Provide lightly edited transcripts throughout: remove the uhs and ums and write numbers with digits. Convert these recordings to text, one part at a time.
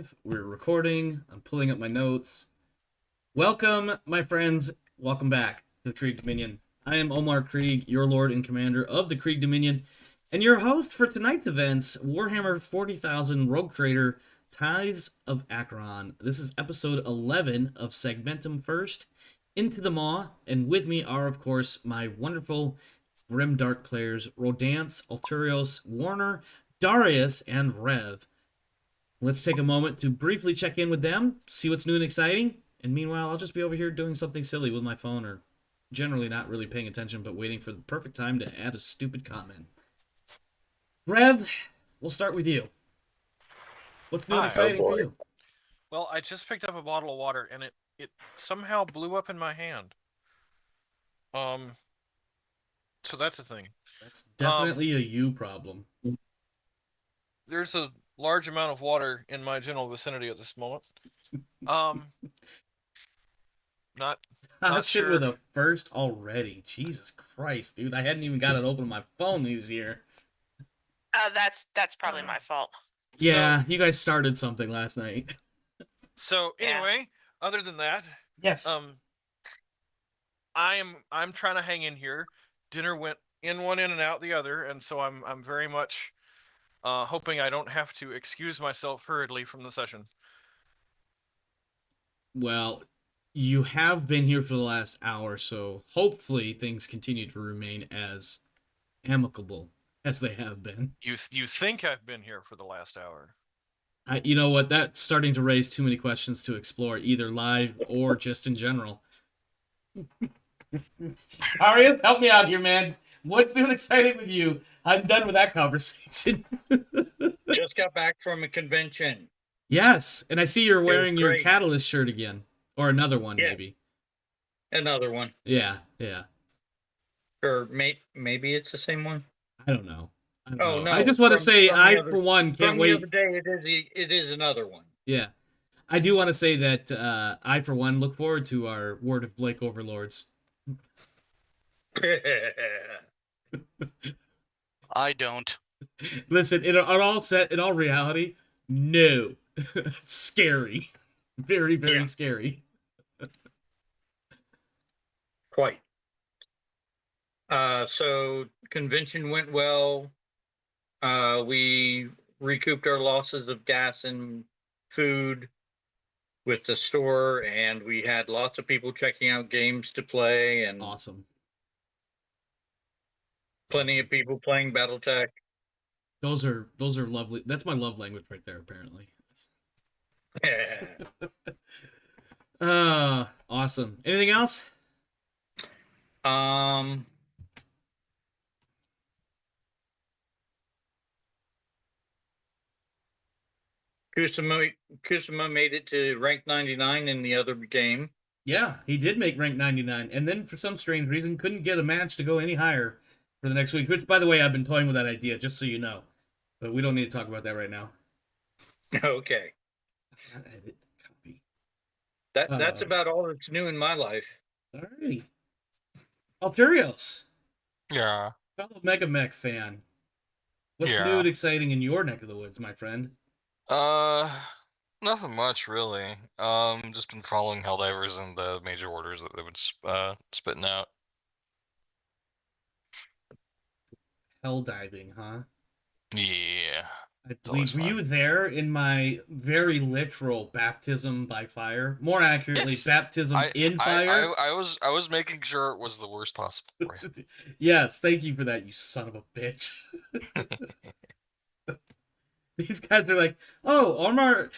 live. We're recording. I'm pulling up my notes. Welcome, my friends. Welcome back to the Krieg Dominion. I am Omar Krieg, your Lord and Commander of the Krieg Dominion, and your host for tonight's events, Warhammer 40,000 Rogue Trader, Tithes of Acheron. This is episode 11 of Segmentum First, Into the Maw, and with me are, of course, my wonderful Grim Dark players, Rodance, Alturios, Warner, Darius, and Rev. Let's take a moment to briefly check in with them, see what's new and exciting, and meanwhile, I'll just be over here doing something silly with my phone, or generally not really paying attention, but waiting for the perfect time to add a stupid comment. Rev, we'll start with you. What's new and Hi. exciting for you? Well, I just picked up a bottle of water and it somehow blew up in my hand. So that's a thing. That's definitely a you problem. There's a large amount of water in my general vicinity at this moment. Not Shit sure. with a first already. Jesus Christ, dude. I hadn't even got it open on my phone this year. That's probably my fault. Yeah, you guys started something last night. So anyway, other than that, yes. I'm trying to hang in here. Dinner went in one in and out the other, and so I'm very much hoping I don't have to excuse myself hurriedly from the session. Well, you have been here for the last hour, so hopefully things continue to remain as amicable as they have been. You think I've been here for the last hour? You know what? That's starting to raise too many questions to explore, either live or just in general. Arias, help me out here, man. What's new and exciting with you? I'm done with that conversation. Just got back from a convention. Yes, and I see you're wearing your Catalyst shirt again. Or another one, maybe. Another one. Yeah. Or maybe it's the same one. I don't know. No. I just want to say, for one, can't wait. The other day, it is another one. Yeah. I do want to say that I, for one, look forward to our Word of Blake Overlords. I don't. Listen, in all reality, no. It's scary. Very, very scary. Quite. So convention went well. We recouped our losses of gas and food with the store, and we had lots of people checking out games to play, and awesome. Plenty of people playing BattleTech. Those are lovely. That's my love language right there, apparently. Awesome. Anything else? Kusama made it to rank 99 in the other game. Yeah, he did make rank 99, and then for some strange reason couldn't get a match to go any higher for the next week. Which, by the way, I've been toying with that idea, just so you know. But we don't need to talk about that right now. Okay. Edit, copy. That's about all that's new in my life. Alrighty. Alturios. Yeah. Fellow Mega Mech fan. What's new and exciting in your neck of the woods, my friend? Nothing much really. Just been following Helldivers and the major orders that they would spitting out. Helldiving, huh? Yeah. I believe. Were you there in my very literal baptism by fire? More accurately, yes. Baptism in fire. I was making sure it was the worst possible for you. Yes, thank you for that, you son of a bitch. These guys are like, oh, Omar.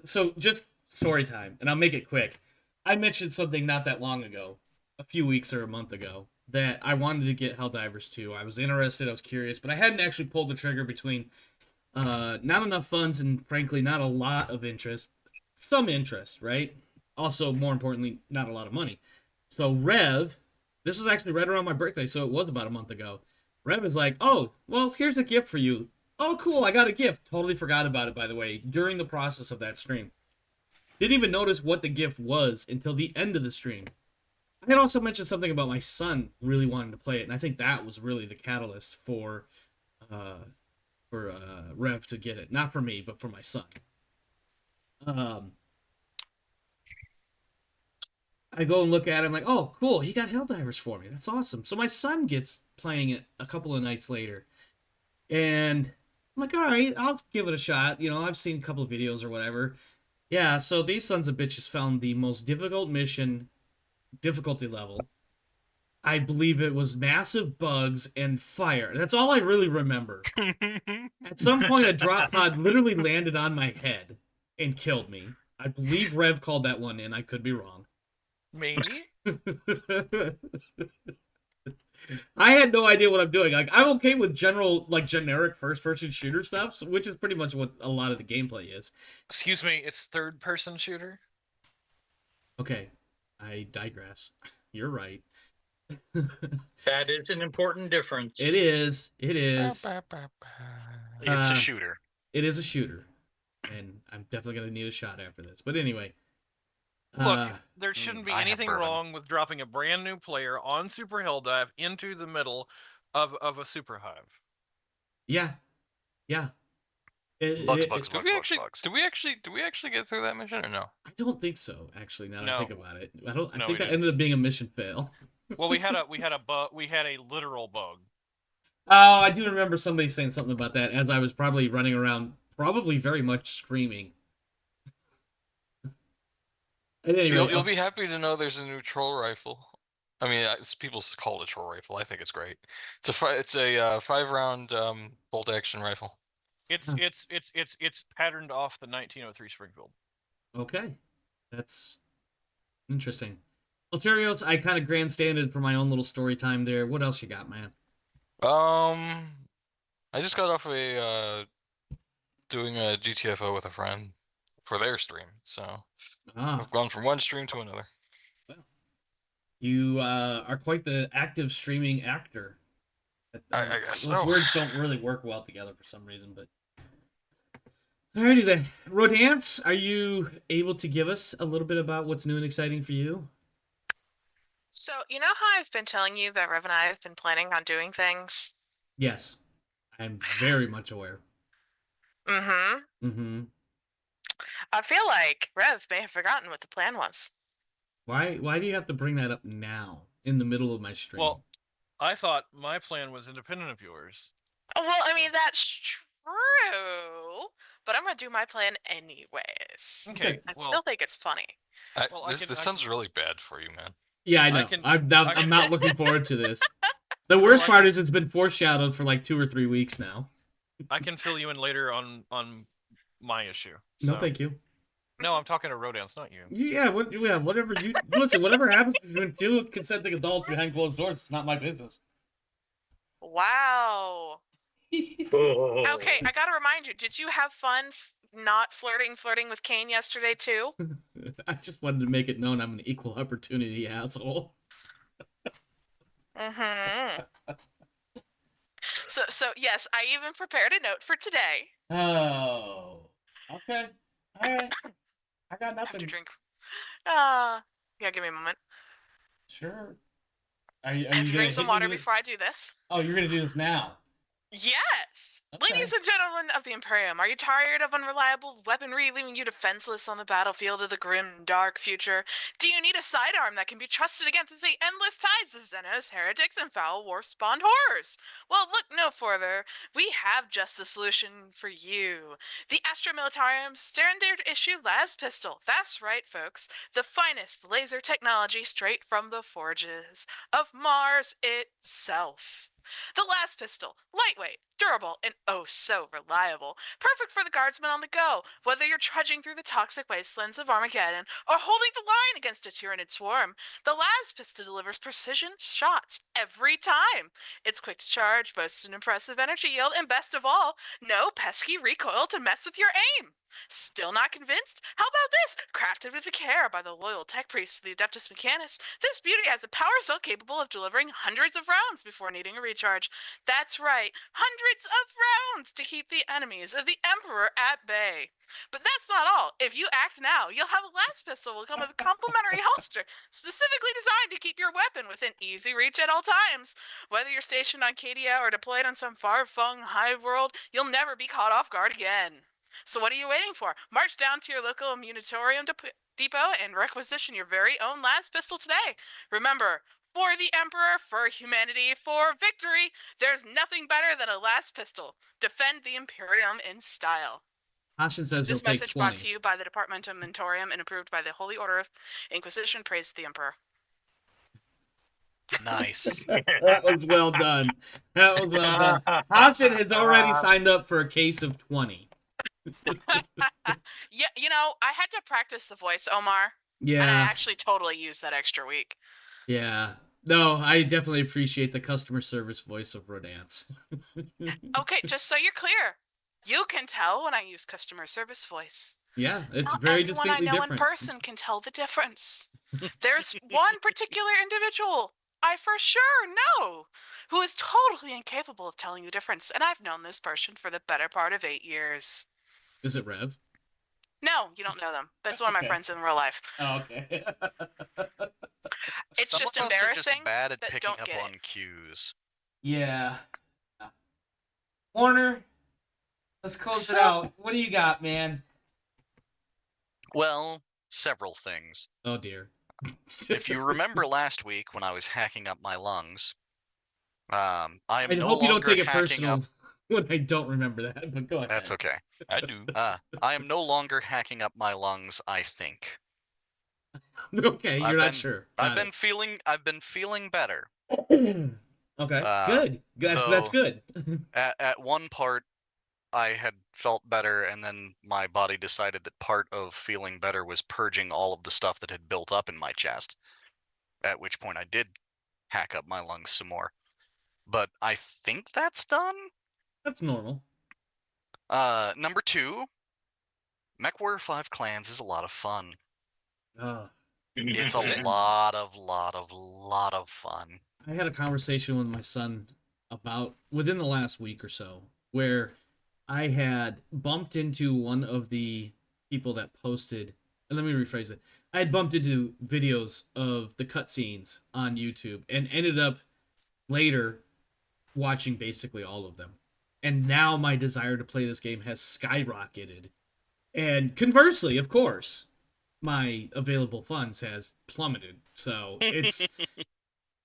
So just story time, and I'll make it quick. I mentioned something not that long ago, a few weeks or a month ago, that I wanted to get Helldivers 2. I was interested, I was curious, but I hadn't actually pulled the trigger between not enough funds and, frankly, not a lot of interest. Some interest, right? Also, more importantly, not a lot of money. So Rev, this was actually right around my birthday, so it was about a month ago. Rev is like, oh, well, here's a gift for you. Oh, cool, I got a gift. Totally forgot about it, by the way, during the process of that stream. Didn't even notice what the gift was until the end of the stream. I had also mentioned something about my son really wanting to play it, and I think that was really the catalyst for Rev to get it. Not for me, but for my son. I go and look at it. I'm like, oh, cool. He got Helldivers for me. That's awesome. So my son gets playing it a couple of nights later. And I'm like, all right, I'll give it a shot. I've seen a couple of videos or whatever. Yeah, so these sons of bitches found the most difficult mission, difficulty level. I believe it was massive bugs and fire. That's all I really remember. At some point, a drop pod literally landed on my head and killed me. I believe Rev called that one in. I could be wrong. Maybe. I had no idea what I'm doing. Like, I'm okay with generic first-person shooter stuff, which is pretty much what a lot of the gameplay is. Excuse me, it's third-person shooter? Okay, I digress. You're right. That is an important difference. It is. It is. It's a shooter. It is a shooter. And I'm definitely going to need a shot after this. But anyway. Look, there shouldn't be I have anything bourbon. wrong with dropping a brand new player on Super Helldive into the middle of a Super Hive. Yeah. Yeah. Bugs. Do we actually get through that mission or no? I don't think so, actually, now that I No. think about it. I No, think we that didn't. ended up being a mission fail. Well, we had a literal bug. Oh, I do remember somebody saying something about that as I was probably running around, probably very much screaming. At any rate, You'll be happy to know there's a new troll rifle. I mean, people call it a troll rifle. I think it's great. It's a 5-round bolt action rifle. It's patterned off the 1903 Springfield. Okay, that's interesting. Alterios, I kind of grandstanded for my own little story time there. What else you got, man? I just got off doing a GTFO with a friend for their stream, so I've gone from one stream to another. You are quite the active streaming actor. I guess those so. words don't really work well together for some reason, but alrighty then. Rodance, are you able to give us a little bit about what's new and exciting for you? So, you know how I've been telling you that Rev and I have been planning on doing things? Yes, I'm very much aware. Mm-hmm. Mm-hmm. I feel like Rev may have forgotten what the plan was. Why do you have to bring that up now in the middle of my stream? Well, I thought my plan was independent of yours. Oh, well, I mean, that's true, but I'm going to do my plan anyways. Okay, I well, still think it's funny. Well, this sounds really bad for you, man. Yeah, I know. I'm not looking forward to this. The worst part is it's been foreshadowed for like 2 or 3 weeks now. I can fill you in later on my issue. No, thank you. No, I'm talking to Rodance, not you. Yeah, whatever you listen. Whatever happens between two consenting adults behind closed doors, it's not my business. Wow. Okay, I gotta remind you. Did you have fun not flirting with Kane yesterday too? I just wanted to make it known I'm an equal opportunity asshole. Mm-hmm. So yes, I even prepared a note for today. Oh. Okay. All right. I got nothing. I have to drink. Yeah, give me a moment. Sure. Are you I have to drink some water before before I do this. Oh, you're gonna do this now. Yes! Okay. Ladies and gentlemen of the Imperium, are you tired of unreliable weaponry leaving you defenseless on the battlefield of the grim, dark future? Do you need a sidearm that can be trusted against the endless tides of Xenos, heretics, and foul war-spawned horrors? Well, look no further. We have just the solution for you. The Astra Militarium's standard issue las pistol. That's right, folks. The finest laser technology straight from the forges of Mars itself. The last pistol, lightweight, durable, and oh so reliable. Perfect for the guardsmen on the go, whether you're trudging through the toxic wastelands of Armageddon or holding the line against a tyrannid swarm. The last pistol delivers precision shots every time. It's quick to charge, boasts an impressive energy yield, and best of all, no pesky recoil to mess with your aim. Still not convinced? How about this? Crafted with care by the loyal tech priests of the Adeptus Mechanis, this beauty has a power cell capable of delivering hundreds of rounds before needing a recharge. That's right, hundreds of rounds to keep the enemies of the Emperor at bay. But that's not all. If you act now, you'll have a last pistol will come with a complimentary holster, specifically designed to keep your weapon within easy reach at all times. Whether you're stationed on Cadia or deployed on some far-flung hive world, you'll never be caught off guard again. So what are you waiting for? March down to your local Munitorium depot and requisition your very own last pistol today. Remember, for the Emperor, for humanity, for victory, there's nothing better than a last pistol. Defend the Imperium in style. Ashen says he'll This take message brought 20. to you by the Departmentum Mentorium and approved by the Holy Order of Inquisition. Praise the Emperor. Nice. That was well done. That was well done. Ashen has already signed up for a case of 20. Yeah, you know, I had to practice the voice, Omar. And I Yeah, actually totally used that extra week. yeah. No, I definitely appreciate the customer service voice of Rodance. Okay, just so you're clear, you can tell when I use customer service voice. Yeah, it's Not very everyone I distinctly know in different. person can tell the difference. There's one particular individual I for sure know who is totally incapable of telling the difference, and I've known this person for the better part of 8 years. Is it Rev? No, you don't know them. That's one of my Okay. friends in real life. Oh, okay. It's Some just of us are just embarrassing bad at that picking don't up get on it. cues. Yeah. Warner, let's close it out. What do you got, man? Well, several things. Oh, dear. If you remember last week when I was hacking up my lungs, I am I no hope you don't longer take it hacking personal up. when I don't remember that, but go ahead. That's okay. I do. I am no longer hacking up my lungs, I think. Okay, you're I've not been- sure. I've been feeling better. Okay, good. That's though- good. At one part, I had felt better, and then my body decided that part of feeling better was purging all of the stuff that had built up in my chest. At which point I did hack up my lungs some more. But I think that's done. That's normal. Number 2, MechWarrior 5 Clans is a lot of fun. Oh, It's a lot of fun. I had a conversation with my son about within the last week or so where I had bumped into one of the people that posted. And let me rephrase it. I had bumped into videos of the cutscenes on YouTube and ended up later watching basically all of them. And now my desire to play this game has skyrocketed. And conversely, of course, my available funds has plummeted. So it's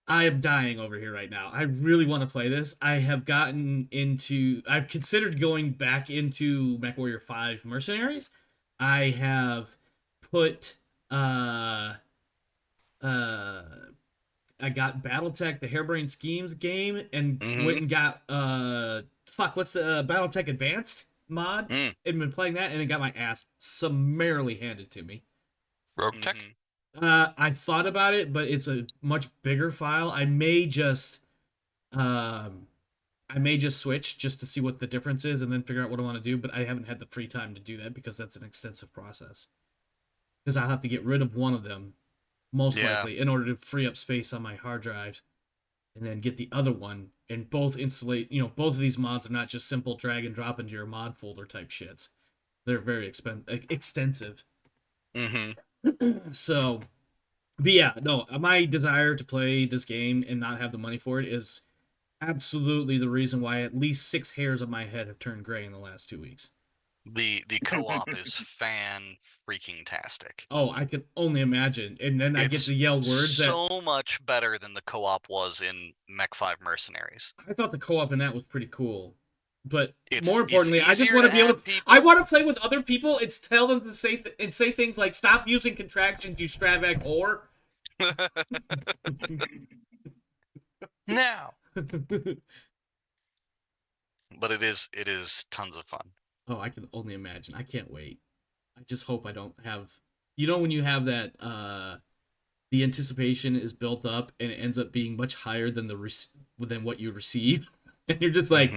I am dying over here right now. I really want to play this. I've considered going back into MechWarrior 5 Mercenaries. I have put I got BattleTech, the Harebrained Schemes game, and went and got what's the BattleTech Advanced mod, and been playing that, and it got my ass summarily handed to me. Rogue Tech? I thought about it, but it's a much bigger file. I may just switch just to see what the difference is, and then figure out what I want to do. But I haven't had the free time to do that because that's an extensive process. Because I'll have to get rid of one of them, most likely, in order to free up space on my hard drives, and then get the other one. And both installate. Both of these mods are not just simple drag and drop into your mod folder type shits. They're very extensive. So, but yeah, no, my desire to play this game and not have the money for it is absolutely the reason why at least 6 hairs of my head have turned gray in the last 2 weeks. The co-op is fan-freaking-tastic. Oh, I can only imagine. And then I get to yell words so much better than the co-op was in Mech 5 Mercenaries. I thought the co-op in that was pretty cool. But It's more importantly, I just want to be able to. I want to play with other people and tell them to say things like "Stop using contractions, you Stravag whore." Now. But it is tons of fun. Oh, I can only imagine. I can't wait. I just hope I don't have. When you have that, the anticipation is built up and it ends up being much higher than than what you receive, and you're just like.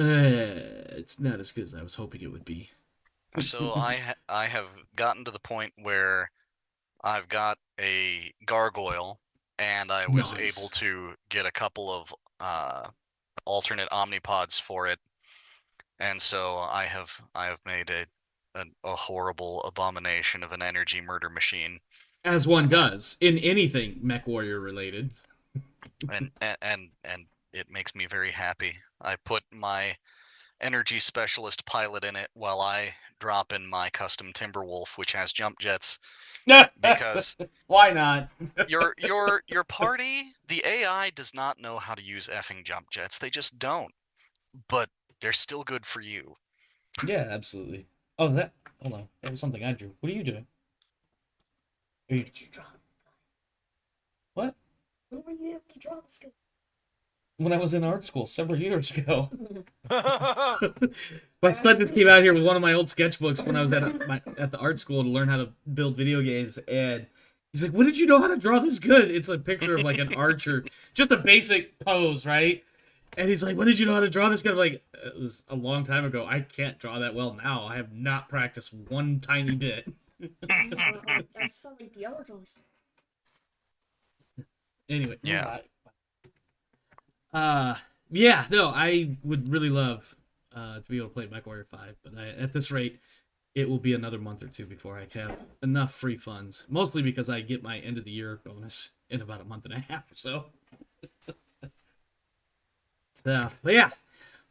It's not as good as I was hoping it would be. So I have gotten to the point where I've got a gargoyle, and I was able to get a couple of alternate omnipods for it, and so I have made a horrible abomination of an energy murder machine. As one does in anything MechWarrior related. and it makes me very happy. I put my energy specialist pilot in it while I drop in my custom Timberwolf, which has jump jets, because why not? your party, the AI does not know how to use effing jump jets. They just don't. But they're still good for you. Yeah, absolutely. Oh, hold on. That was something I drew. What are you doing? Did you draw? What? When were you able to draw this guy? When I was in art school several years ago. My son just came out here with one of my old sketchbooks when I was at the art school to learn how to build video games, and he's like, "When did you know how to draw this good?" It's a picture of like an archer, just a basic pose, right? And he's like, "When did you know how to draw this good?" I'm like, "It was a long time ago. I can't draw that well now. I have not practiced one tiny bit." That's so like the other drawings. Anyway, Yeah. yeah, no, I would really love to be able to play MechWarrior 5, but at this rate, it will be another month or two before I have enough free funds. Mostly because I get my end of the year bonus in about a month and a half or so. So, but yeah,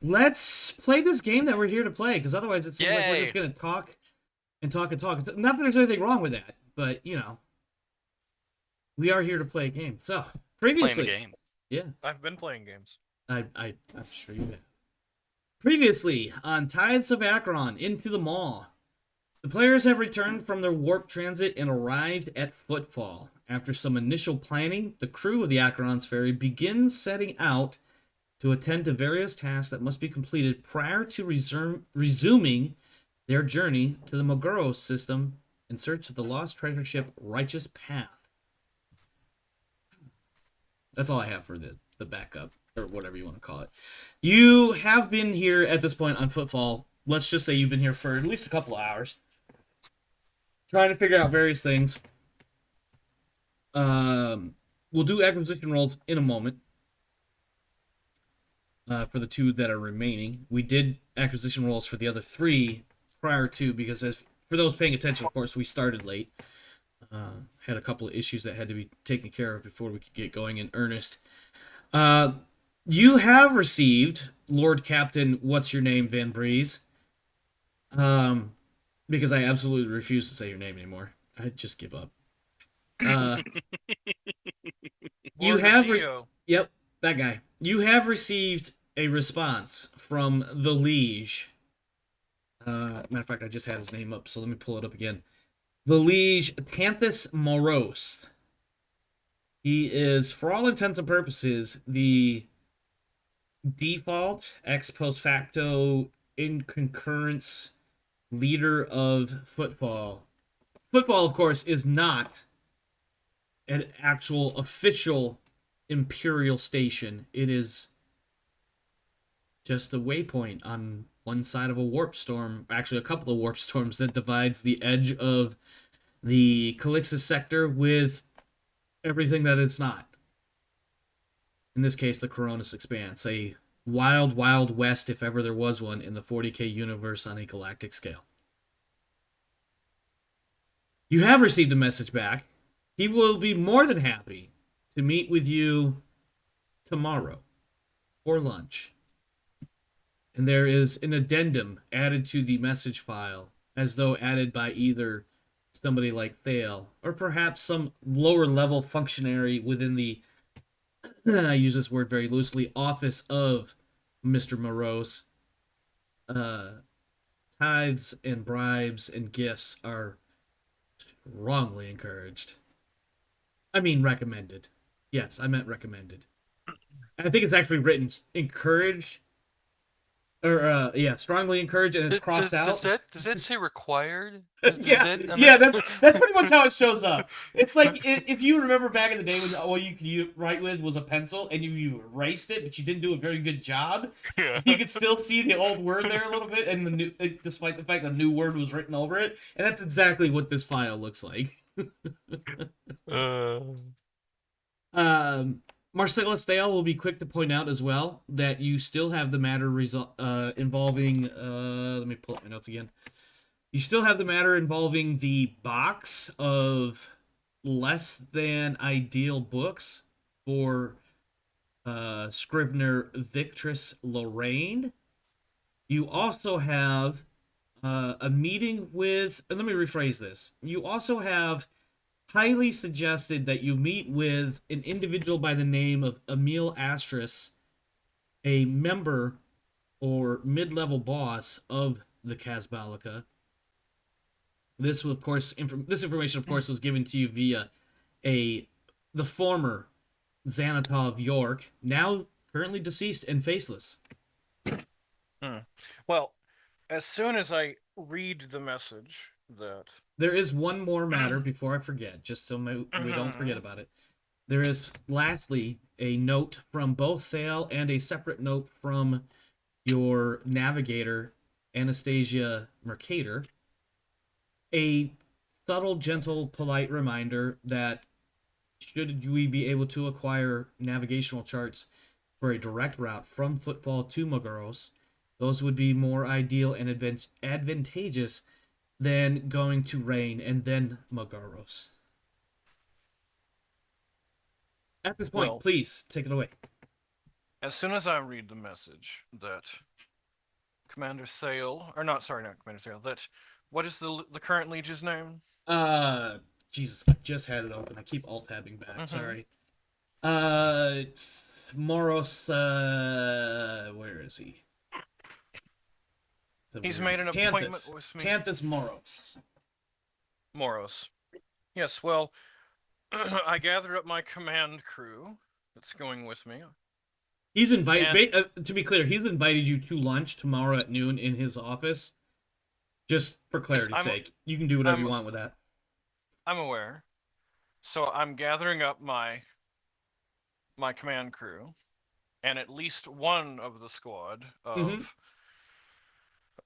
let's play this game that we're here to play, because otherwise it seems like we're just gonna talk and talk and talk. Not that there's anything wrong with that, but you know, we are here to play a game. So previously, Playing a game. yeah, I've been playing games. I'm sure you have. Previously on Tithes of Acheron, Into the Maw. The players have returned from their warp transit and arrived at Footfall. After some initial planning, the crew of the Acheron's ferry begins setting out to attend to various tasks that must be completed prior to resuming their journey to the Moguro system in search of the lost treasure ship Righteous Path. That's all I have for the backup, or whatever you want to call it. You have been here at this point on Footfall. Let's just say you've been here for at least a couple of hours, trying to figure out various things. We'll do acquisition rolls in a moment for the two that are remaining. We did acquisition rolls for the other three prior to, because for those paying attention, of course, we started late. Had a couple of issues that had to be taken care of before we could get going in earnest. You have received Lord Captain What's Your Name Van Breeze. Because I absolutely refuse to say your name anymore. I just give up. You have yep, that guy. You have received a response from the Liege. Matter of fact, I just had his name up, so let me pull it up again. The Liege Tithes Morose. He is, for all intents and purposes, the default ex post facto in concurrence leader of Footfall. Footfall, of course, is not an actual official Imperial station. It is just a waypoint on one side of a warp storm, actually a couple of warp storms, that divides the edge of the Calixis sector with everything that it's not. In this case, the Koronus Expanse, a wild, wild west, if ever there was one, in the 40k universe on a galactic scale. You have received a message back. He will be more than happy to meet with you tomorrow for lunch. And there is an addendum added to the message file, as though added by either somebody like Thale, or perhaps some lower level functionary within the, I use this word very loosely, office of Mr. Morose. Tithes and bribes and gifts are strongly encouraged. I mean recommended. Yes, I meant recommended. I think it's actually written encouraged, or strongly encouraged, and it's crossed out. Does that say required? Yeah, that's pretty much how it shows up. It's like if you remember back in the day when all you could write with was a pencil, and you erased it, but you didn't do a very good job. Yeah. You could still see the old word there a little bit, and the new, despite the fact the new word was written over it, and that's exactly what this file looks like. Marcellus Thale will be quick to point out as well that you still have the matter involving. Let me pull up my notes again. You still have the matter involving the box of less than ideal books for Scrivener Victress Lorraine. You also have a meeting with. Let me rephrase this. You also have highly suggested that you meet with an individual by the name of Emil Astris, a member or mid-level boss of the Kazbalika. This, of course, this information, of course, was given to you via the former Xanatov York, now currently deceased and faceless. Well, as soon as I read the message that... There is one more matter before I forget, just so we don't forget about it. There is, lastly, a note from both Thale and a separate note from your navigator, Anastasia Mercator. A subtle, gentle, polite reminder that should we be able to acquire navigational charts for a direct route from Footfall to Maguros, those would be more ideal and advantageous than going to Rain and then Maguros. At this point, Well, please take it away. As soon as I read the message that Commander Thale, or not Commander Thale, that what is the current liege's name? Jesus, I just had it open. I keep alt-tabbing back. Sorry. It's Moros. Where is he? He's made an appointment with me. Tithes Moros. Moros. Yes. Well, I gathered up my command crew that's going with me. He's invited. To be clear, he's invited you to lunch tomorrow at noon in his office. Just for clarity's sake, you can do whatever you want with that. I'm aware. So I'm gathering up my command crew, and at least one of the squad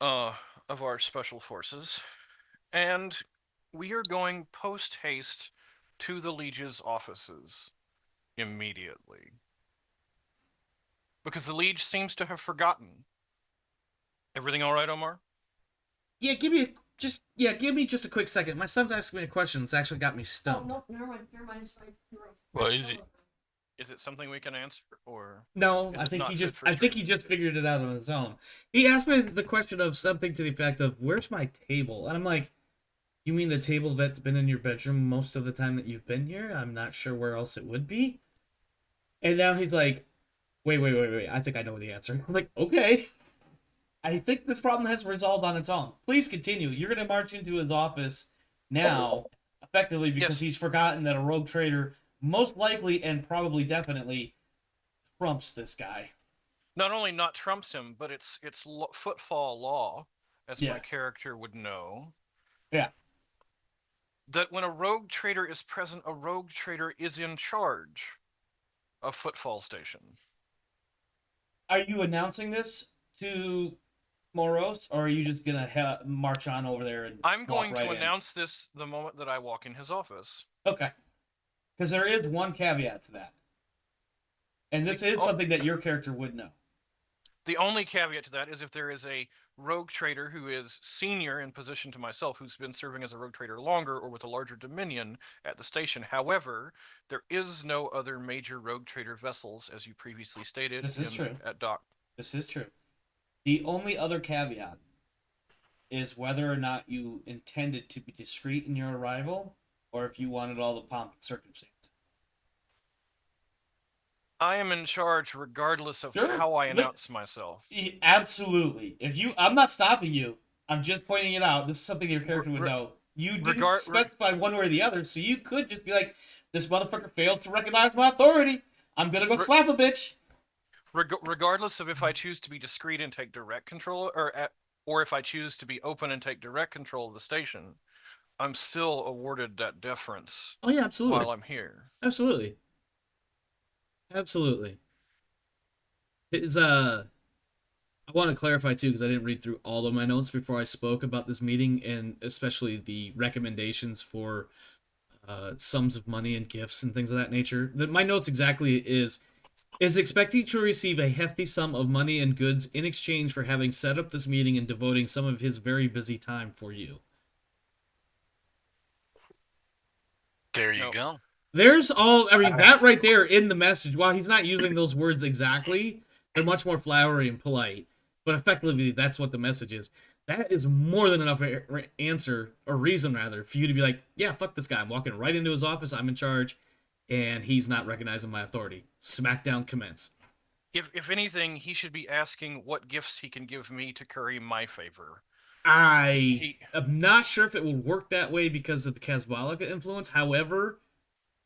of our special forces, and we are going post haste to the Liege's offices immediately. Because the Liege seems to have forgotten. Everything all right, Omar? Yeah, give me just a quick second. My son's asking me a question that's actually got me stumped. Oh, no, never mind. Well, easy. Is it something we can answer, or no? I think he just figured it out on his own. He asked me the question of something to the effect of, "Where's my table?" And I'm like, "You mean the table that's been in your bedroom most of the time that you've been here? I'm not sure where else it would be." And now he's like, Wait. I think I know the answer. I'm like, okay. I think this problem has resolved on its own. Please continue. You're going to march into his office now, effectively, because he's forgotten that a rogue trader most likely and probably definitely trumps this guy. Not only not trumps him, but it's footfall law, as my character would know. Yeah. That when a rogue trader is present, a rogue trader is in charge of Footfall Station. Are you announcing this to Moros, or are you just gonna march on over there and? I'm going to announce this the moment that I walk in his office. Okay. Because there is one caveat to that, and this is something that your character would know. The only caveat to that is if there is a rogue trader who is senior in position to myself, who's been serving as a rogue trader longer or with a larger dominion at the station. However, there is no other major rogue trader vessels, as you previously stated. This is true. At dock. This is true. The only other caveat is whether or not you intended to be discreet in your arrival, or if you wanted all the pomp and circumstance. I am in charge regardless of how I announce myself. Absolutely. I'm not stopping you. I'm just pointing it out. This is something your character would know. You didn't specify one way or the other, so you could just be like, this motherfucker fails to recognize my authority. I'm gonna go slap a bitch. Regardless of if I choose to be discreet and take direct control, or if I choose to be open and take direct control of the station, I'm still awarded that deference. Oh yeah, absolutely. While I'm here. Absolutely. I want to clarify too, because I didn't read through all of my notes before I spoke about this meeting, and especially the recommendations for sums of money and gifts and things of that nature. My notes exactly is expecting to receive a hefty sum of money and goods in exchange for having set up this meeting and devoting some of his very busy time for you. There you go. There's that right there in the message, while he's not using those words exactly, they're much more flowery and polite. But effectively, that's what the message is. That is more than enough answer, or reason rather, for you to be like, yeah, fuck this guy. I'm walking right into his office. I'm in charge, and he's not recognizing my authority. Smackdown commence. If anything, he should be asking what gifts he can give me to curry my favor. I am not sure if it would work that way because of the Casbolica influence. However,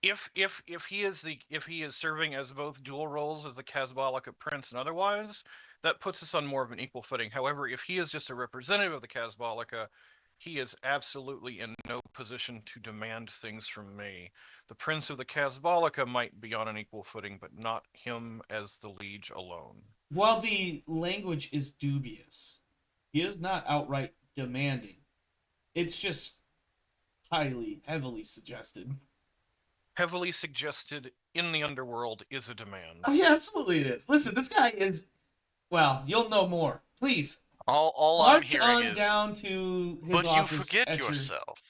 if he is serving as both dual roles as the Casbolica Prince and otherwise, that puts us on more of an equal footing. However, if he is just a representative of the Casbolica, he is absolutely in no position to demand things from me. The Prince of the Casbolica might be on an equal footing, but not him as the liege alone. while the language is dubious, he is not outright demanding. It's just heavily suggested. Heavily suggested in the underworld is a demand. Oh yeah, absolutely it is. Listen, this guy is. Well, you'll know more. Please. All I'm March hearing on is, down to his but you office. forget yourself.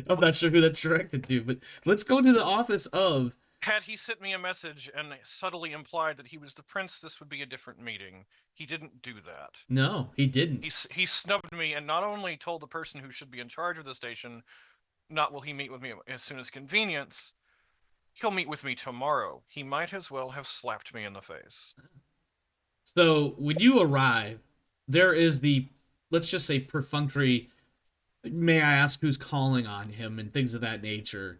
I'm not sure who that's directed to, but let's go to the office of. Had he sent me a message and subtly implied that he was the prince, this would be a different meeting. He didn't do that. No, he didn't. He snubbed me and not only told the person who should be in charge of the station, not will he meet with me as soon as convenience, he'll meet with me tomorrow. He might as well have slapped me in the face. So when you arrive, there is the, let's just say, perfunctory, may I ask who's calling on him and things of that nature.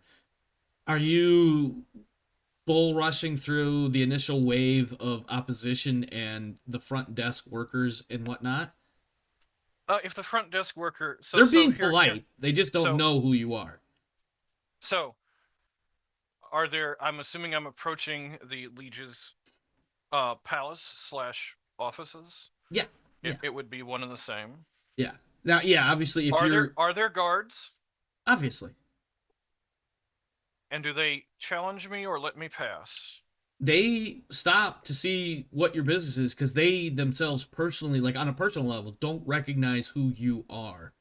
Are you bull rushing through the initial wave of opposition and the front desk workers and whatnot? If the front desk worker... They're being polite. They just don't know who you are. So, are there... I'm assuming I'm approaching the Liege's palace / offices? Yeah. It would be one and the same. Yeah. Now, yeah, obviously, if Are there guards? Obviously. And do they challenge me or let me pass? They stop to see what your business is because they themselves personally, like on a personal level, don't recognize who you are.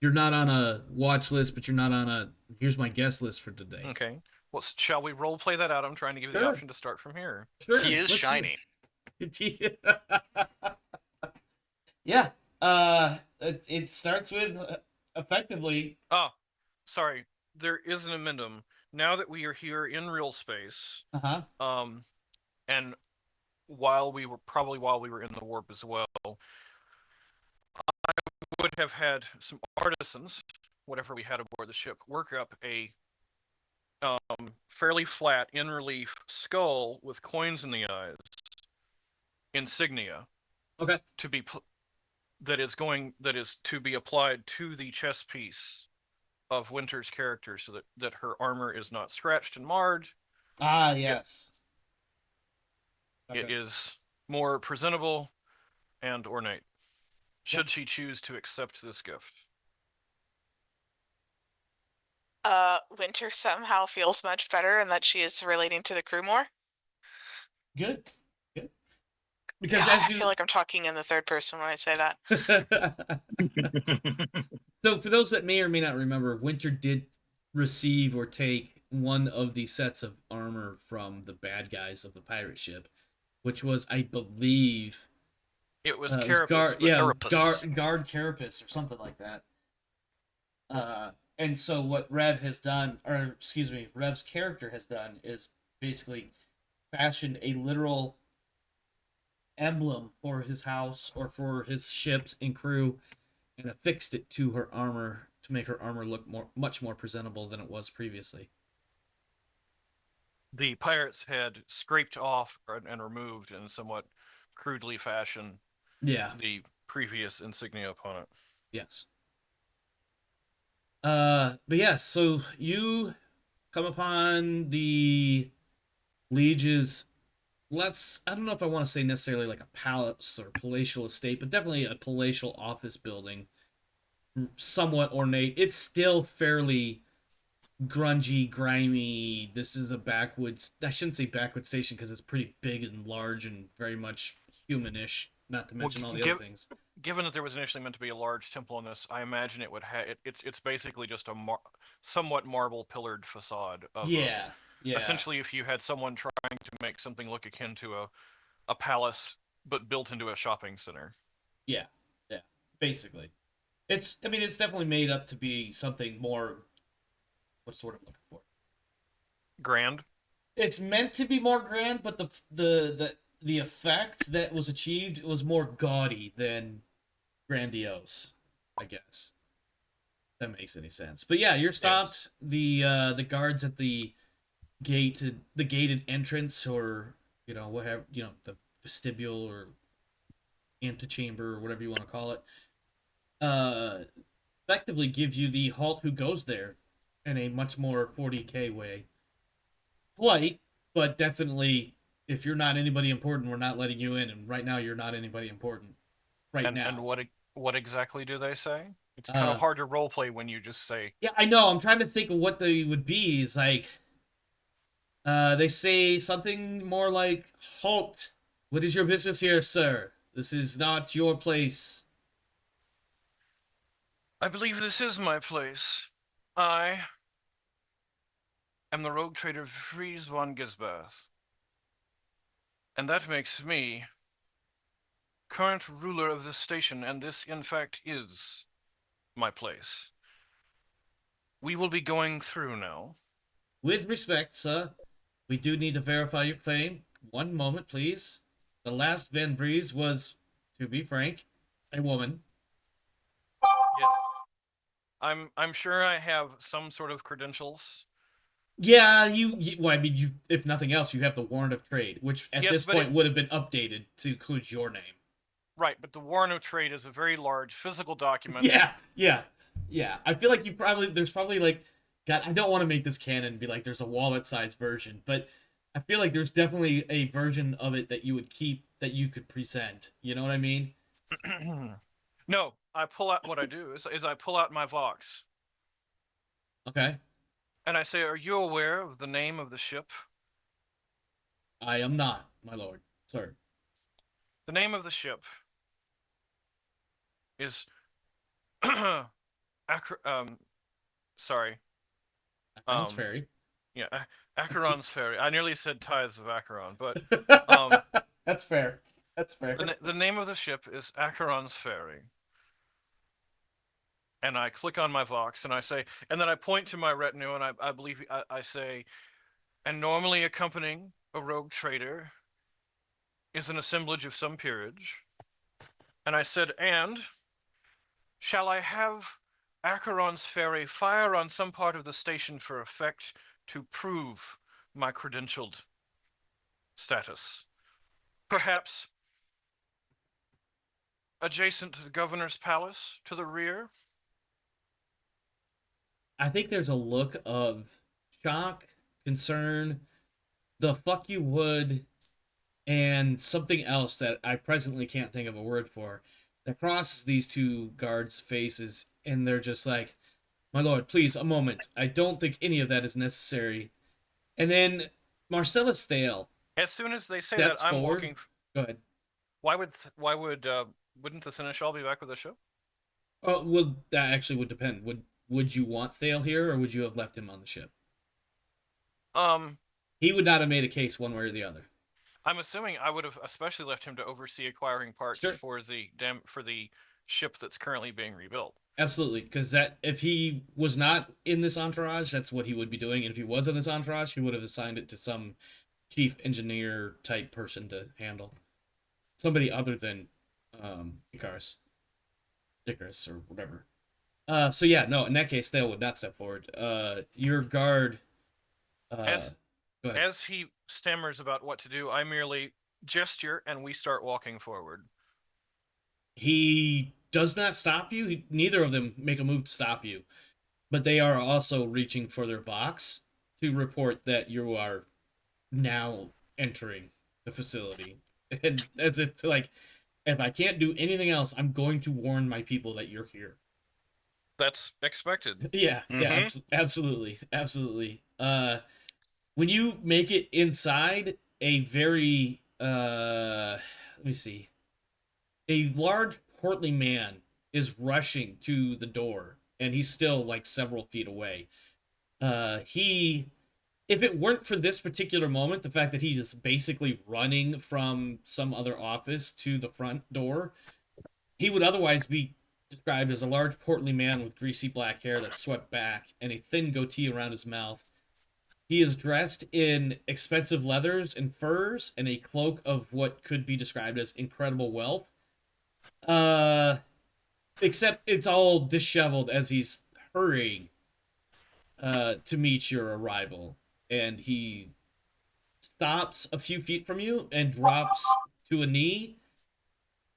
You're not on a watch list, but you're not on a here's my guest list for today. Okay. Well, shall we role play that out? I'm trying to give you the option to start from here. Sure. He is shiny. Yeah. It starts with effectively. Oh, sorry. There is an amendum. Now that we are here in real space, and while we were in the warp as well, I would have had some artisans, whatever we had aboard the ship, work up a fairly flat, in relief skull with coins in the eyes, insignia. Okay. That is to be applied to the chest piece of Winter's character, so that her armor is not scratched and marred. Ah, yes. It is more presentable and ornate, should she choose to accept this gift. Winter somehow feels much better and that she is relating to the crew more. Good. Because God, I feel like I'm talking in the third person when I say that. So for those that may or may not remember, Winter did receive or take one of the sets of armor from the bad guys of the pirate ship, which was, I believe, it was Carapace. Guard Carapace or something like that. And so what Rev's character has done is basically fashioned a literal emblem for his house or for his ships and crew and affixed it to her armor to make her armor look much more presentable than it was previously. The pirates had scraped off and removed in somewhat crudely fashion the previous insignia upon it. Yes. But yeah, so you come upon the Liege's, I don't know if I want to say necessarily like a palace or palatial estate, but definitely a palatial office building. Somewhat ornate. It's still fairly grungy, grimy. This is a backwoods, I shouldn't say backwoods station because it's pretty big and large and very much humanish, not to mention all the other things. Given that there was initially meant to be a large temple in this, I imagine it would have it's basically just a somewhat marble pillared facade of essentially if you had someone trying to make something look akin to a palace, but built into a shopping center. Yeah, basically. It's definitely made up to be something more. What's the word I'm looking for? Grand. It's meant to be more grand, but the effect that was achieved was more gaudy than grandiose, I guess. If that makes any sense. But yeah, you're stopped. Yes. The guards at the gated entrance, or whatever, the vestibule or antechamber or whatever you want to call it, uh, effectively give you the halt who goes there in a much more 40k way. Polite, but definitely, if you're not anybody important, we're not letting you in. And right now, you're not anybody important. Now. And what exactly do they say? It's kind of hard to roleplay when you just say. Yeah, I know. I'm trying to think of what they would be. Is like, they say something more like, "Halt! What is your business here, sir? This is not your place." I believe this is my place. I am the rogue trader Fries von Gisbath. And that makes me current ruler of this station, and this, in fact, is my place. We will be going through now. With respect, sir, we do need to verify your claim. One moment, please. The last Van Breeze was, to be frank, a woman. Yes. I'm sure I have some sort of credentials. Yeah, well, I mean, you, if nothing else, you have the warrant of trade, which at this point would have been updated to include your name. Right, but the warrant of trade is a very large physical document. Yeah. I feel like there's probably like, God, I don't want to make this canon and be like there's a wallet-sized version, but I feel like there's definitely a version of it that you would keep that you could present. You know what I mean? No, I pull out what I do is I pull out my Vox. Okay. And I say, "Are you aware of the name of the ship?" I am not, my lord. Sir. The name of the ship is sorry. Acheron's Ferry. Yeah, Acheron's Ferry. I nearly said Tithes of Acheron, but that's fair. That's fair. The name of the ship is Acheron's Ferry. And I click on my Vox and I say, and then I point to my retinue and I believe I say, and normally accompanying a rogue trader is an assemblage of some peerage. And I said, and shall I have Acheron's Ferry fire on some part of the station for effect to prove my credentialed status? Perhaps adjacent to the governor's palace to the rear? I think there's a look of shock, concern, the fuck you would, and something else that I presently can't think of a word for that crosses these two guards' faces, and they're just like, "My lord, please, a moment. I don't think any of that is necessary." And then Marcellus Thale. As soon as they say that, I'm forward. walking. Go ahead. Wouldn't the Seneschal be back with the ship? Oh, well, that actually would depend. Would you want Thale here, or would you have left him on the ship? He would not have made a case one way or the other. I'm assuming I would have especially left him to oversee acquiring parts for the ship that's currently being rebuilt. Absolutely, because that if he was not in this entourage, that's what he would be doing. And if he was in this entourage, he would have assigned it to some chief engineer type person to handle. Somebody other than Icarus or whatever. So yeah, no, in that case, Thale would not step forward. Your guard. As he stammers about what to do, I merely gesture and we start walking forward. He does not stop you. Neither of them make a move to stop you, but they are also reaching for their Vox to report that you are now entering the facility, and as if to like, if I can't do anything else, I'm going to warn my people that you're here. That's expected. Yeah, absolutely. When you make it inside, a very let me see, a large portly man is rushing to the door, and he's still like several feet away. He if it weren't for this particular moment, the fact that he is basically running from some other office to the front door, he would otherwise be described as a large, portly man with greasy black hair that's swept back and a thin goatee around his mouth. He is dressed in expensive leathers and furs and a cloak of what could be described as incredible wealth. Uh, except it's all disheveled as he's hurrying to meet your arrival. And he stops a few feet from you and drops to a knee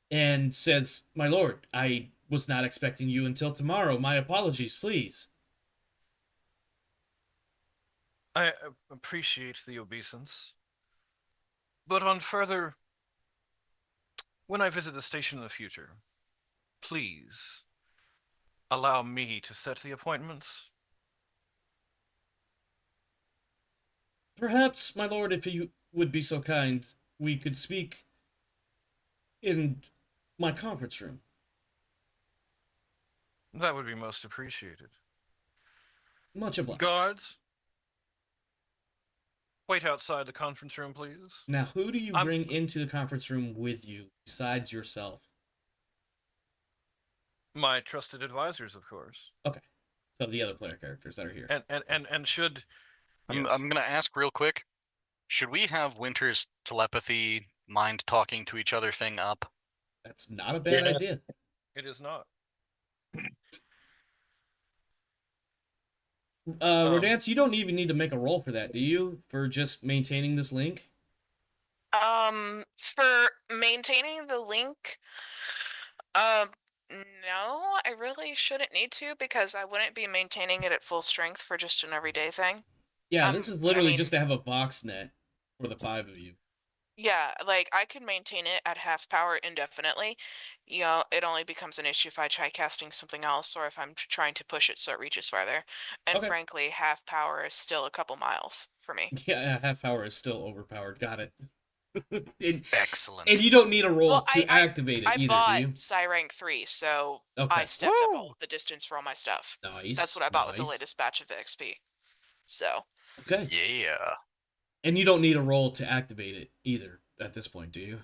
and says, "My lord, I was not expecting you until tomorrow. My apologies, please." I appreciate the obeisance, but when I visit the station in the future, please allow me to set the appointments. Perhaps, my lord, if you would be so kind, we could speak in my conference room. That would be most appreciated. Much obliged. Guards, wait outside the conference room, please. Now, who do you bring into the conference room with you besides yourself? My trusted advisors, of course. Okay. So the other player characters that are here. And should I'm gonna ask real quick. Should we have Winter's telepathy, mind talking to each other thing up? That's not a bad idea. It is not. Rodance, you don't even need to make a roll for that, do you? For just maintaining this link? For maintaining the link, no, I really shouldn't need to because I wouldn't be maintaining it at full strength for just an everyday thing. Yeah, this is literally just to have a box net for the 5 of you. Yeah, like I can maintain it at half power indefinitely. You know, it only becomes an issue if I try casting something else or if I'm trying to push it so it reaches farther. And Okay. frankly, half power is still a couple miles for me. Yeah, half power is still overpowered. Got it. Excellent. And you don't need a roll to activate it I either, bought do you? Psi rank 3, so Okay. I stepped up all the distance for all my stuff. Nice. That's what I bought with the latest batch of XP. So. Okay. Yeah. And you don't need a roll to activate it either at this point, do you?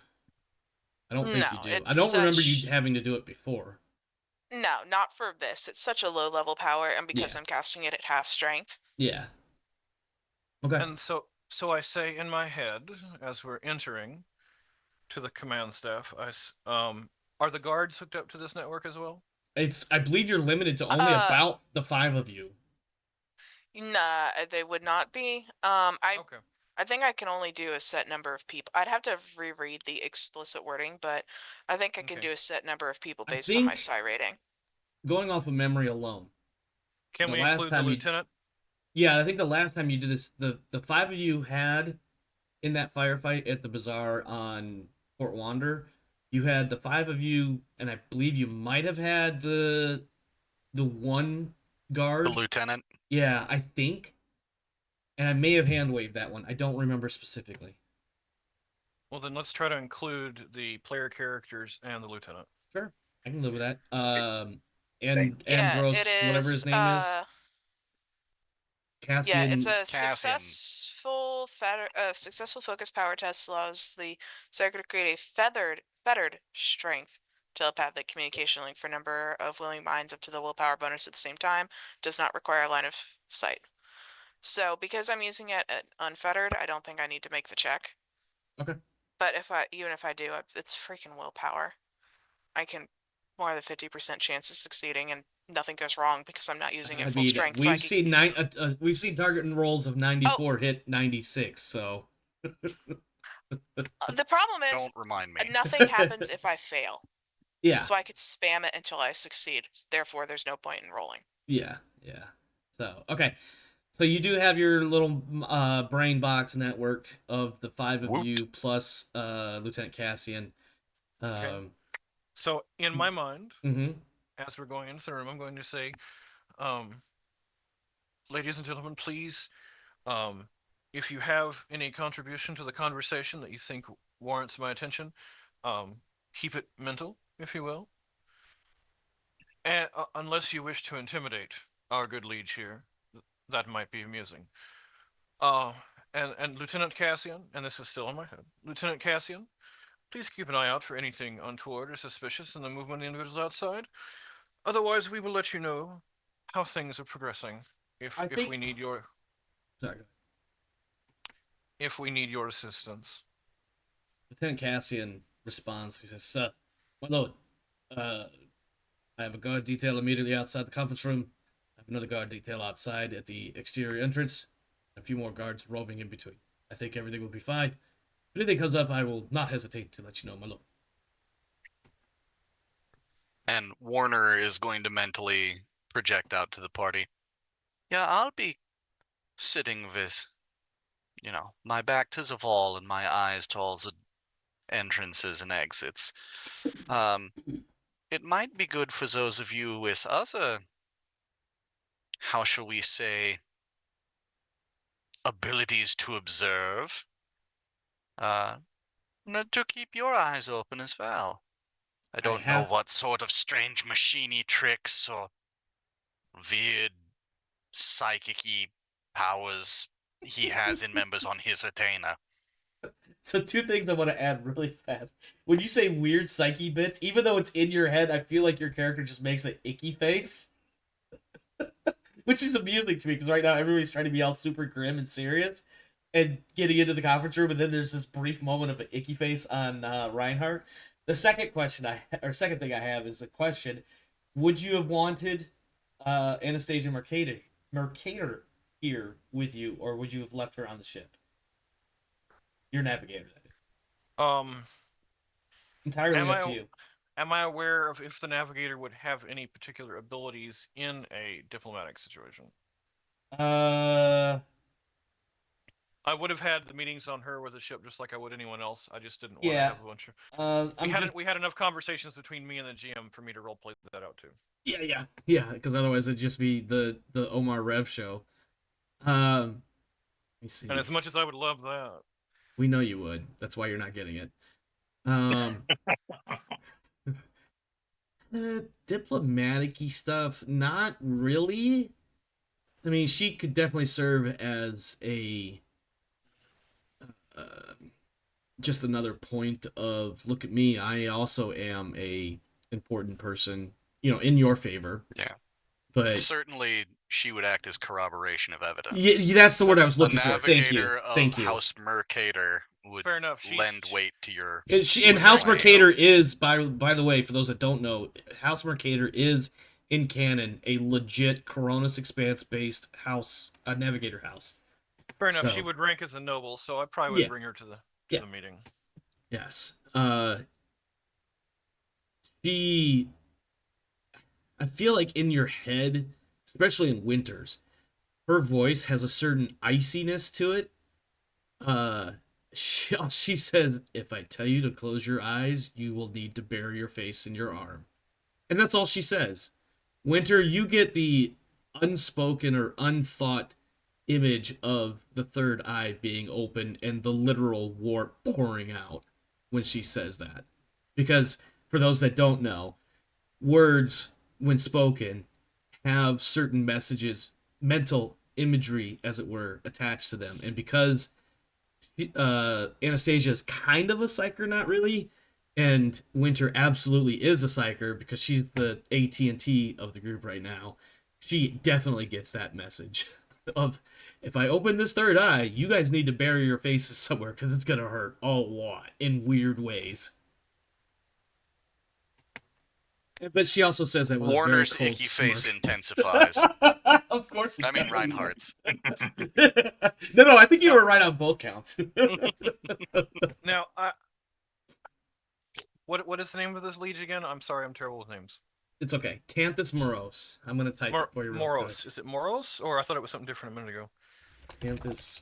I don't think you do. I don't remember you having to do it before. No, not for this. It's such a low level power, and because I'm casting it at half strength. Yeah. Okay. And so I say in my head as we're entering to the command staff, are the guards hooked up to this network as well? I believe you're limited to only about the 5 of you. Nah, they would not be. I think I can only do a set number of people. I'd have to reread the explicit wording, but I think I can do a set number of people based on my Psi rating. Going off of memory alone. Can we include the lieutenant? Yeah, I think the last time you did this, the 5 of you had in that firefight at the bazaar on Fort Wander, you had the 5 of you, and I believe you might have had the one guard. The lieutenant? Yeah, I think. And I may have hand waved that one. I don't remember specifically. Well, then let's try to include the player characters and the lieutenant. Sure, I can live with that. And Ambrose, whatever his name is. Cassian. Yeah, it's a successful focus power test allows the Psyker to create a fettered strength telepathic communication link for a number of willing minds up to the willpower bonus at the same time. Does not require a line of sight. So because I'm using it at unfettered, I don't think I need to make the check. Okay. But even if I do, it's freaking willpower. I can more than 50% chance of succeeding, and nothing goes wrong because I'm not using it full strength. We've seen we've seen target rolls of 94 hit 96. So the problem is, don't remind me. Nothing happens if I fail. Yeah. So I could spam it until I succeed. Therefore, there's no point in rolling. Yeah. So okay. So you do have your little brain box network of the 5 of you plus Lieutenant Cassian. So in my mind, as we're going into the room, I'm going to say, ladies and gentlemen, please, if you have any contribution to the conversation that you think warrants my attention, keep it mental, if you will. And unless you wish to intimidate our good liege here, that might be amusing. And Lieutenant Cassian, and this is still in my head, Lieutenant Cassian, please keep an eye out for anything untoward or suspicious in the movement of the individuals outside. Otherwise, we will let you know how things are progressing. If we need your Sorry. if we need your assistance. Lieutenant Cassian responds. He says, my lord, I have a guard detail immediately outside the conference room. I have another guard detail outside at the exterior entrance. A few more guards roving in between. I think everything will be fine. If anything comes up, I will not hesitate to let you know, my lord. And Warner is going to mentally project out to the party. Yeah, I'll be sitting with, my back to the wall and my eyes to all the entrances and exits. It might be good for those of you with other, how shall we say, abilities to observe, to keep your eyes open as well. I don't know what sort of strange machiny tricks or weird psychic-y powers he has in members on his retainer. So 2 things I want to add really fast. When you say weird psyche bits, even though it's in your head, I feel like your character just makes an icky face. Which is amusing to me, because right now everybody's trying to be all super grim and serious and getting into the conference room, and then there's this brief moment of an icky face on Reinhardt. The second second thing I have is a question. Would you have wanted Anastasia Mercator here with you, or would you have left her on the ship? Your navigator, that is. Entirely up to you. Am I aware of if the navigator would have any particular abilities in a diplomatic situation? I would have had the meetings on her with the ship just like I would anyone else. I just didn't want to have a bunch of. We had enough conversations between me and the GM for me to roleplay that out too. Yeah. Because otherwise it'd just be the Omar Rev show. Let me see. And as much as I would love that, we know you would. That's why you're not getting it. Diplomatic-y stuff, not really. I mean, she could definitely serve as a just another point of, look at me, I also am a important person, in your favor. Yeah. But certainly she would act as corroboration of evidence. Yeah, that's the word I was looking for. Thank you. Thank you. House Mercator would fair enough. lend weight to your. And House Mercator is, by the way, for those that don't know, House Mercator is in canon a legit Koronus Expanse based house, a navigator house. Fair enough. She would rank as a noble, so I probably would bring her to the meeting. Yes. I feel like in your head, especially in Winters, her voice has a certain iciness to it. She says, if I tell you to close your eyes, you will need to bury your face in your arm. And that's all she says. Winter, you get the unspoken or unthought image of the third eye being open and the literal warp pouring out when she says that. Because for those that don't know, words, when spoken, have certain messages, mental imagery, as it were, attached to them. And because Anastasia is kind of a psyker, not really, and Winter absolutely is a psyker because she's the AT&T of the group right now, she definitely gets that message of, if I open this third eye, you guys need to bury your faces somewhere because it's going to hurt a lot in weird ways. But she also says that with Warner's a very cold icky smirk. face intensifies. Of course it does. Reinhardt's. No, I think you were right on both counts. Now, what is the name of this liege again? I'm sorry, I'm terrible with names. It's okay. Tanthus Moros. I'm going to type it for you real Moros. quick. Is it Moros? Or I thought it was something different a minute ago. Tanthus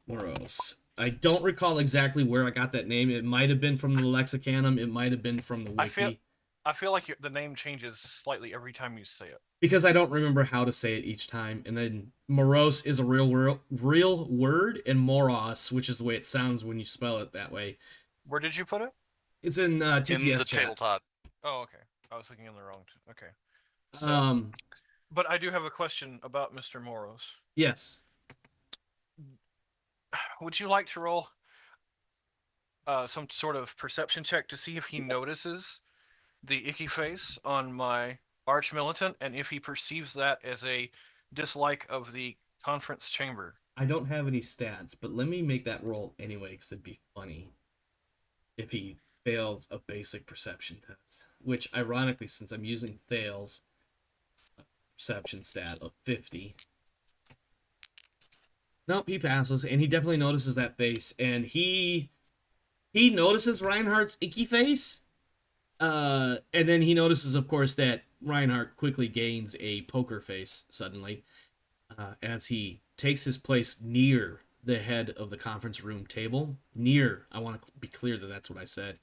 Moros. I don't recall exactly where I got that name. It might have been from the Lexicanum. It might have been from the wiki. I feel like the name changes slightly every time you say it. Because I don't remember how to say it each time. And then Moros is a real word, and Moros, which is the way it sounds when you spell it that way. Where did you put it? It's in TTS in the chat. tabletop. Oh, okay. I was thinking in the wrong. Okay. So, But I do have a question about Mr. Moros. Yes. would you like to roll some sort of perception check to see if he notices the icky face on my arch militant and if he perceives that as a dislike of the conference chamber? I don't have any stats, but let me make that roll anyway, because it'd be funny if he fails a basic perception test. Which, ironically, since I'm using Thales, perception stat of 50. Nope, he passes, and he definitely notices that face, and he notices Reinhardt's icky face, and then he notices, of course, that Reinhardt quickly gains a poker face suddenly, as he takes his place near the head of the conference room table. Near, I want to be clear that that's what I said.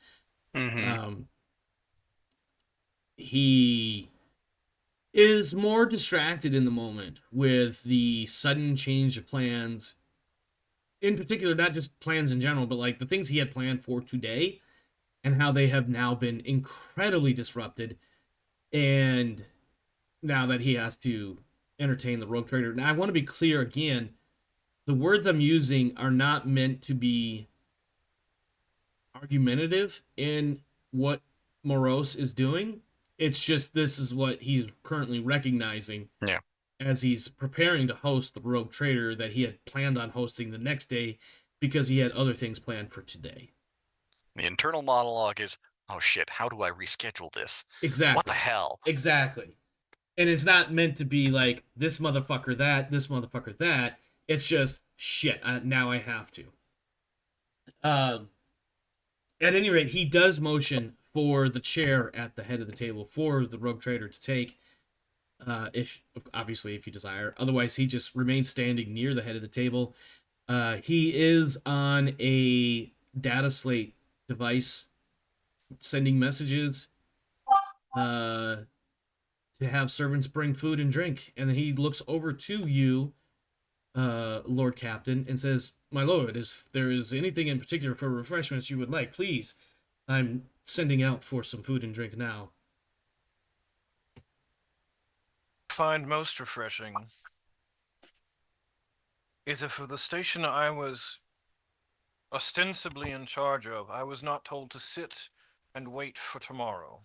Mm-hmm. He is more distracted in the moment with the sudden change of plans. In particular, not just plans in general, but like the things he had planned for today and how they have now been incredibly disrupted. And now that he has to entertain the rogue trader. Now, I want to be clear again, the words I'm using are not meant to be argumentative in what Morose is doing. It's just this is what he's currently recognizing. Yeah. As he's preparing to host the rogue trader that he had planned on hosting the next day because he had other things planned for today. The internal monologue is, oh shit, how do I reschedule this? Exactly. What the hell? Exactly. And it's not meant to be like this motherfucker that. It's just shit. Now I have to. At any rate, he does motion for the chair at the head of the table for the rogue trader to take, if you desire. Otherwise, he just remains standing near the head of the table. He is on a data slate device, sending messages to have servants bring food and drink. And then he looks over to you, Lord Captain, and says, "My lord, if there is anything in particular for refreshments you would like, please. I'm sending out for some food and drink now." Find most refreshing is if for the station I was ostensibly in charge of, I was not told to sit and wait for tomorrow.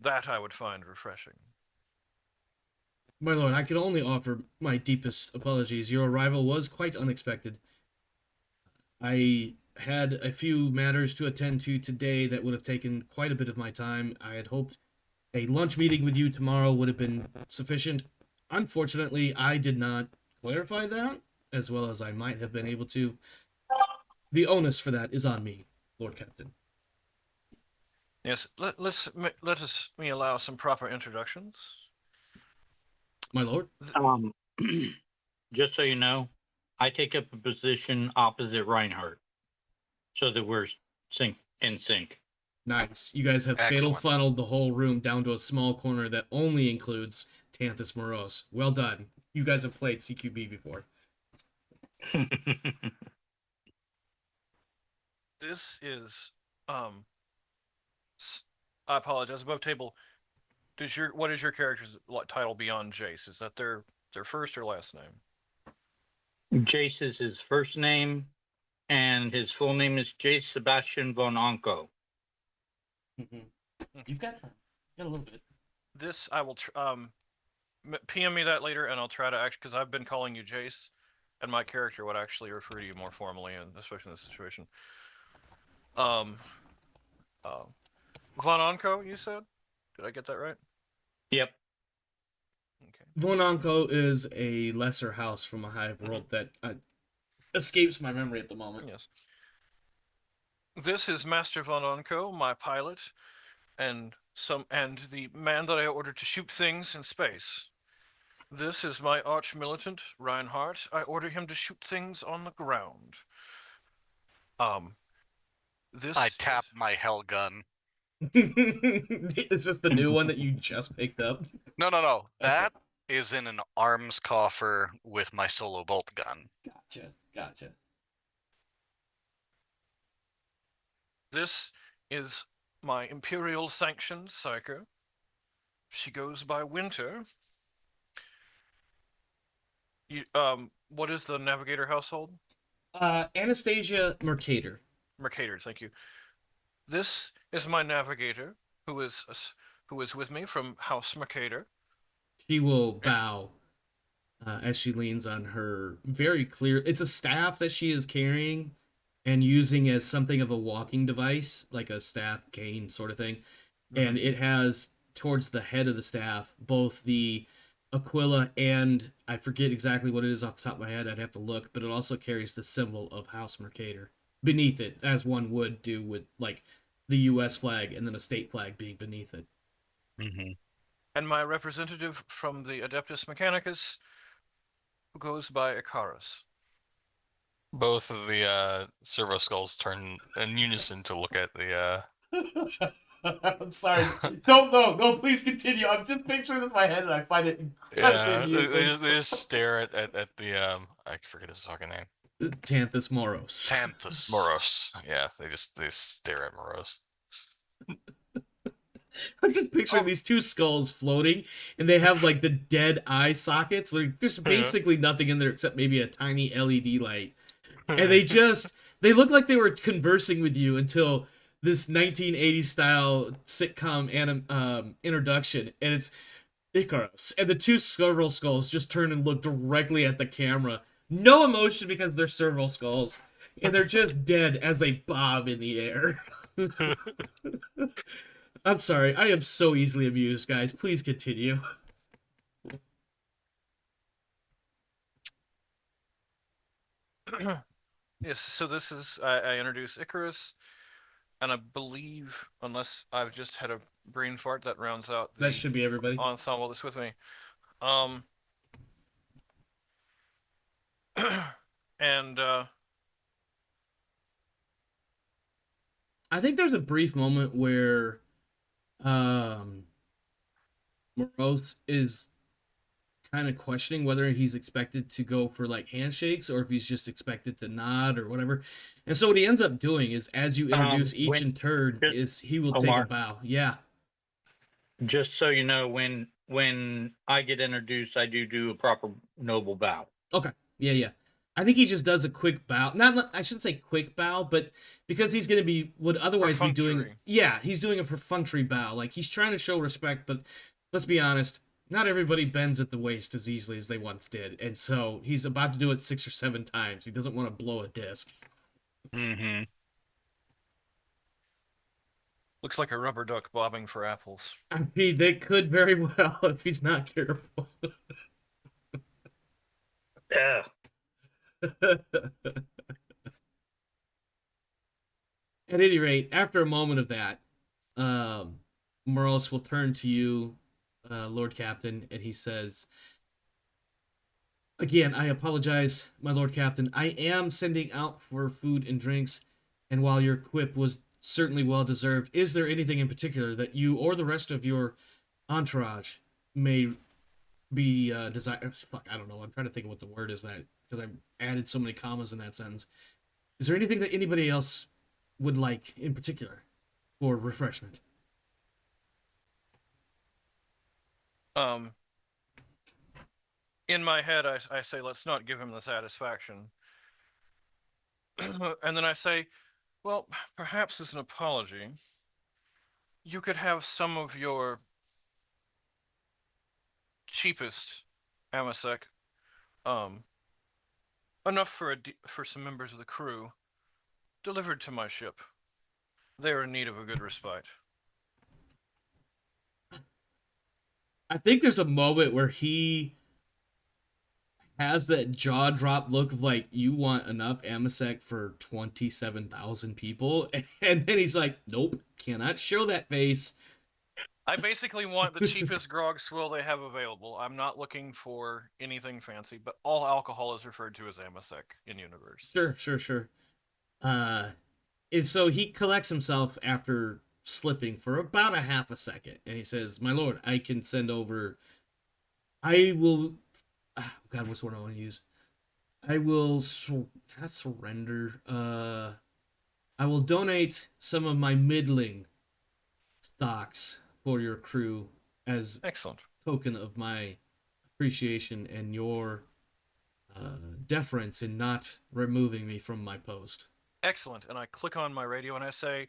That I would find refreshing. My lord, I can only offer my deepest apologies. Your arrival was quite unexpected. I had a few matters to attend to today that would have taken quite a bit of my time. I had hoped a lunch meeting with you tomorrow would have been sufficient. Unfortunately, I did not clarify that as well as I might have been able to. The onus for that is on me, Lord Captain. Yes, let us allow some proper introductions. My lord? Just so you know, I take up a position opposite Reinhardt, so that we're in sync. Nice. You guys have fatal Excellent. funneled the whole room down to a small corner that only includes Tithes Morose. Well done. You guys have played CQB before. This is, I apologize. Above table, what is your character's title beyond Jace? Is that their first or last name? Jace is his first name, and his full name is Jace Sebastian von Onko. You've got time. You got a little bit. This I will PM me that later, and I'll try to act because I've been calling you Jace, and my character would actually refer to you more formally, and especially in this situation. Von Onko, you said? Did I get that right? Yep. Okay. Von Onko is a lesser house from a hive world that escapes my memory at the moment. Yes. This is Master Von Onko, my pilot, and the man that I ordered to shoot things in space. This is my arch militant, Reinhardt. I order him to shoot things on the ground. I tap my hell gun. Is this the new one that you just picked up? No. That is in an arms coffer with my solo bolt gun. Gotcha. This is my Imperial sanctioned psycho. She goes by Winter. What is the navigator household? Anastasia Mercator. Mercator, thank you. This is my navigator, who is with me from House Mercator. She will bow as she leans on her very clear. It's a staff that she is carrying and using as something of a walking device, like a staff cane sort of thing. And it has towards the head of the staff both the Aquila and I forget exactly what it is off the top of my head. I'd have to look, but it also carries the symbol of House Mercator beneath it, as one would do with like the U.S. flag and then a state flag being beneath it. Mm-hmm. And my representative from the Adeptus Mechanicus, who goes by Icarus. Both of the servo skulls turn in unison to look at the. I'm sorry. Don't no. Please continue. I'm just picturing this in my head, and I find it incredibly Yeah, amusing. they just stare at the I forget his fucking name. Tanthus Moros. Tithes. Moros. Yeah, they stare at Moros. I'm just picturing these two skulls floating, and they have like the dead eye sockets. Like there's basically nothing in there except maybe a tiny LED light, and they look like they were conversing with you until this 1980s style sitcom introduction, and it's Icarus, and the two serval skulls just turn and look directly at the camera. No emotion because they're serval skulls, and they're just dead as they bob in the air. I'm sorry, I am so easily amused, guys. Please continue. Yes, so this is I introduce Icarus, and I believe, unless I've just had a brain fart, that rounds out the That should be everybody. ensemble that's with me. And I think there's a brief moment where Morose is kind of questioning whether he's expected to go for like handshakes or if he's just expected to nod or whatever. And so what he ends up doing is, as you introduce each in turn, is he will take a bow. Yeah. Just so you know, when I get introduced, I do a proper noble bow. Okay. Yeah. I think he just does a quick bow. Not I shouldn't say quick bow, but because he's going to be would otherwise be doing. Perfunctory. Yeah, he's doing a perfunctory bow. Like he's trying to show respect, but let's be honest, not everybody bends at the waist as easily as they once did, and so he's about to do it 6 or 7 times. He doesn't want to blow a disc. Mm-hmm. looks like a rubber duck bobbing for apples. I mean, they could very well if he's not careful. Yeah. At any rate, after a moment of that, Moros will turn to you, Lord Captain, and he says, "Again, I apologize, my Lord Captain. I am sending out for food and drinks, and while your quip was certainly well deserved, is there anything in particular that you or the rest of your entourage may be fuck, I don't know. I'm trying to think of what the word is that because I've added so many commas in that sentence. Is there anything that anybody else would like in particular for refreshment?" In my head, I say, let's not give him the satisfaction. And then I say, well, perhaps as an apology, you could have some of your cheapest Amasek, enough for some members of the crew, delivered to my ship. They are in need of a good respite. I think there's a moment where he has that jaw drop look of like, you want enough Amasek for 27,000 people, and then he's like, nope, cannot show that face. I basically want the cheapest grog swill they have available. I'm not looking for anything fancy, but all alcohol is referred to as Amasek in universe. Sure. And so he collects himself after slipping for about a half a second, and he says, "My lord, I can send over. I will. God, what's the word I want to use? I will not surrender. I will donate some of my middling stocks for your crew as Excellent token of my appreciation and your deference in not removing me from my post. Excellent. And I click on my radio and I say,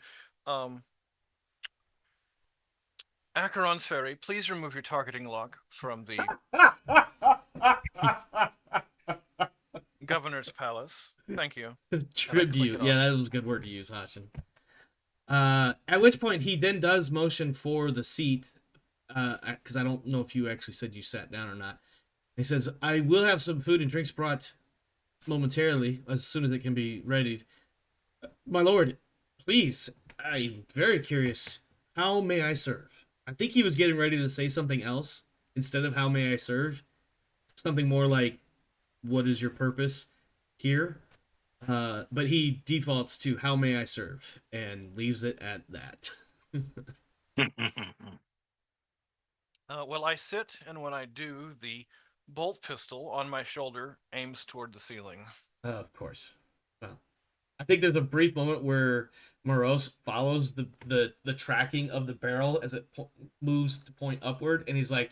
Acheron's Ferry, please remove your targeting lock from the governor's palace. Thank you. Tribute. Yeah, that was a good word to use, Hashin. At which point he then does motion for the seat, because I don't know if you actually said you sat down or not. He says, I will have some food and drinks brought momentarily, as soon as it can be readied. My lord, please, I'm very curious. How may I serve? I think he was getting ready to say something else instead of how may I serve. Something more like, what is your purpose here? But he defaults to how may I serve and leaves it at that. Well, I sit, and when I do, the bolt pistol on my shoulder aims toward the ceiling. Of course. Well, I think there's a brief moment where Morose follows the tracking of the barrel as it moves to point upward, and he's like,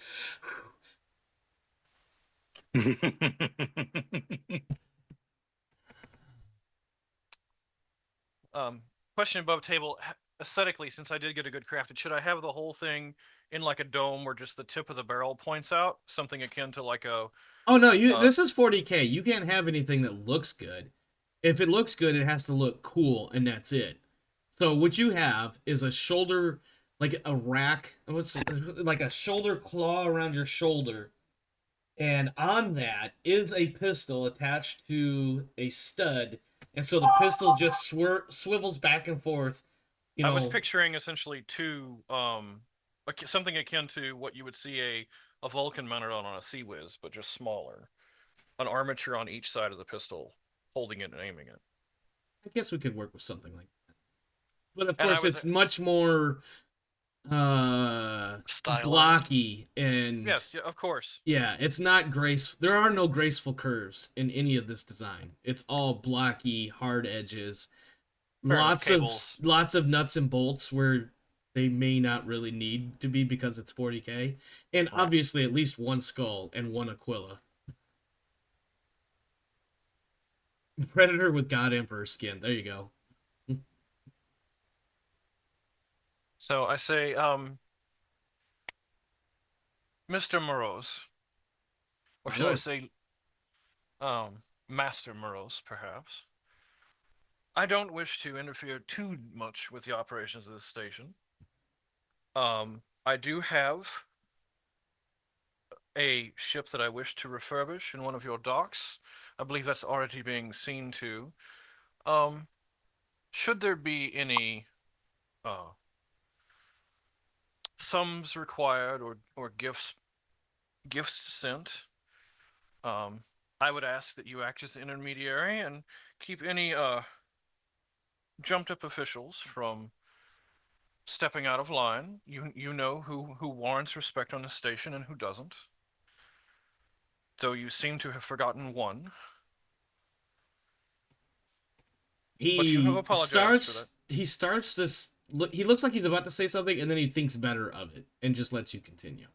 Question above table. Aesthetically, since I did get a good crafted, should I have the whole thing in like a dome where just the tip of the barrel points out? Something akin to like a... Oh, no, this is 40K. You can't have anything that looks good. If it looks good, it has to look cool, and that's it. So what you have is a shoulder, like a rack, like a shoulder claw around your shoulder, and on that is a pistol attached to a stud, and so the pistol just swivels back and forth. I was picturing essentially something akin to what you would see a Vulcan mounted on a Sea Whiz, but just smaller. An armature on each side of the pistol, holding it and aiming it. I guess we could work with something like that. But of course, it's much more blocky and yes, yeah, of course. Yeah, it's not there are no graceful curves in any of this design. It's all blocky, hard edges. Lots of nuts and bolts where they may not really need to be because it's 40K. And obviously at least one skull and one Aquila. Predator with God Emperor skin. There you go. So I say, Mr. Morose, or should I say, Master Morose, perhaps. I don't wish to interfere too much with the operations of this station. I do have a ship that I wish to refurbish in one of your docks. I believe that's already being seen to. Should there be any sums required or gifts sent, I would ask that you act as the intermediary and keep any jumped up officials from stepping out of line. You know who warrants respect on the station and who doesn't. Though you seem to have forgotten one. But you have apologized for that. He starts this. He looks like he's about to say something, and then he thinks better of it and just lets you continue.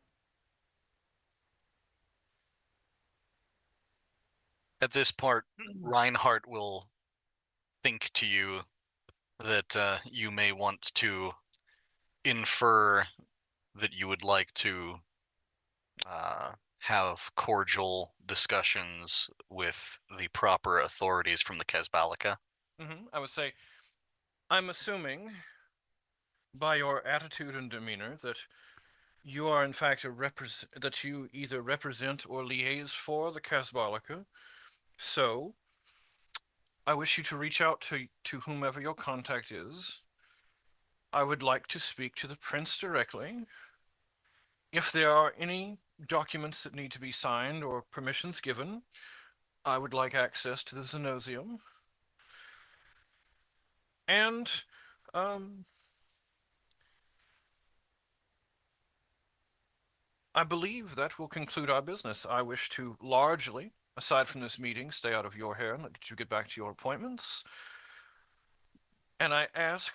At this part, Reinhardt will think to you that you may want to infer that you would like to have cordial discussions with the proper authorities from the Kesbalika. I would say, I'm assuming by your attitude and demeanor that you are in fact that you either represent or liaise for the Kesbalika. So I wish you to reach out to whomever your contact is. I would like to speak to the prince directly. If there are any documents that need to be signed or permissions given, I would like access to the Xenosium. And I believe that will conclude our business. I wish to largely, aside from this meeting, stay out of your hair and let you get back to your appointments. And I ask,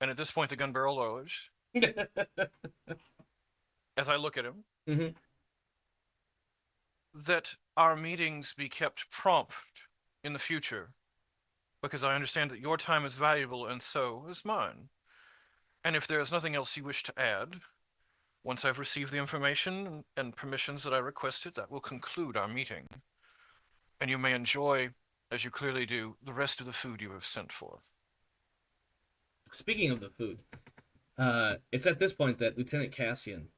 and at this point the gun barrel lowers, as I look at him, that our meetings be kept prompt in the future, because I understand that your time is valuable and so is mine. And if there is nothing else you wish to add, once I've received the information and permissions that I requested, that will conclude our meeting. And you may enjoy, as you clearly do, the rest of the food you have sent for. Speaking of the food, it's at this point that Lieutenant Cassian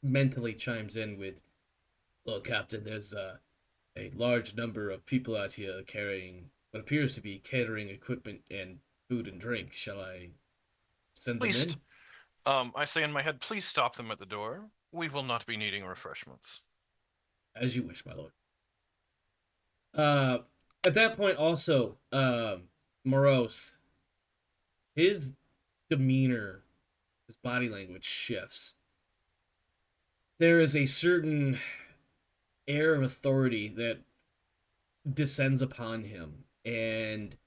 mentally chimes in with, "Look, Captain, there's a large number of people out here carrying what appears to be catering equipment and food and drink. Shall I send them Please, in?" I say in my head, please stop them at the door. We will not be needing refreshments. "As you wish, my lord." Uh, at that point, also, Morose, his demeanor, his body language shifts. There is a certain air of authority that descends upon him. And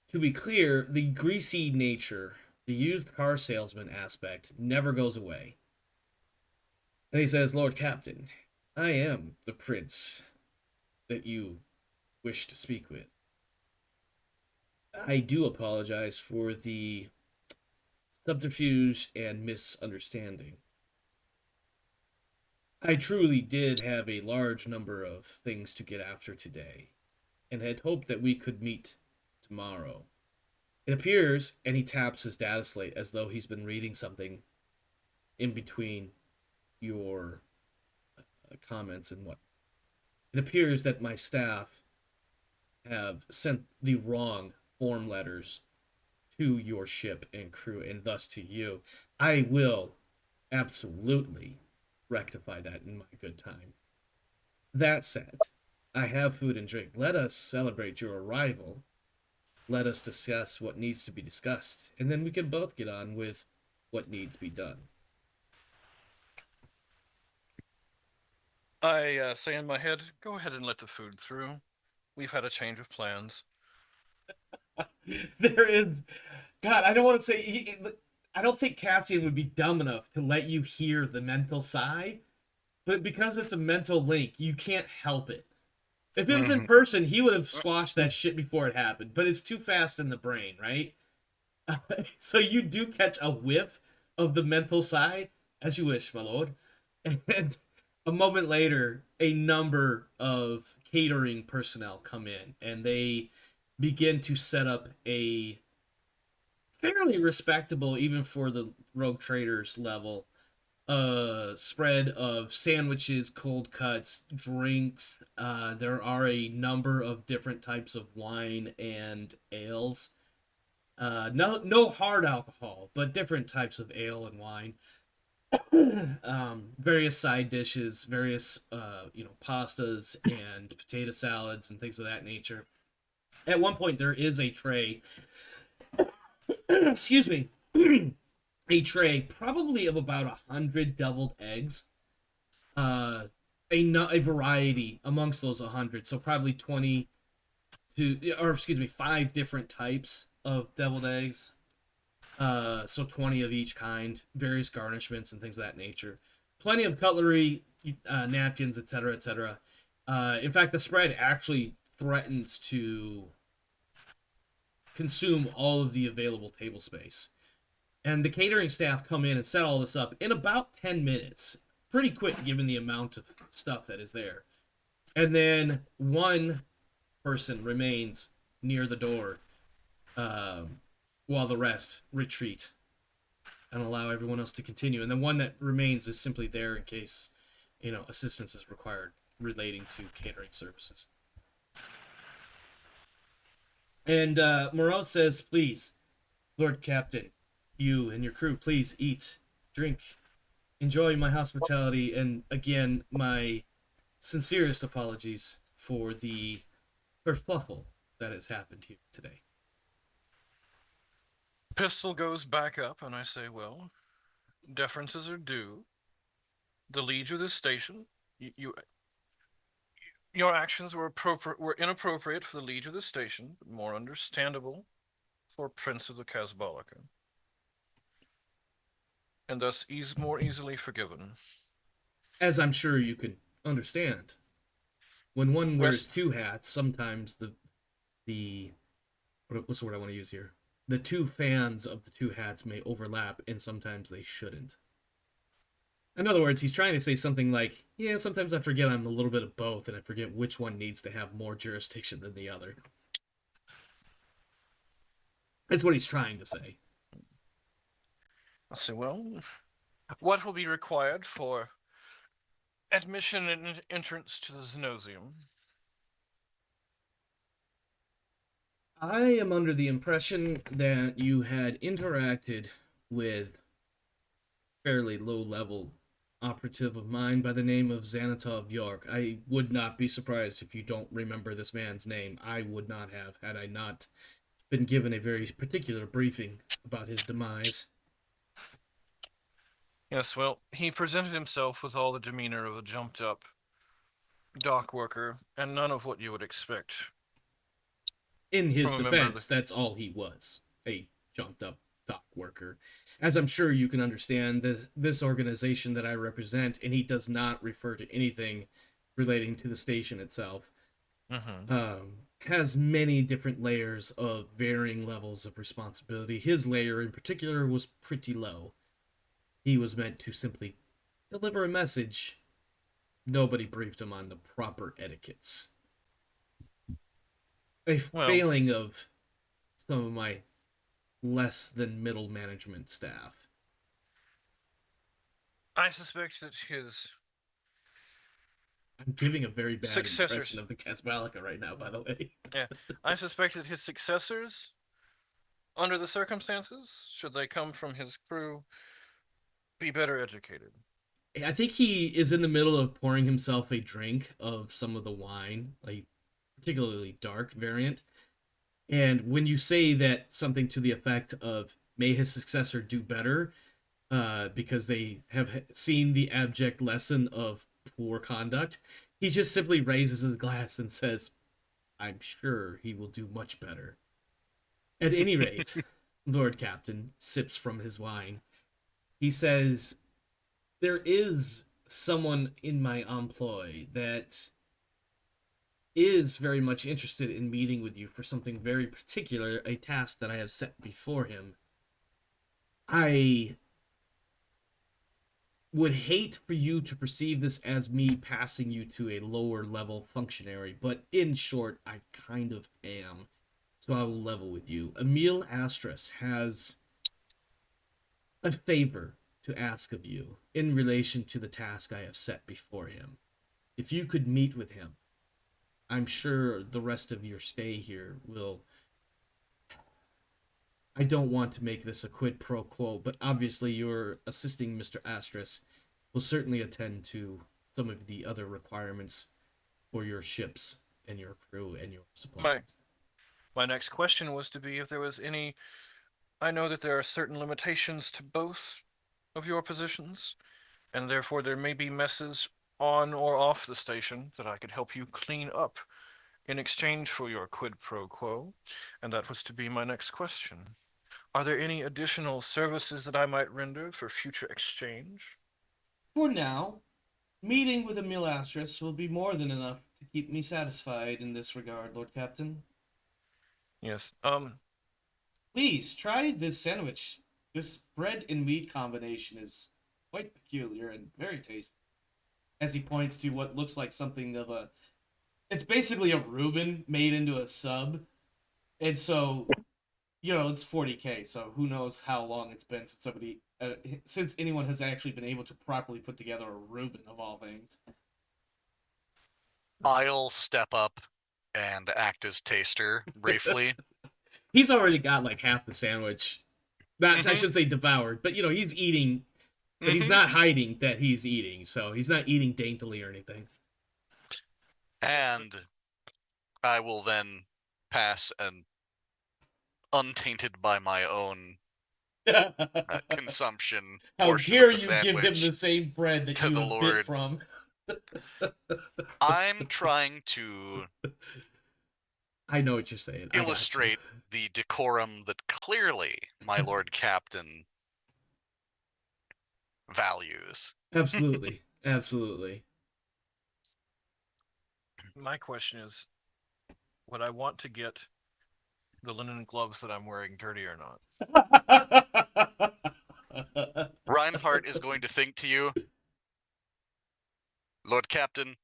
to be clear, the greasy nature, the used car salesman aspect, never goes away. And he says, "Lord Captain, I am the prince that you wish to speak with. I do apologize for the subterfuge and misunderstanding. I truly did have a large number of things to get after today, and had hoped that we could meet tomorrow. It appears," and he taps his data slate as though he's been reading something in between your comments and what. "It appears that my staff have sent the wrong form letters to your ship and crew, and thus to you. I will absolutely rectify that in my good time. That said, I have food and drink. Let us celebrate your arrival. Let us discuss what needs to be discussed, and then we can both get on with what needs to be done." I say in my head, go ahead and let the food through. We've had a change of plans. There is, God, I don't want to say, I don't think Cassian would be dumb enough to let you hear the mental sigh, but because it's a mental link, you can't help it. If it was in person, he would have squashed that shit before it happened, but it's too fast in the brain, right? So you do catch a whiff of the mental sigh, "As you wish, my lord." And a moment later, a number of catering personnel come in, and they begin to set up a fairly respectable, even for the rogue traders level, spread of sandwiches, cold cuts, drinks. There are a number of different types of wine and ales. No hard alcohol, but different types of ale and wine. Various side dishes, various pastas and potato salads and things of that nature. At one point, there is a tray. Excuse me. A tray, probably of about 100 deviled eggs. A variety amongst those 100, so probably 5 different types of deviled eggs. So 20 of each kind, various garnishments and things of that nature. Plenty of cutlery, napkins, etc., etc. In fact, the spread actually threatens to consume all of the available table space. And the catering staff come in and set all this up in about 10 minutes. Pretty quick given the amount of stuff that is there. And then one person remains near the door while the rest retreat and allow everyone else to continue. And the one that remains is simply there in case, assistance is required relating to catering services. And Moreau says, "Please, Lord Captain, you and your crew, please eat, drink, enjoy my hospitality, and again, my sincerest apologies for the kerfuffle that has happened here today." Pistol goes back up, and I say, well, deferences are due. The liege of this station, your actions were inappropriate for the liege of the station, but more understandable for Prince of the Casbolica, and thus more easily forgiven. As I'm sure you can understand. When one Yes. wears two hats, sometimes what's the word I want to use here? The two fans of the two hats may overlap, and sometimes they shouldn't. In other words, he's trying to say something like, yeah, sometimes I forget I'm a little bit of both, and I forget which one needs to have more jurisdiction than the other. That's what he's trying to say. I say, well, what will be required for admission and entrance to the Xenosium? I am under the impression that you had interacted with fairly low-level operative of mine by the name of Xanatov York. I would not be surprised if you don't remember this man's name. I would not have, had I not been given a very particular briefing about his demise. Yes, well, he presented himself with all the demeanor of a jumped-up dock worker, and none of what you would expect. In his From a member of defense, that's all he was, a jumped-up dock worker. As I'm sure you can understand, this organization that I represent, and he does not refer to anything relating to the station itself, has many different layers of varying levels of responsibility. His layer in particular was pretty low. He was meant to simply deliver a message. Nobody briefed him on the proper etiquettes. A failing of some of my less than middle management staff. I suspect that his... I'm giving a very bad successors impression of the Casmalika right now, by the way. Yeah, I suspect that his successors, under the circumstances, should they come from his crew, be better educated. I think he is in the middle of pouring himself a drink of some of the wine, a particularly dark variant. And when you say that something to the effect of, may his successor do better, because they have seen the abject lesson of poor conduct, he just simply raises his glass and says, I'm sure he will do much better. At any rate, Lord Captain sips from his wine. He says, there is someone in my employ that is very much interested in meeting with you for something very particular, a task that I have set before him. I would hate for you to perceive this as me passing you to a lower level functionary, but in short, I kind of am. So I will level with you. Emil Astris has a favor to ask of you in relation to the task I have set before him. If you could meet with him, I'm sure the rest of your stay here will... I don't want to make this a quid pro quo, but obviously your assisting Mr. Astris will certainly attend to some of the other requirements for your ships and your crew and your supplies. My next question was to be if there was any... I know that there are certain limitations to both of your positions, and therefore there may be messes on or off the station that I could help you clean up in exchange for your quid pro quo, and that was to be my next question. Are there any additional services that I might render for future exchange? For now, meeting with Emil Astris will be more than enough to keep me satisfied in this regard, Lord Captain. Yes, Please, try this sandwich. This bread and meat combination is quite peculiar and very tasty. As he points to what looks like something of a... It's basically a Reuben made into a sub. And so, it's 40K, so who knows how long it's been since anyone has actually been able to properly put together a Reuben of all things. I'll step up and act as taster briefly. He's already got like half the sandwich. I shouldn't say devoured, but he's eating, but he's not hiding that he's eating, so he's not eating daintily or anything. And I will then pass an untainted by my own consumption How portion dare of the you give him sandwich the same bread that to you the have Lord. bit from? I'm trying to I know what you're saying. illustrate the decorum that clearly my Lord Captain values. Absolutely. Absolutely. My question is, would I want to get the linen gloves that I'm wearing dirty or not? Reinhardt is going to think to you, Lord Captain,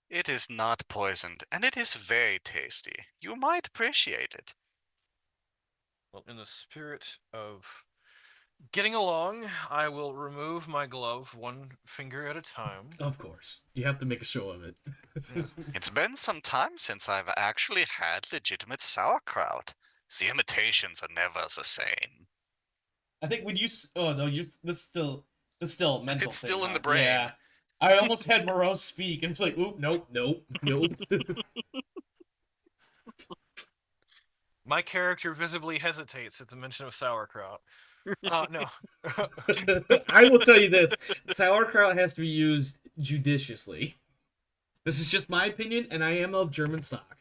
it is not poisoned, and it is very tasty. You might appreciate it. Well, in the spirit of getting along, I will remove my glove one finger at a time. Of course. You have to make a show of it. Yes. It's been some time since I've actually had legitimate sauerkraut. The imitations are never the same. I think when you oh no, this is still a mental It's thing, still in huh? the brain. Yeah. I almost had Moreau speak and it's like, oop, nope. My character visibly hesitates at the mention of sauerkraut. No. I will tell you this. Sauerkraut has to be used judiciously. This is just my opinion, and I am of German stock.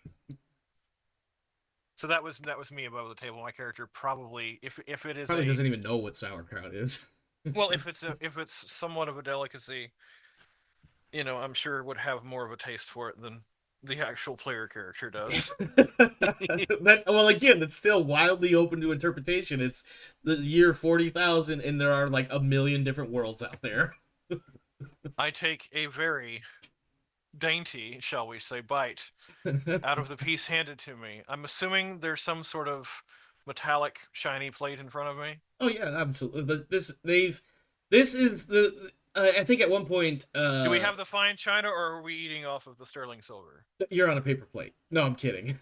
So that was me above the table. My character probably, if it is Probably doesn't even know what sauerkraut is. well, if it's somewhat of a delicacy, I'm sure would have more of a taste for it than the actual player character does. Well, again, it's still wildly open to interpretation. It's the year 40,000, and there are like a million different worlds out there. I take a very dainty, shall we say, bite out of the piece handed to me. I'm assuming there's some sort of metallic, shiny plate in front of me. Oh yeah, absolutely. This is the. I think at one point. Do we have the fine china, or are we eating off of the sterling silver? You're on a paper plate. No, I'm kidding.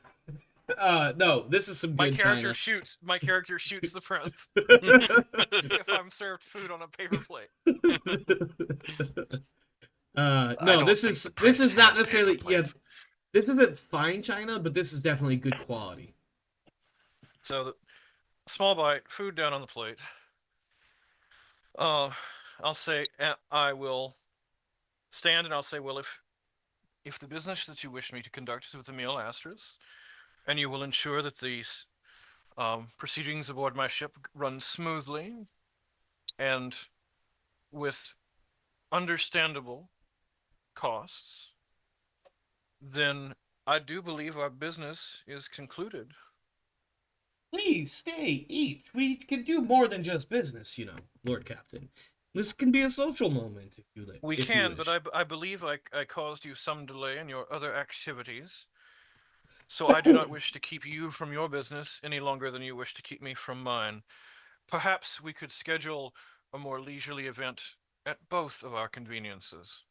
No, this is some My good character china. My character shoots the prince if I'm served food on a paper plate. No, this is not necessarily this isn't fine china, but this is definitely good quality. So, small bite, food down on the plate. I'll say I will stand and I'll say, well, if the business that you wish me to conduct is with Emil Astris, and you will ensure that these proceedings aboard my ship run smoothly and with understandable costs, then I do believe our business is concluded. Please stay, eat. We can do more than just business, Lord Captain. This can be a social moment if you like. We can, but I believe I caused you some delay in your other activities. So I do not wish to keep you from your business any longer than you wish to keep me from mine. Perhaps we could schedule a more leisurely event at both of our conveniences.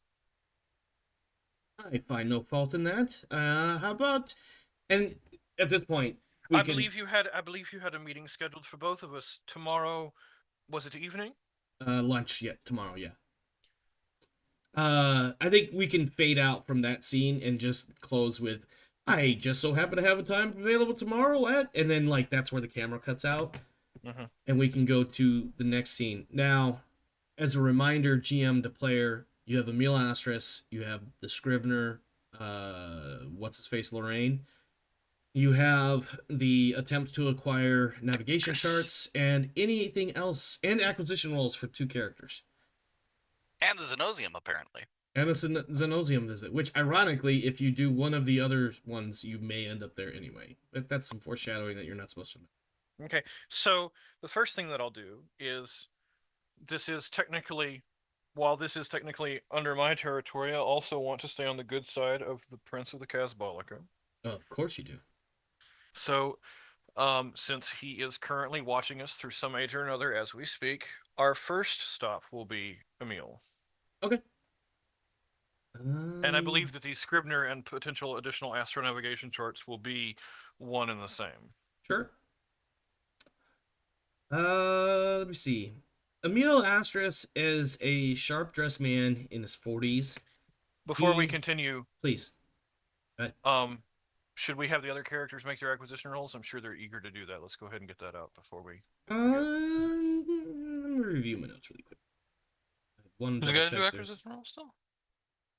I find no fault in that. How about? And at this point, I believe you had a meeting scheduled for both of us tomorrow. Was it evening? Lunch, yeah, tomorrow, yeah. I think we can fade out from that scene and just close with, I just so happen to have a time available tomorrow at, and then like that's where the camera cuts out, and we can go to the next scene. Now, as a reminder, GM to player, you have Emil Astris, you have the Scrivener, what's his face, Lorraine. You have the attempt to acquire navigation charts and anything else, and acquisition rolls for 2 characters. And the Xenosium, apparently. And a Xenosium visit, which ironically, if you do one of the other ones, you may end up there anyway. That's some foreshadowing that you're not supposed to know. Okay, so the first thing that I'll do is, while this is technically under my territory, I also want to stay on the good side of the Prince of the Casbolica. Oh, of course you do. So, since he is currently watching us through some age or another as we speak, our first stop will be Emil. Okay. And I believe that the Scrivener and potential additional astronavigation charts will be one and the same. Sure. Let me see. Emil Astris is a sharp-dressed man in his 40s. Before we continue, please. Should we have the other characters make their acquisition rolls? I'm sure they're eager to do that. Let's go ahead and get that out before we. Let me review my notes really quick. Do you guys do acquisition rolls still?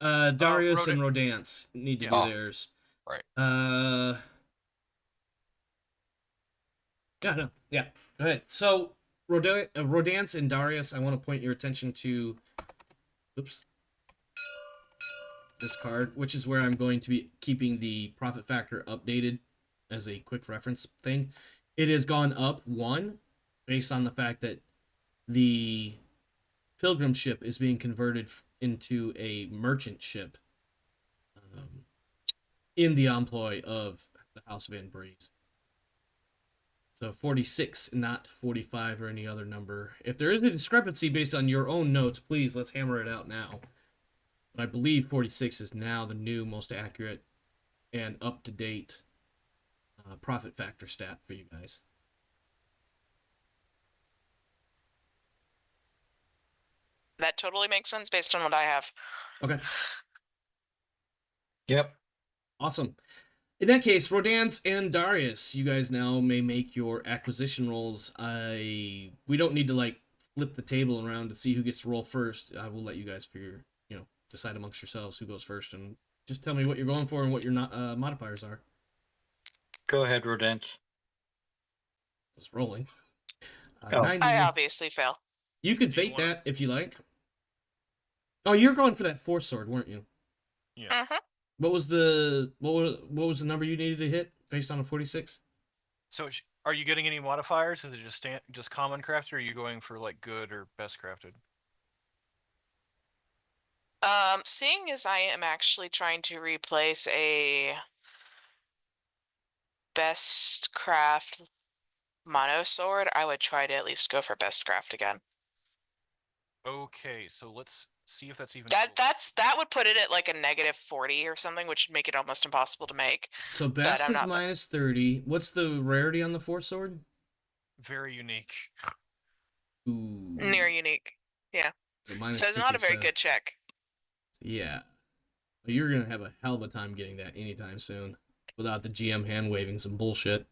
Darius and Rodance need to do theirs. Right. Yeah, go ahead. So, Rodance and Darius, I want to point your attention to... Oops. this card, which is where I'm going to be keeping the profit factor updated as a quick reference thing. It has gone up 1 based on the fact that the pilgrim ship is being converted into a merchant ship in the employ of the House Van Breeze. So 46, not 45 or any other number. If there is a discrepancy based on your own notes, please, let's hammer it out now. But I believe 46 is now the new most accurate and up-to-date profit factor stat for you guys. That totally makes sense based on what I have. Okay. Yep. Awesome. In that case, Rodans and Darius, you guys now may make your acquisition rolls. We don't need to like flip the table around to see who gets to roll first. I will let you guys figure, decide amongst yourselves who goes first, and just tell me what you're going for and what your modifiers are. Go ahead, Rodent. It's rolling. Oh. 90. I obviously fail. You can fate that if you like. Oh, you're going for that force sword, weren't you? Yeah. Mm-hmm. What was the number you needed to hit based on a 46? So are you getting any modifiers? Is it just common crafted, or are you going for like good or best crafted? Seeing as I am actually trying to replace a best craft mono sword, I would try to at least go for best craft again. Okay, so let's see if that's even. That would put it at like a -40 or something, which would make it almost impossible to make. So best is minus 30. What's the rarity on the force sword? Very unique. Ooh. Near unique. Yeah. So it's not a very good check. Yeah. You're going to have a hell of a time getting that anytime soon without the GM hand waving some bullshit.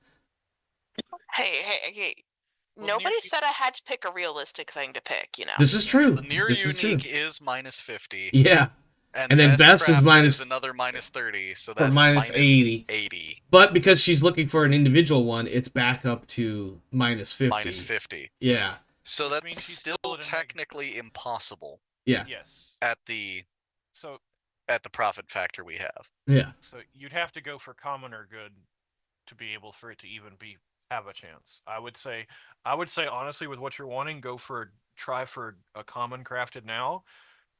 Hey. Well, nobody said I had to pick a realistic thing to pick, This is true. The near unique is minus 50. Yeah. And then best is minus another minus 30, so that's minus 80. 80. But because she's looking for an individual one, it's back up to minus 50. Minus 50. Yeah. So that's still technically impossible. Yeah. Yes. At the profit factor we have. Yeah. So you'd have to go for common or good to be able for it to even have a chance. I would say honestly, with what you're wanting, try for a common crafted now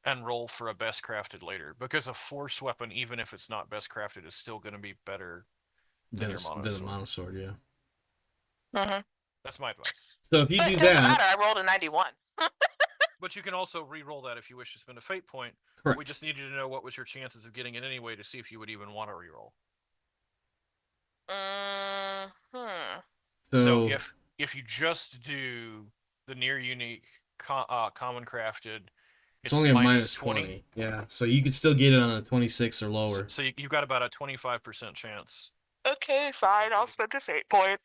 and roll for a best crafted later, because a force weapon, even if it's not best crafted, is still going to be better than a mono sword. Yeah. Mm-hmm. That's my advice. So if you do it that, doesn't matter. I rolled a 91. But you can also re-roll that if you wish to spend a fate point. Correct. We just needed to know what was your chances of getting it anyway to see if you would even want to re-roll. So if you just do the near unique common crafted, it's only a minus 20. Yeah, so you could still get it on a 26 or lower. So you've got about a 25% chance. Okay, fine. I'll spend a fate point,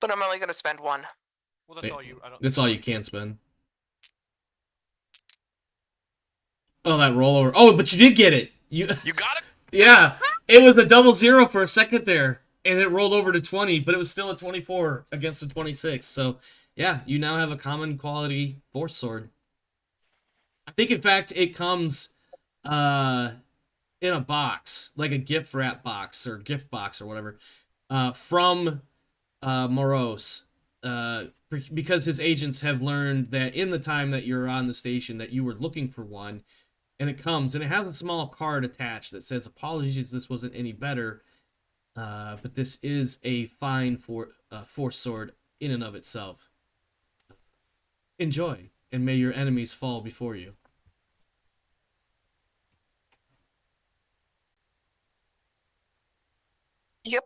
but I'm only going to spend 1. Well, that's all you. That's all you can spend. Oh, that rollover. Oh, but you did get it. You got it? Yeah. It was a 00 for a second there, and it rolled over to 20, but it was still a 24 against a 26. So, yeah, you now have a common quality force sword. I think, in fact, it comes in a box, like a gift wrap box or gift box or whatever, from Morose. Because his agents have learned that in the time that you're on the station that you were looking for one, and it comes, and it has a small card attached that says, apologies, this wasn't any better, but this is a fine force sword in and of itself. Enjoy, and may your enemies fall before you. Yep.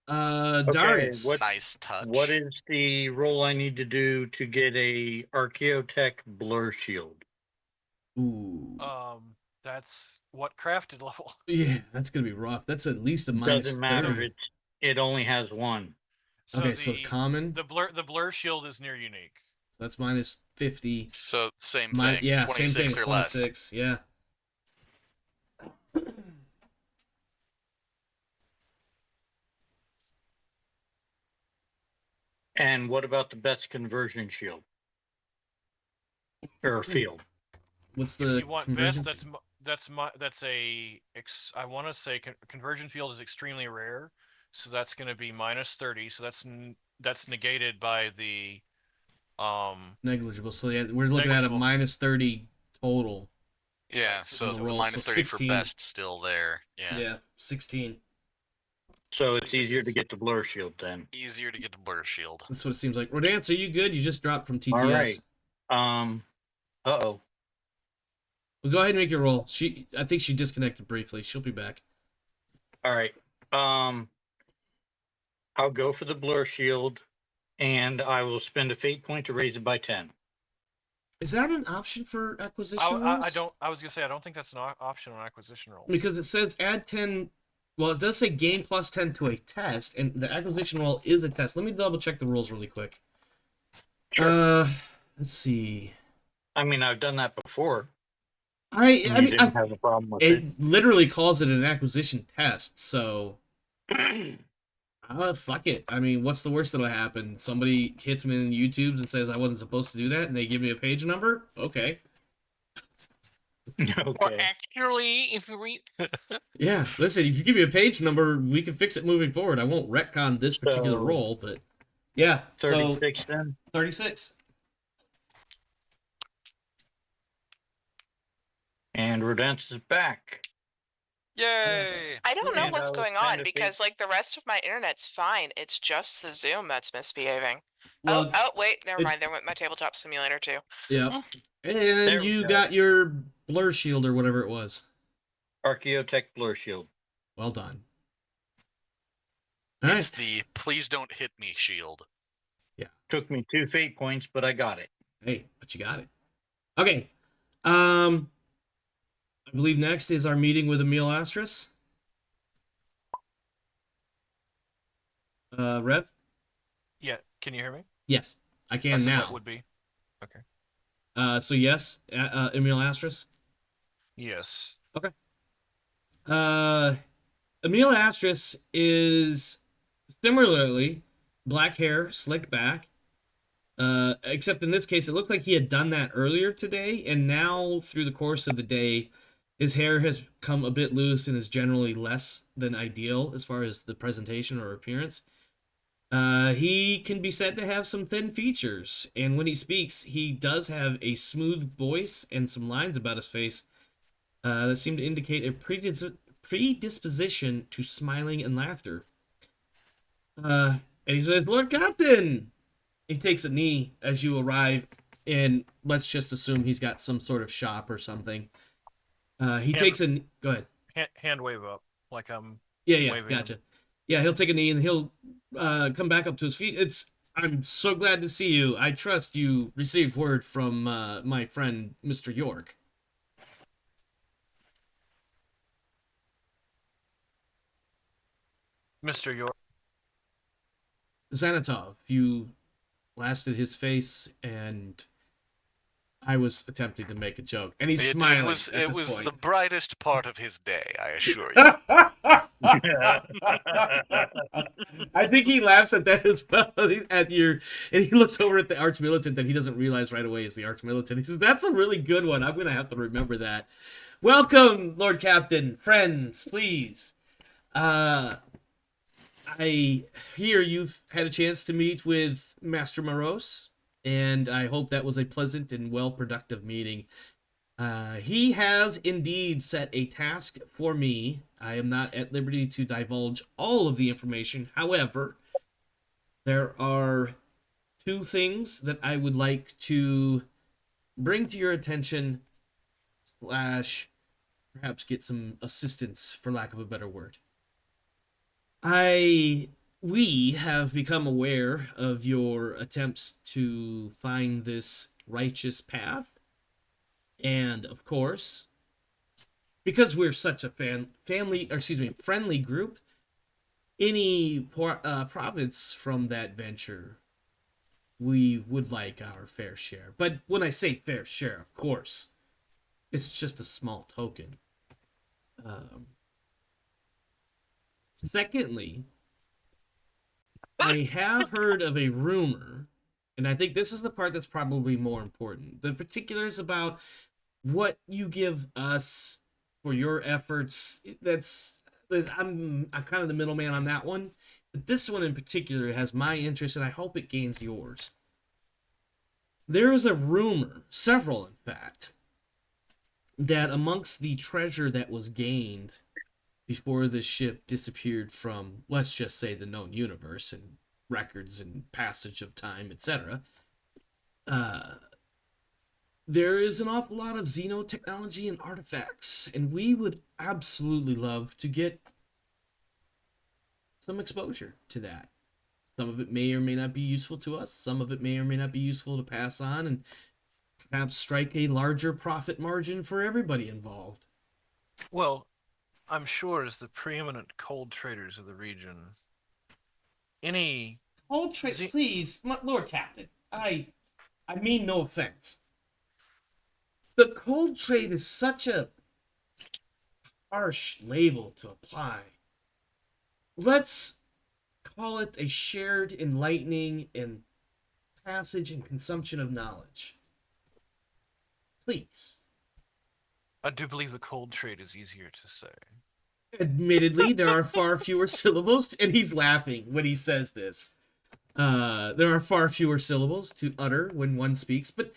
Darius. Nice touch. What is the roll I need to do to get a Archaeotech Blur Shield? Ooh. That's what crafted level. Yeah, that's gonna be rough. That's at least a minus Doesn't matter. 30. It only has 1. So so common. The blur shield is near unique. So that's minus 50. So same thing. Yeah, 26 same thing. or 26. less. Yeah. And what about the best conversion shield? Or field? What's the If you want conversion? best, that's I want to say conversion field is extremely rare, so that's going to be minus 30. So that's negated by the Negligible. So yeah, we're looking at a negligible. minus 30 total. Yeah, so so on the the roll, minus so 30 for 16. best still there. Yeah. Yeah, 16. So it's easier to get the blur shield then. Easier to get the blur shield. That's what it seems like. Rodance, are you good? You just dropped from TTS. All right. Uh-oh. Well, go ahead and make your roll. I think she disconnected briefly. She'll be back. All right. I'll go for the blur shield, and I will spend a fate point to raise it by 10. Is that an option for acquisition I rolls? don't. I was gonna say I don't think that's an option on acquisition rolls. Because it says add 10. Well, it does say gain plus 10 to a test, and the acquisition roll is a test. Let me double check the rules really quick. Sure. Let's see. I mean, I've done that before. I mean, didn't have a problem with it. it literally calls it an acquisition test, so fuck it. I mean, what's the worst that'll happen? Somebody hits me in YouTube's and says I wasn't supposed to do that, and they give me a page number? Okay. Or Okay. actually, if you read. Yeah, listen, if you give me a page number, we can fix it moving forward. I won't retcon this particular So- role, but yeah. 36 then. So 36. And Rodance is back. Yay! I don't know And what's I will going spend on a because fate- like the rest of my internet's fine. It's just the Zoom that's misbehaving. Well, oh wait, never it- mind. There went my tabletop simulator too. Yep. And There we you go. got your blur shield or whatever it was. Archaeotech blur shield. Well done. All right. It's the please don't hit me shield. Took me 2 fate points, but I got it. Hey, but you got it. Okay. I believe next is our meeting with Emil Astris. Rev? Yeah. Can you hear me? Yes, I I can said now. that would be. Okay. So yes, Emil Astris. Yes. Emil Astris is similarly black hair, slicked back. Except in this case, it looked like he had done that earlier today, and now through the course of the day, his hair has come a bit loose and is generally less than ideal as far as the presentation or appearance. He can be said to have some thin features, and when he speaks, he does have a smooth voice and some lines about his face that seem to indicate a predisposition to smiling and laughter. And he says, "Lord Captain!" He takes a knee as you arrive, and let's just assume he's got some sort of shop or something. He takes a... Go ahead. Hand wave up like Yeah, waving gotcha. Yeah, he'll take a knee and he'll come back up to his feet. I'm so glad to see you. I trust you received word from my friend, Mr. York. Mr. York. Xanatov, you blasted his face, and I was attempting to make a joke. And he's smiling It was point. the brightest part of his day, I assure you. I think he laughs at that as well. And he looks over at the arch militant that he doesn't realize right away is the arch militant. He says, "That's a really good one. I'm gonna have to remember that." Welcome, Lord Captain, friends, please. I hear you've had a chance to meet with Master Morose, and I hope that was a pleasant and well-productive meeting. He has indeed set a task for me. I am not at liberty to divulge all of the information. However, there are 2 things that I would like to bring to your attention, / perhaps get some assistance, for lack of a better word. We have become aware of your attempts to find this righteous path. And, of course, because we're such a friendly group, any profits from that venture, we would like our fair share. But when I say fair share, of course, it's just a small token. Secondly, I have heard of a rumor, and I think this is the part that's probably more important. The particulars about what you give us for your efforts. I'm kind of the middleman on that one, but this one in particular has my interest, and I hope it gains yours. There is a rumor, several in fact, that amongst the treasure that was gained before the ship disappeared from, let's just say, the known universe and records and passage of time, etc., there is an awful lot of xenotechnology and artifacts, and we would absolutely love to get some exposure to that. Some of it may or may not be useful to us. Some of it may or may not be useful to pass on, and perhaps strike a larger profit margin for everybody involved. Well, I'm sure as the preeminent cold traders of the region, any Cold trade, please, Lord Captain. I mean no offense. The cold trade is such a harsh label to apply. Let's call it a shared enlightening and passage and consumption of knowledge. Please. I do believe the cold trade is easier to say. Admittedly, there are far fewer syllables, and he's laughing when he says this. There are far fewer syllables to utter when one speaks, but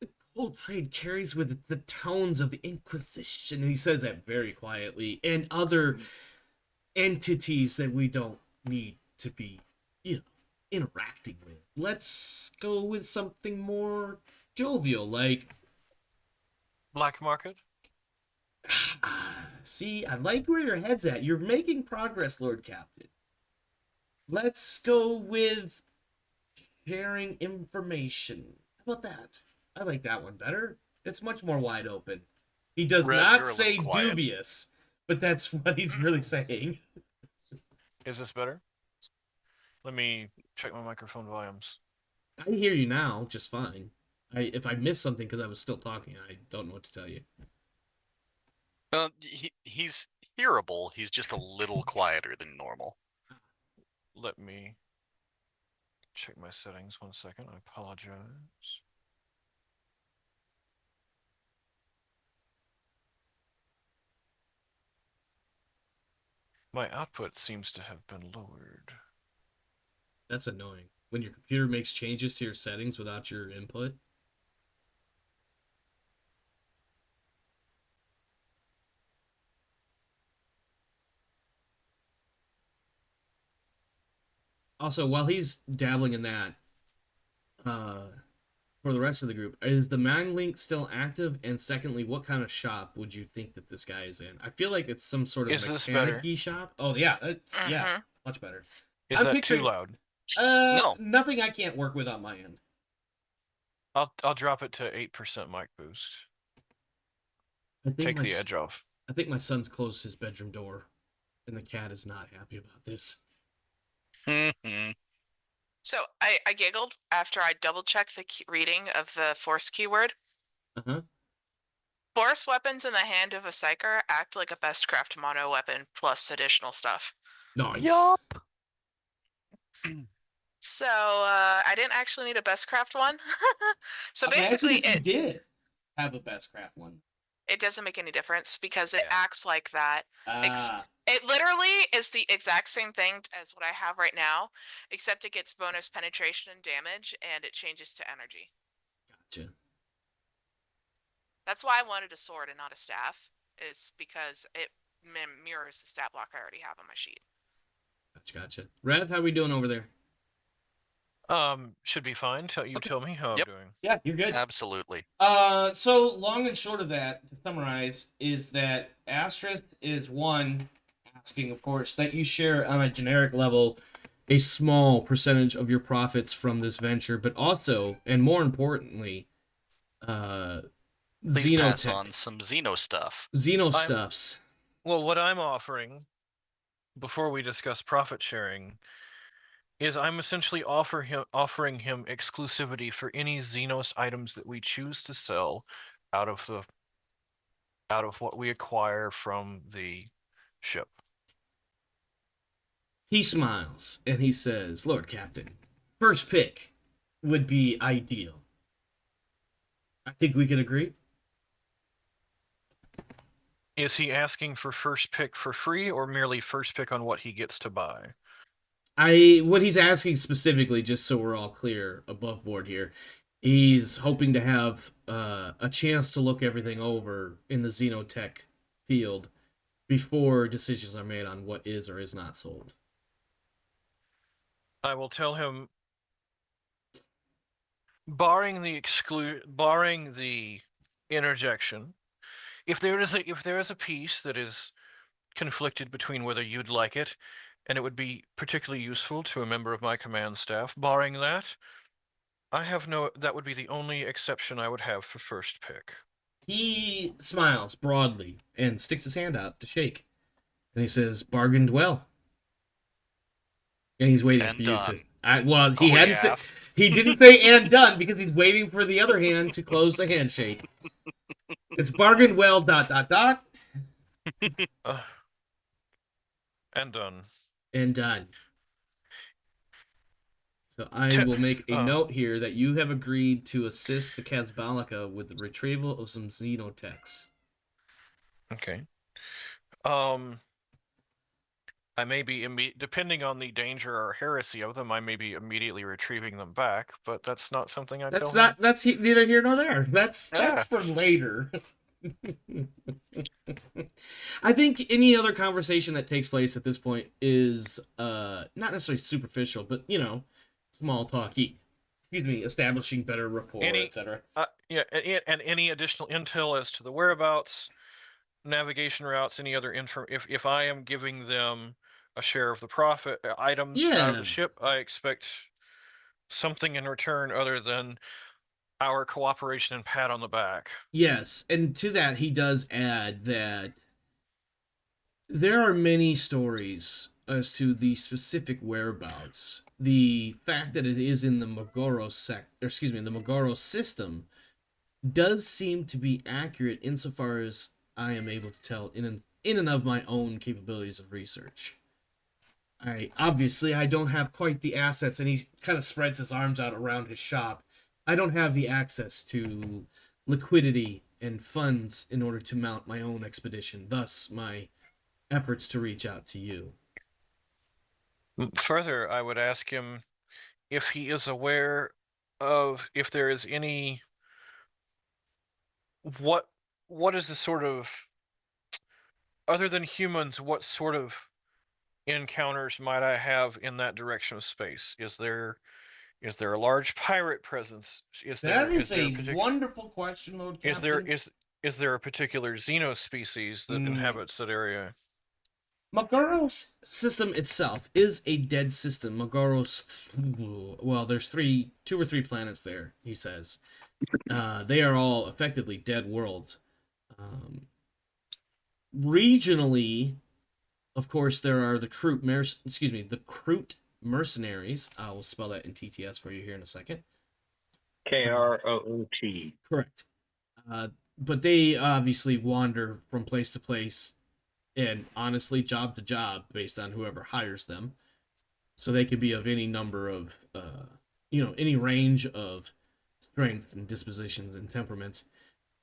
the cold trade carries with it the tones of the Inquisition, and he says that very quietly, and other entities that we don't need to be, interacting with. Let's go with something more jovial, like... Black market? See, I like where your head's at. You're making progress, Lord Captain. Let's go with sharing information. How about that? I like that one better. It's much more wide open. He does Red, not you're a say little quiet. dubious, but that's what he's really saying. Is this better? Let me check my microphone volumes. I hear you now just fine. If I missed something because I was still talking, I don't know what to tell you. He's hearable. He's just a little quieter than normal. Let me check my settings 1 second. I apologize. My output seems to have been lowered. That's annoying. When your computer makes changes to your settings without your input. Also, while he's dabbling in that, for the rest of the group, is the Mind Link still active? And secondly, what kind of shop would you think that this guy is in? I feel like it's some sort of Is this better? mechanic-y shop. Oh yeah, yeah, much better. Is I'm that picturing- too loud? No. Nothing I can't work with on my end. I'll drop it to 8% mic boost. I think Take my the edge off. I think my son's closed his bedroom door, and the cat is not happy about this. So I giggled after I double-checked the reading of the force keyword. Uh-huh. Force weapons in the hand of a psyker act like a bestcraft mono weapon plus additional stuff. Nice. Yup. So I didn't actually need a bestcraft one. So basically, Imagine if you did have a bestcraft one. it doesn't make any difference because it Yeah. acts like that. It literally is the exact same thing as what I have right now, except it gets bonus penetration and damage, and it changes to energy. Gotcha. That's why I wanted a sword and not a staff, is because it mirrors the stat block I already have on my sheet. Gotcha. Rev, how we doing over there? Should be fine. Tell me how Yep. I'm doing. Yeah, you're good. Absolutely. So long and short of that, to summarize, is that Asterisk is one, asking, of course, that you share on a generic level a small percentage of your profits from this venture, but also, and more importantly, Please pass Xenotech. on some Xeno stuff. Xeno stuffs. Well, what I'm offering, before we discuss profit sharing, is I'm essentially offering him exclusivity for any Xenos items that we choose to sell out of what we acquire from the ship. He smiles and he says, Lord Captain, first pick would be ideal. I think we can agree. Is he asking for first pick for free or merely first pick on what he gets to buy? What he's asking specifically, just so we're all clear above board here, he's hoping to have a chance to look everything over in the Xenotech field before decisions are made on what is or is not sold. I will tell him, barring the interjection, if there is a piece that is conflicted between whether you'd like it and it would be particularly useful to a member of my command staff, barring that, that would be the only exception I would have for first pick. He smiles broadly and sticks his hand out to shake. And he says, "Bargained well." And he's waiting And for you done. to. He Oh, hadn't yeah. said. He didn't say "and done" because he's waiting for the other hand to close the handshake. It's bargained well. ... And done. And done. So I will make a note here that you have agreed to assist the Kazbalika with the retrieval of some Xenotechs. Okay. I may be depending on the danger or heresy of them, I may be immediately retrieving them back, but that's not something I tell him. That's neither here nor there. That's Yeah. for later. I think any other conversation that takes place at this point is not necessarily superficial, but small talky. Excuse me, establishing better rapport, etc. Yeah, and any additional intel as to the whereabouts, navigation routes, any other info. If I am giving them a share of the profit items out of the ship, I expect something in return other than our cooperation and pat on the back. Yes, and to that he does add that there are many stories as to the specific whereabouts. The fact that it is in the Mogoro the Mogoro system does seem to be accurate insofar as I am able to tell in and of my own capabilities of research. I don't have quite the assets, and he kind of spreads his arms out around his shop. I don't have the access to liquidity and funds in order to mount my own expedition. Thus, my efforts to reach out to you. Further, I would ask him if he is aware of if there is any what is the sort of, other than humans, what sort of encounters might I have in that direction of space? Is there a large pirate presence? That is a wonderful question, Lord Captain. Is there a particular xenospecies that inhabits that area? Mogoro's system itself is a dead system. There's 2 or 3 planets there, he says. They are all effectively dead worlds. Regionally, of course, there are the Kroot mercenaries. I will spell that in TTS for you here in a second. Kroot. Correct. But they obviously wander from place to place and honestly job to job based on whoever hires them. So they could be of any number of, any range of strengths and dispositions and temperaments.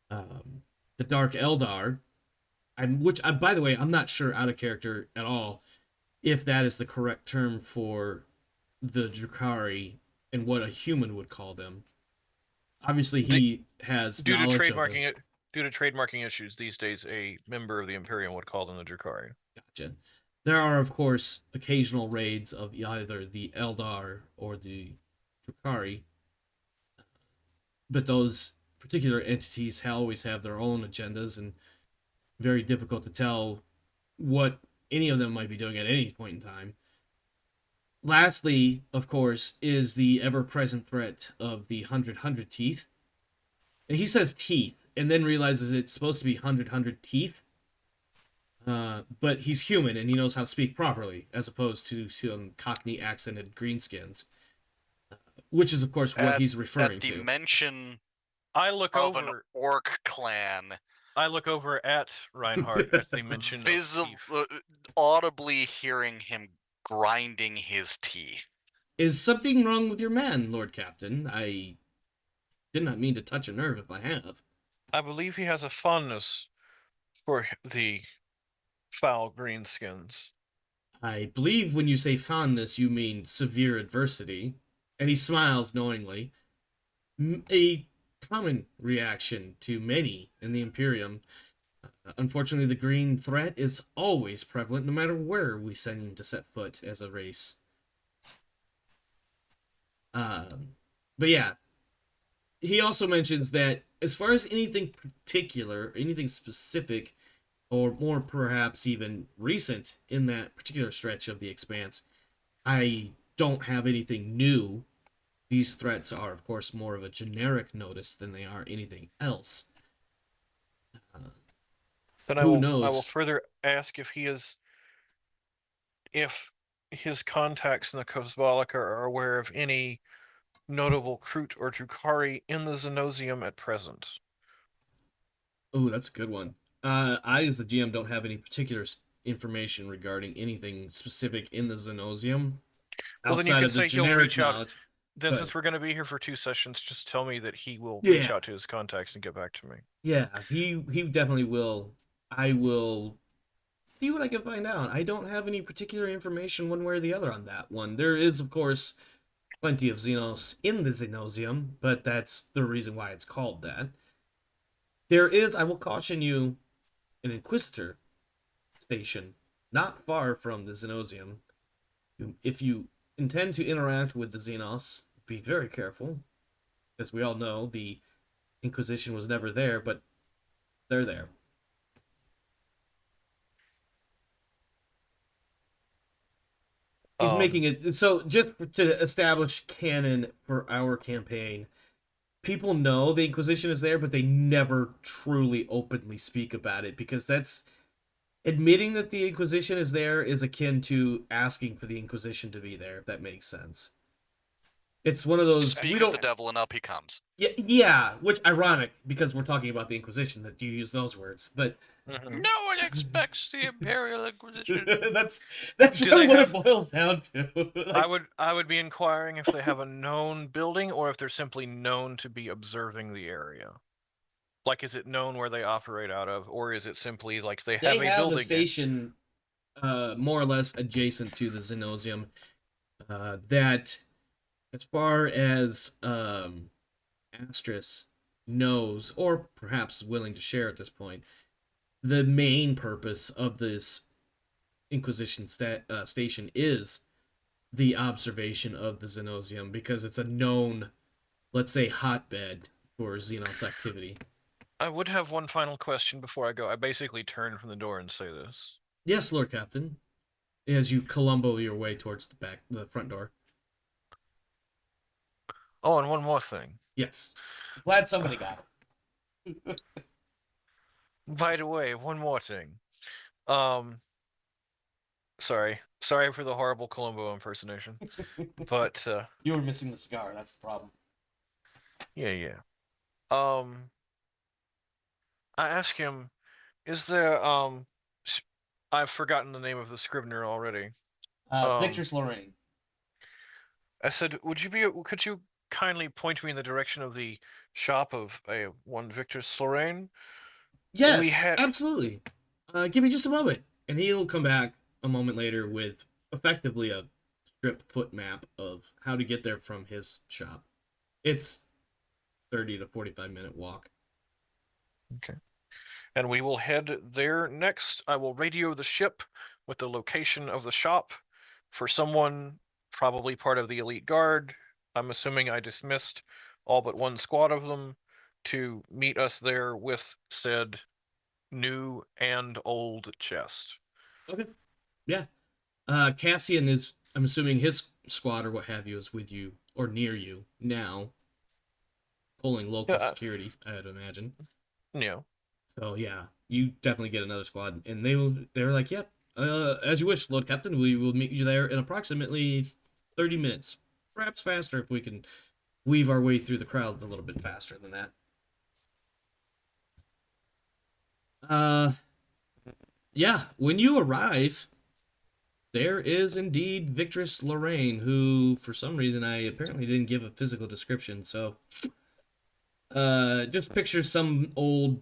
The Dark Eldar, by the way, I'm not sure out of character at all if that is the correct term for the Drukhari and what a human would call them. Obviously, he has knowledge of them. Due to trademarking issues these days, a member of the Imperium would call them the Drukhari. Gotcha. There are, of course, occasional raids of either the Eldar or the Drukhari, but those particular entities always have their own agendas, and very difficult to tell what any of them might be doing at any point in time. Lastly, of course, is the ever-present threat of the 100 teeth. And he says teeth, and then realizes it's supposed to be 100 teeth. But he's human, and he knows how to speak properly, as opposed to some Cockney accented greenskins. Which is, of course, what he's referring to. At the mention of an orc clan, I look over at Reinhardt as they mention audibly hearing him grinding his teeth. Is something wrong with your man, Lord Captain? I did not mean to touch a nerve if I have. I believe he has a fondness for the foul greenskins. I believe when you say fondness, you mean severe adversity. And he smiles knowingly. A common reaction to many in the Imperium. Unfortunately, the green threat is always prevalent no matter where we seem to set foot as a race. But yeah, he also mentions that as far as anything particular, anything specific, or more perhaps even recent in that particular stretch of the Expanse, I don't have anything new. These threats are, of course, more of a generic notice than they are anything else. Then Who I will knows? further ask if his contacts in the Cosmolica are aware of any notable Kroot or Drukhari in the Xenosium at present. Oh, that's a good one. I, as the GM, don't have any particular information regarding anything specific in the Xenosium Well, then you outside could of the say he'll generic reach out. knowledge. Then, But since we're going to be here for 2 sessions, just tell me that he will yeah, reach out to his contacts and get back to me. yeah, he definitely will. I will see what I can find out. I don't have any particular information one way or the other on that one. There is, of course, plenty of Xenos in the Xenosium, but that's the reason why it's called that. There is, I will caution you, an Inquisitor station not far from the Xenosium. If you intend to interact with the Xenos, be very careful, because we all know the Inquisition was never there, but they're there. He's making it so just to establish canon for our campaign. People know the Inquisition is there, but they never truly openly speak about it because that's admitting that the Inquisition is there is akin to asking for the Inquisition to be there, if that makes sense. It's one of those Speak we of don't. the devil and up he comes. Yeah, which ironic because we're talking about the Inquisition that you use those words, but Mhm. No one expects the Imperial Inquisition. that's Do really they what have- it boils down to. I would be inquiring if they have a known building or if they're simply known to be observing the area. Like, is it known where they operate out of, or is it simply like they have a have building? a station more or less adjacent to the Xenosium that, as far as Astris knows, or perhaps willing to share at this point, the main purpose of this Inquisition station is the observation of the Xenosium because it's a known, let's say, hotbed for Xenos activity. I would have one final question before I go. I basically turn from the door and say this. Yes, Lord Captain. As you Columbo your way towards the front door. Oh, and one more thing. Yes. Glad somebody got it. By the way, one more thing. Sorry for the horrible Columbo impersonation, but You were missing the cigar. That's the problem. yeah. I asked him, is there I've forgotten the name of the Scrivener already. Victor's Lorraine. I said, could you kindly point me in the direction of the shop of one Victor Lorraine? Yes, absolutely. Give me just a moment, and he'll come back a moment later with effectively a strip foot map of how to get there from his shop. It's 30 to 45-minute walk. Okay. And we will head there next. I will radio the ship with the location of the shop for someone, probably part of the elite guard. I'm assuming I dismissed all but one squad of them to meet us there with said new and old chest. Okay. Yeah. Cassian is, I'm assuming his squad or what have you is with you or near you now, pulling local security, I'd imagine. Yeah. So yeah, you definitely get another squad, and they're like, yep, as you wish, Lord Captain. We will meet you there in approximately 30 minutes, perhaps faster if we can weave our way through the crowd a little bit faster than that. Yeah, when you arrive, there is indeed Victress Lorraine, who, for some reason, I apparently didn't give a physical description, so just picture some old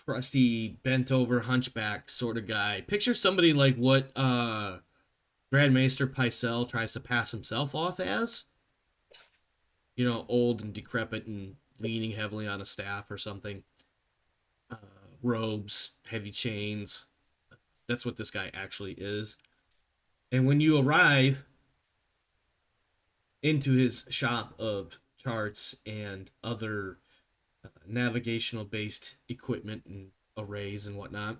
crusty, bent over, hunchback sort of guy. Picture somebody like what Grand Maester Pycelle tries to pass himself off as. You know, old and decrepit and leaning heavily on a staff or something. Robes, heavy chains. That's what this guy actually is. And when you arrive into his shop of charts and other navigational based equipment and arrays and whatnot,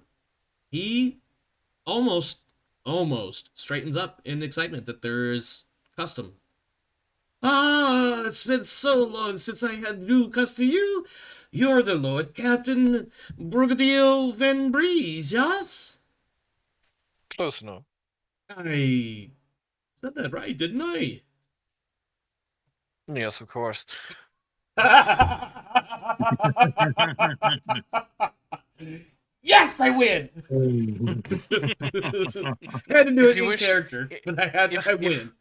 he almost straightens up in excitement that there is custom. Ah, it's been so long since I had new custom. You're the Lord Captain Brigadier Van Breeze, yes? Close enough. I said that right, didn't I? Yes, of course. Yes, I win. I had to do If it you in wish- character, but I win.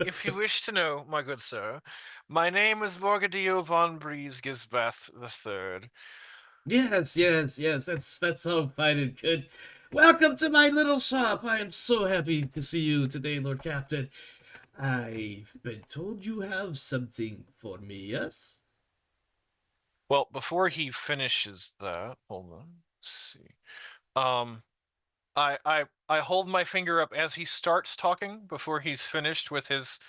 If you wish to know, my good sir, my name is Brigadier von Breeze Gisbath III. Yes. That's so fine and good. Welcome to my little shop. I am so happy to see you today, Lord Captain. I've been told you have something for me, yes? Well, before he finishes that, hold on. Let's see. I hold my finger up as he starts talking before he's finished with his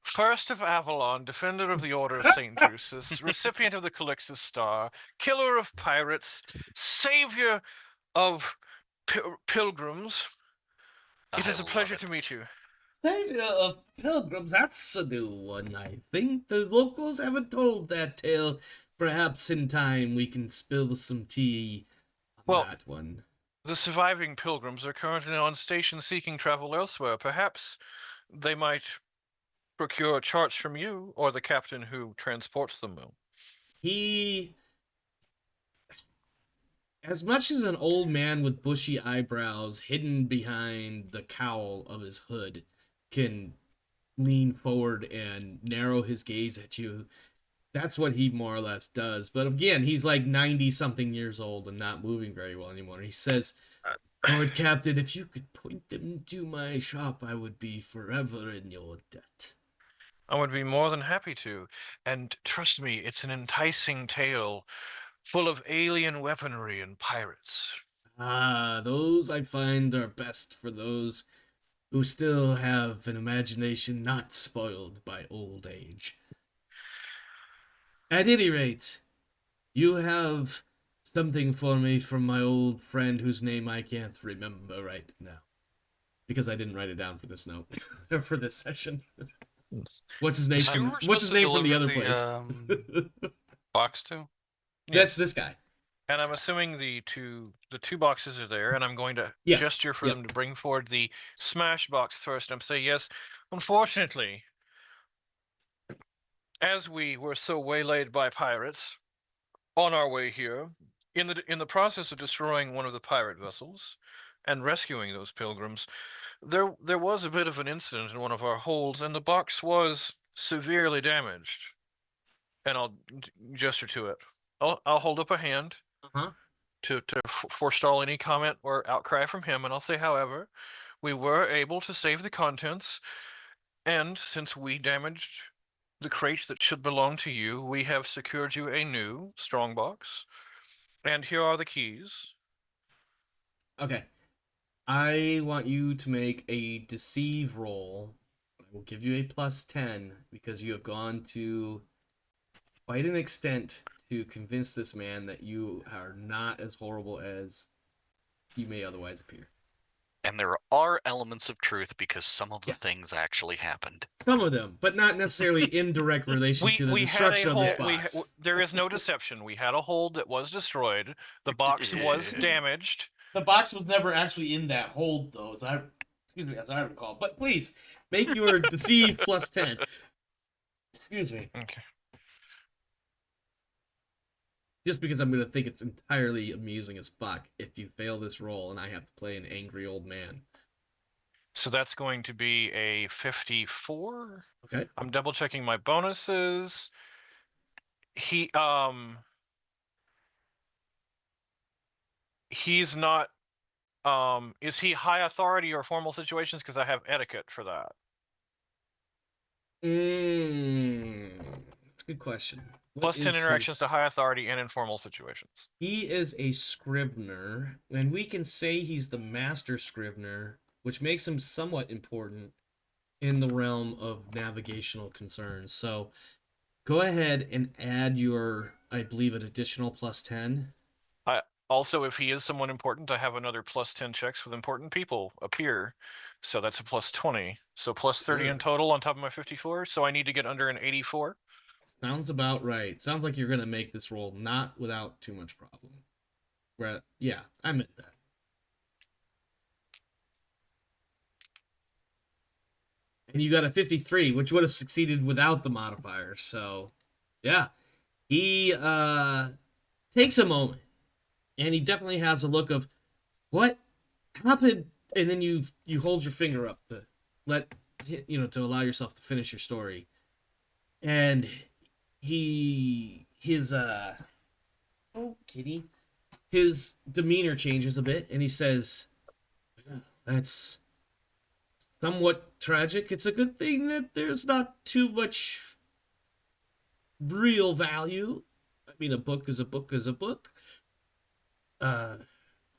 First of Avalon, defender of the Order of St. Drusus, recipient of the Calixtus Star, killer of pirates, savior of pilgrims. It is a pleasure to meet you. Savior of pilgrims, that's a new one, I think. The locals haven't told that tale. Perhaps in time we can spill some tea on Well, that one. the surviving pilgrims are currently on station seeking travel elsewhere. Perhaps they might procure charts from you or the captain who transports them. He, as much as an old man with bushy eyebrows hidden behind the cowl of his hood, can lean forward and narrow his gaze at you, that's what he more or less does. But again, he's like 90 something years old and not moving very well anymore. He says, Lord Captain, if you could point them to my shop, I would be forever in your debt. I would be more than happy to. And trust me, it's an enticing tale full of alien weaponry and pirates. Ah, those I find are best for those who still have an imagination not spoiled by old age. At any rate, you have something for me from my old friend whose name I can't remember right now. Because I didn't write it down for this note, or for this session. What's his name Is that who from we're What's his supposed to name from the other deliver place? box to? That's this guy. And I'm assuming the two boxes are there, and I'm going to Yeah. gesture for them to bring forward the smash box first. I'm saying yes. Unfortunately, as we were so waylaid by pirates on our way here, in the process of destroying one of the pirate vessels and rescuing those pilgrims, there was a bit of an incident in one of our holds, and the box was severely damaged. And I'll gesture to it. I'll hold up a hand to forestall any comment or outcry from him, and I'll say, however, we were able to save the contents, and since we damaged the crate that should belong to you, we have secured you a new strongbox, and here are the keys. Okay. I want you to make a deceive roll. I will give you a +10 because you have gone to quite an extent to convince this man that you are not as horrible as you may otherwise appear. And there are elements of truth because some of the things actually happened. Some of them, but not necessarily in direct relation to the destruction of this box. There is no deception. We had a hold that was destroyed. The box was damaged. The box was never actually in that hold, though, as I recall. But please, make your deceive +10. Excuse me. Okay. Just because I'm going to think it's entirely amusing as fuck if you fail this roll and I have to play an angry old man. So that's going to be a 54. Okay. I'm double checking my bonuses. he's not. Is he high authority or formal situations? Because I have etiquette for that. That's a good question. Plus 10 interactions to high authority and informal situations. He is a scrivener, and we can say he's the master scrivener, which makes him somewhat important in the realm of navigational concerns. So go ahead and add your, I believe, an additional plus 10. Also, if he is someone important, I have another plus 10 checks with important people appear. So that's a plus 20. So plus 30 in total on top of my 54. So I need to get under an 84. Sounds about right. Sounds like you're going to make this roll not without too much problem. Yeah, I meant that. And you got a 53, which would have succeeded without the modifier. So, yeah. He takes a moment. And he definitely has a look of, what happened? And then you hold your finger up to to allow yourself to finish your story. And his demeanor changes a bit, and he says, that's somewhat tragic. It's a good thing that there's not too much real value. I mean, a book is a book is a book.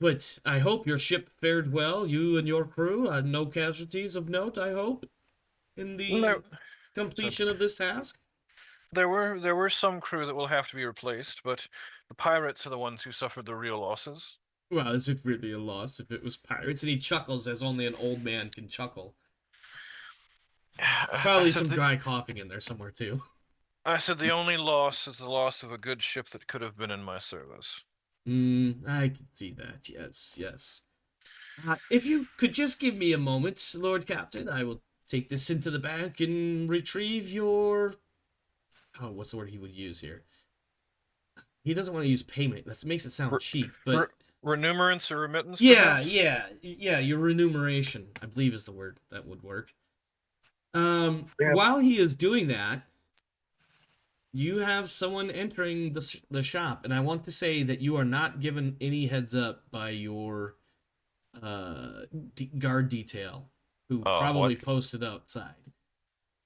But I hope your ship fared well, you and your crew. No casualties of note, I hope, in the completion of this task. There were some crew that will have to be replaced, but the pirates are the ones who suffered the real losses. Well, is it really a loss if it was pirates? And he chuckles as only an old man can chuckle. Probably some dry coughing in there somewhere, too. I said the only loss is the loss of a good ship that could have been in my service. I can see that, yes. If you could just give me a moment, Lord Captain, I will take this into the bank and retrieve your... Oh, what's the word he would use here? He doesn't want to use payment. That makes it sound cheap, but... Remunerance or remittance? Yeah, your remuneration, I believe is the word that would work. While he is doing that, you have someone entering the shop, and I want to say that you are not given any heads up by your guard detail, who probably posted outside.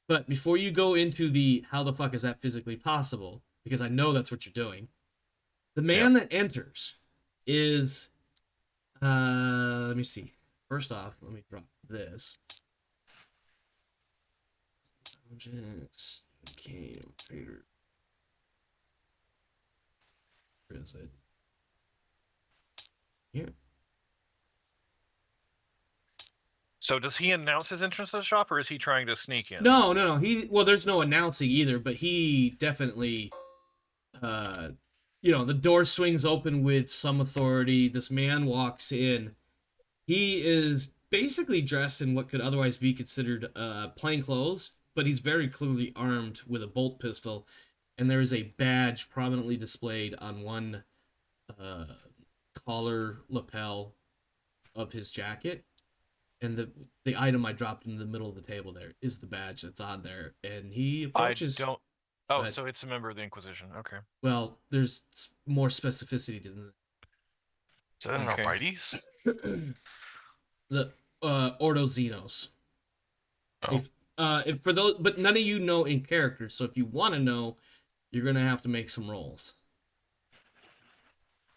But before you go into the how the fuck is that physically possible, because I know that's what you're doing, the man that enters is, let me see. First off, let me drop this. Objects, okay, trader. Where is it? Here. So does he announce his entrance to the shop, or is he trying to sneak in? No. There's no announcing either, but he definitely, the door swings open with some authority. This man walks in. He is basically dressed in what could otherwise be considered plain clothes, but he's very clearly armed with a bolt pistol, and there is a badge prominently displayed on one collar lapel of his jacket. And the item I dropped in the middle of the table there is the badge that's on there, and he approaches... so it's a member of the Inquisition. Okay. Well, there's more specificity to that. Is that an Arbites? The Ordo Xenos. Oh. For those, but none of you know in character, so if you want to know, you're gonna have to make some rolls.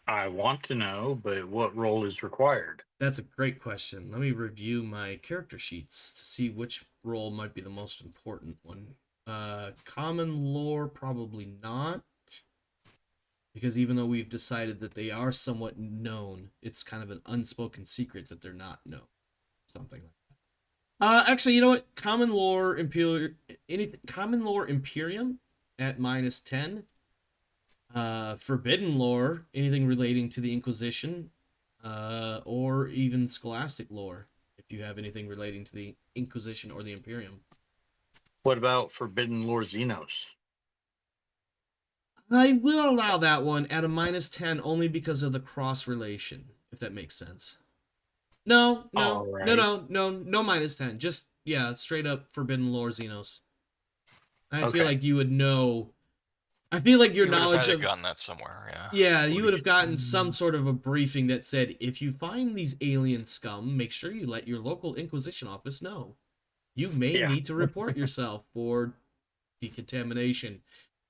I want to know, but what role is required? That's a great question. Let me review my character sheets to see which role might be the most important one. Common lore, probably not. Because even though we've decided that they are somewhat known, it's kind of an unspoken secret that they're not known. Something like that. Actually, you know what? Common lore Imperium at -10. Forbidden lore, anything relating to the Inquisition, or even scholastic lore, if you have anything relating to the Inquisition or the Imperium. What about Forbidden Lore Xenos? I will allow that one at a -10 only because of the cross relation, if that makes sense. No -10. Just, straight up Forbidden Lore Xenos. I feel like you would know I feel like your You would have knowledge had of gotten that somewhere, yeah. yeah, you would have gotten some sort of a briefing that said, if you find these alien scum, make sure you let your local Inquisition office know. You may need to report yourself for decontamination.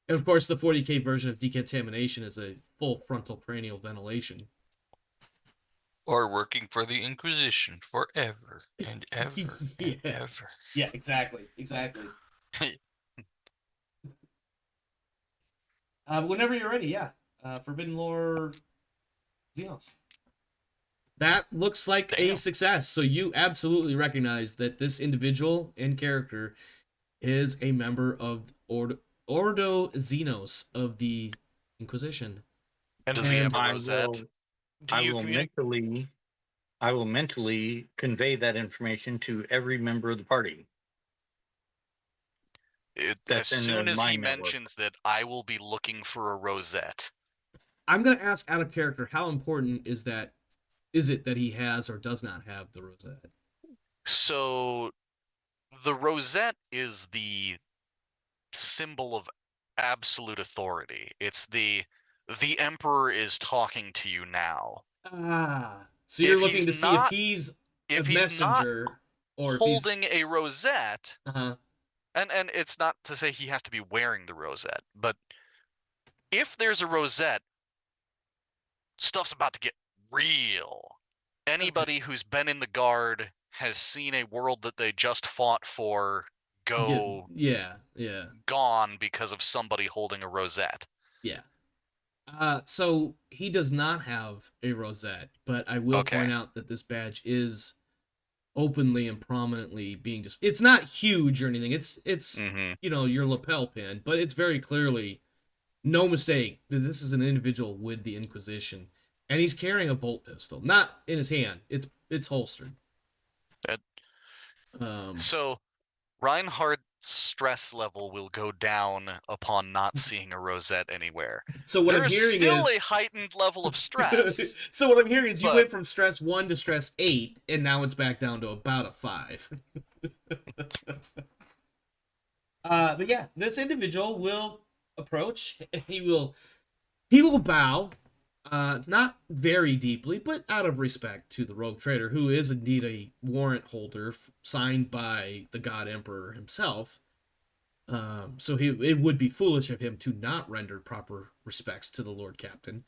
And of course, the 40k version of decontamination is a full frontal cranial ventilation. Or working for the Inquisition forever and ever Yeah. and ever. Yeah, exactly. Whenever you're ready, yeah. Forbidden Lore Xenos. That looks like a Damn. success. So you absolutely recognize that this individual and character is a member of Ordo Xenos of the Inquisition. And Does he have a I rosette? will, do I you will communicate? mentally convey that information to every member of the party. As That's in soon the as he mind network. mentions that I will be looking for a rosette, I'm gonna ask out of character, how important is it that he has or does not have the rosette? so the rosette is the symbol of absolute authority. It's the emperor is talking to you now. Ah. So you're If looking he's to see if not he's a if he's not messenger or if he's holding a rosette, uh-huh. and it's not to say he has to be wearing the rosette, but if there's a rosette, stuff's about to get real. Anybody who's been in the guard has seen a world that they just fought for go Yeah. gone because of somebody holding a rosette. Yeah. So he does not have a rosette, but I will Okay. point out that this badge is openly and prominently being just it's not huge or anything. It's Mhm. your lapel pin, but it's very clearly no mistake that this is an individual with the Inquisition. And he's carrying a bolt pistol, not in his hand. It's holstered. So Reinhardt's stress level will go down upon not seeing a rosette anywhere. So what There I'm is hearing still is a heightened level of stress. so what I'm hearing is you but- went from stress 1 to stress 8, and now it's back down to about a 5. But yeah, this individual will approach. He will bow, not very deeply, but out of respect to the rogue trader, who is indeed a warrant holder signed by the God Emperor himself. So it would be foolish of him to not render proper respects to the Lord Captain.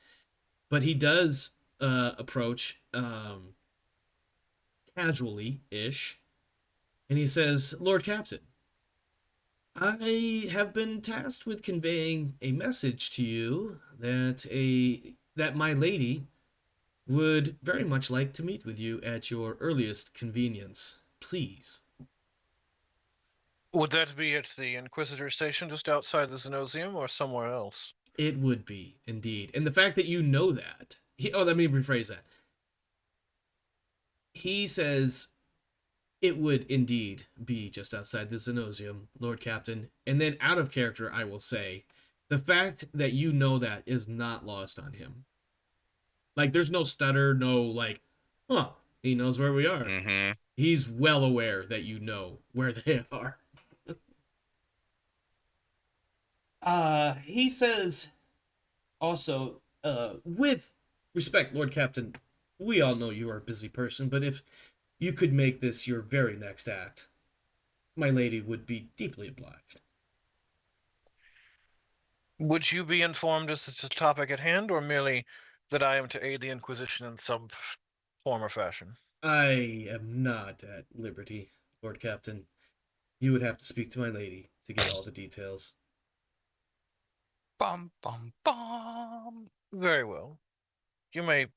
But he does approach casually-ish, and he says, Lord Captain, I have been tasked with conveying a message to you that my lady would very much like to meet with you at your earliest convenience. Please. Would that be at the Inquisitor station just outside the Xenosium or somewhere else? It would be, indeed. And the fact that you know that. Let me rephrase that. He says it would indeed be just outside the Xenosium, Lord Captain. And then out of character, I will say, the fact that you know that is not lost on him. Like, there's no stutter, no, like, he knows where we are. Mm-hmm. He's well aware that you know where they are. He says, also, with respect, Lord Captain, we all know you are a busy person, but if you could make this your very next act, my lady would be deeply obliged. Would you be informed as to the topic at hand, or merely that I am to aid the Inquisition in some form or fashion? I am not at liberty, Lord Captain. You would have to speak to my lady to get all the details. Bum, bum, bum. Very well. You may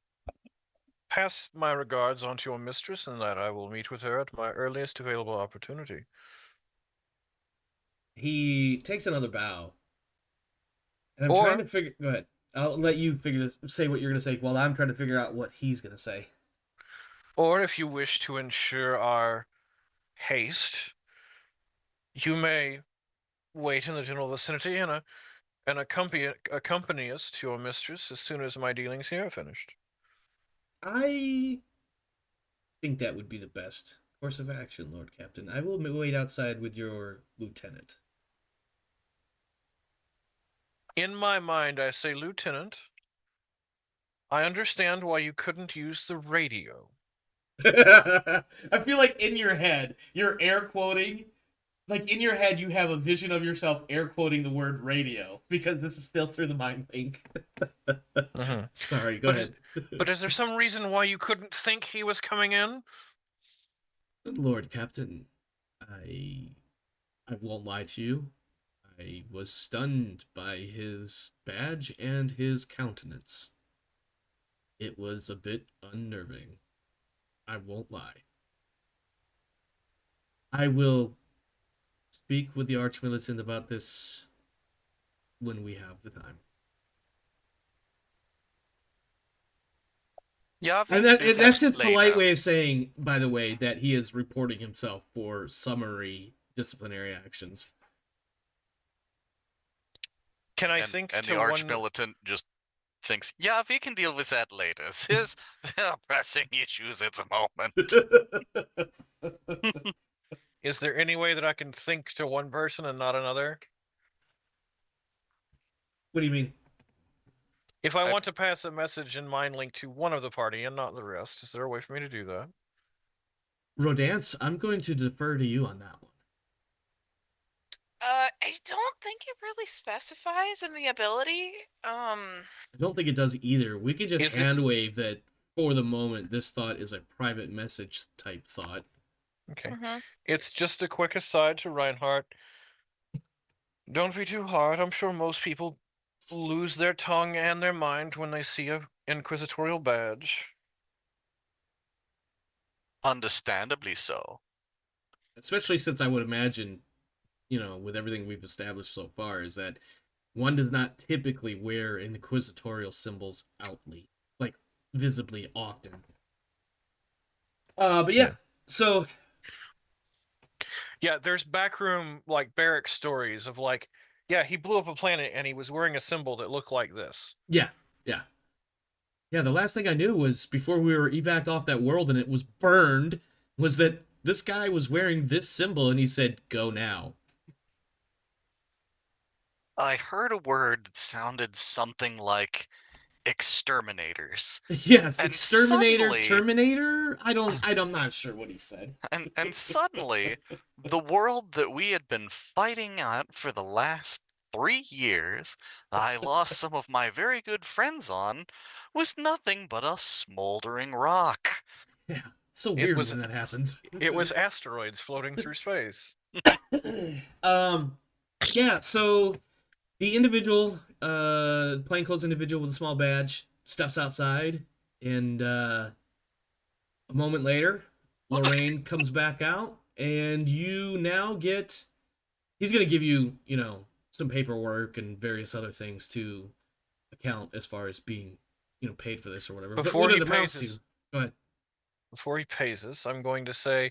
pass my regards on to your mistress, and that I will meet with her at my earliest available opportunity. He takes another bow. And I'm trying to figure... Go ahead. I'll let you say what you're going to say while I'm trying to figure out what he's going to say. Or if you wish to ensure our haste, you may wait in the general vicinity and accompany us to your mistress as soon as my dealings here are finished. I think that would be the best course of action, Lord Captain. I will wait outside with your lieutenant. In my mind, I say, Lieutenant, I understand why you couldn't use the radio. I feel like in your head, you're air quoting. Like in your head, you have a vision of yourself air quoting the word radio because this is still through the mind link. Sorry, go ahead. But is there some reason why you couldn't think he was coming in? Lord Captain, I won't lie to you. I was stunned by his badge and his countenance. It was a bit unnerving. I won't lie. I will speak with the Archmilitant about this when we have the time. Yeah, And we can do that's that his polite later. way of saying, by the way, that he is reporting himself for summary disciplinary actions. Can I And think the to one? Archmilitant just thinks, yeah, we can deal with that later. There's pressing issues at the moment. Is there any way that I can think to one person and not another? What do you mean? If I want to pass a message in mind link to one of the party and not the rest, is there a way for me to do that? Rodance, I'm going to defer to you on that one. I don't think it really specifies in the ability. I don't think it does either. We could just Is it- hand wave that for the moment this thought is a private message type thought. Okay. Mhm. It's just a quick aside to Reinhardt. Don't be too hard. I'm sure most people lose their tongue and their mind when they see a inquisitorial badge. Understandably so. Especially since I would imagine, you know, with everything we've established so far, is that one does not typically wear inquisitorial symbols outly, like visibly often. But yeah, so Yeah, there's backroom like barrack stories of like, yeah, he blew up a planet and he was wearing a symbol that looked like this. yeah. Yeah, the last thing I knew was before we were evac off that world and it was burned, was that this guy was wearing this symbol and he said, "Go now." I heard a word that sounded something like exterminators. Yes, And exterminator, suddenly, Terminator. I'm not sure what he said. and suddenly, the world that we had been fighting at for the last 3 years, I lost some of my very good friends on, was nothing but a smoldering rock. Yeah, it's so It weird was- when that happens. It was asteroids floating through space. Yeah. So the individual, plainclothes individual with a small badge, steps outside, and a moment later, Lorraine comes back out, and you now get. He's gonna give you, you know, some paperwork and various other things to account as far as being, you know, paid for this or whatever. But Before what he it amounts pays to. us- Go ahead. Before he pays us, I'm going to say,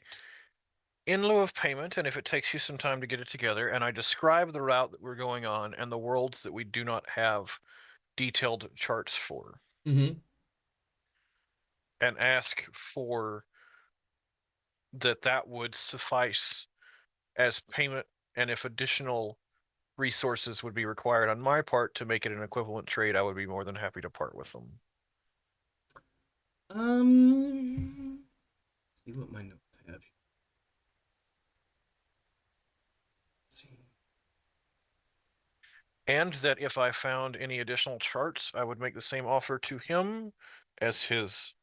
in lieu of payment, and if it takes you some time to get it together, and I describe the route that we're going on and the worlds that we do not have detailed charts for, Mm-hmm. and ask for that would suffice as payment, and if additional resources would be required on my part to make it an equivalent trade, I would be more than happy to part with them. See what my notes have. Let's see. And that if I found any additional charts, I would make the same offer to him as his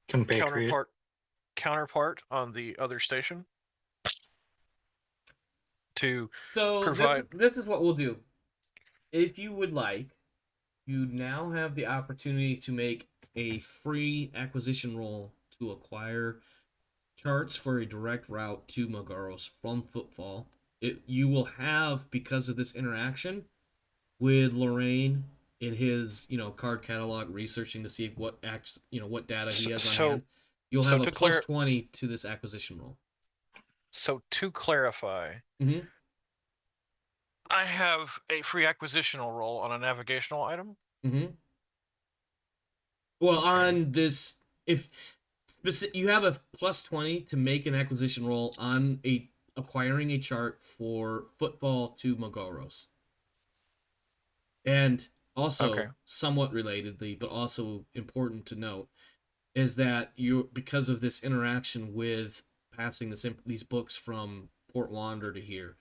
Compatriot. counterpart on the other station to So provide. this is what we'll do. If you would like, you now have the opportunity to make a free acquisition roll to acquire charts for a direct route to Magaros from Footfall. You will have, because of this interaction with Lorraine in his, you know, card catalog, researching to see what data he has on hand. You'll have a plus 20 to this acquisition roll. So to clarify, Mm-hmm. I have a free acquisitional roll on a navigational item. Mm-hmm. Well, on this, if you have a plus 20 to make an acquisition roll on a acquiring a chart for Footfall to Mogoros. And also, Okay. somewhat relatedly, but also important to note, is that you, because of this interaction with passing these books from Port Wander to here,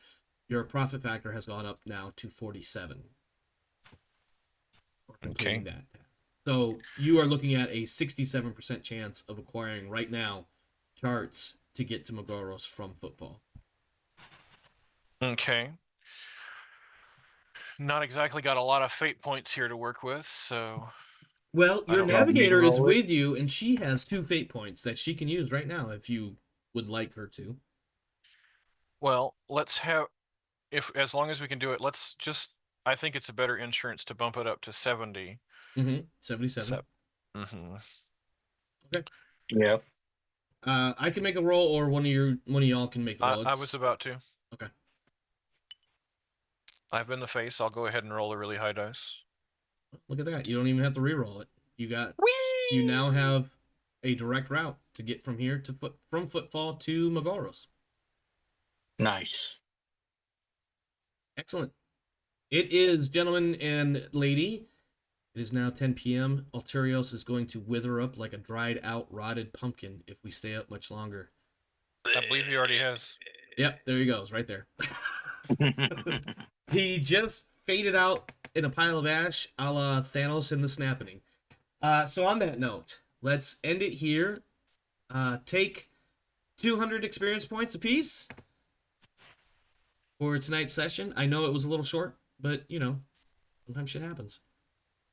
your profit factor has gone up now to 47 for completing that task. So you are looking at a 67% chance of acquiring right now charts to get to Mogoros from Footfall. Okay. Not exactly got a lot of fate points here to work with, so. Well, I your don't know. navigator is Roll it. with you, and she has 2 fate points that she can use right now if you would like her to. Well, let's have, if as long as we can do it, let's just. I think it's a better insurance to bump it up to 70. 77. Mm-hmm. Okay. Yep. I can make a roll, or one of y'all can make the roll. I was about to. Okay. I've been the face. I'll go ahead and roll a really high dice. Look at that. You don't even have to re-roll it. You now have a direct route to get from here to from Footfall to Mogoros. Nice. Excellent. It is, gentlemen and lady. It is now 10 p.m. Alterios is going to wither up like a dried out, rotted pumpkin if we stay up much longer. I believe he already has. Yep, there he goes, right there. He just faded out in a pile of ash, a la Thanos in the Snapping. So on that note, let's end it here. Take 200 experience points apiece for tonight's session. I know it was a little short, but you know, sometimes shit happens.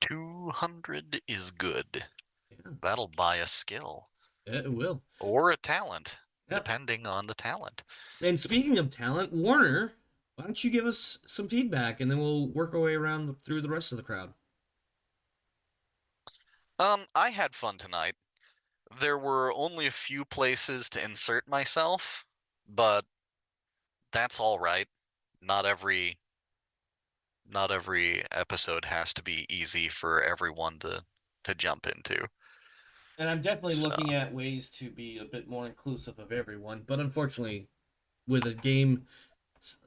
200 is good. Yeah. That'll buy a skill. Yeah, it will. Or a talent, Yep. depending on the talent. And speaking of talent, Warner, why don't you give us some feedback, and then we'll work our way around through the rest of the crowd. I had fun tonight. There were only a few places to insert myself, but that's all right. Not every episode has to be easy for everyone to jump into. And I'm definitely So. looking at ways to be a bit more inclusive of everyone, but unfortunately, with a game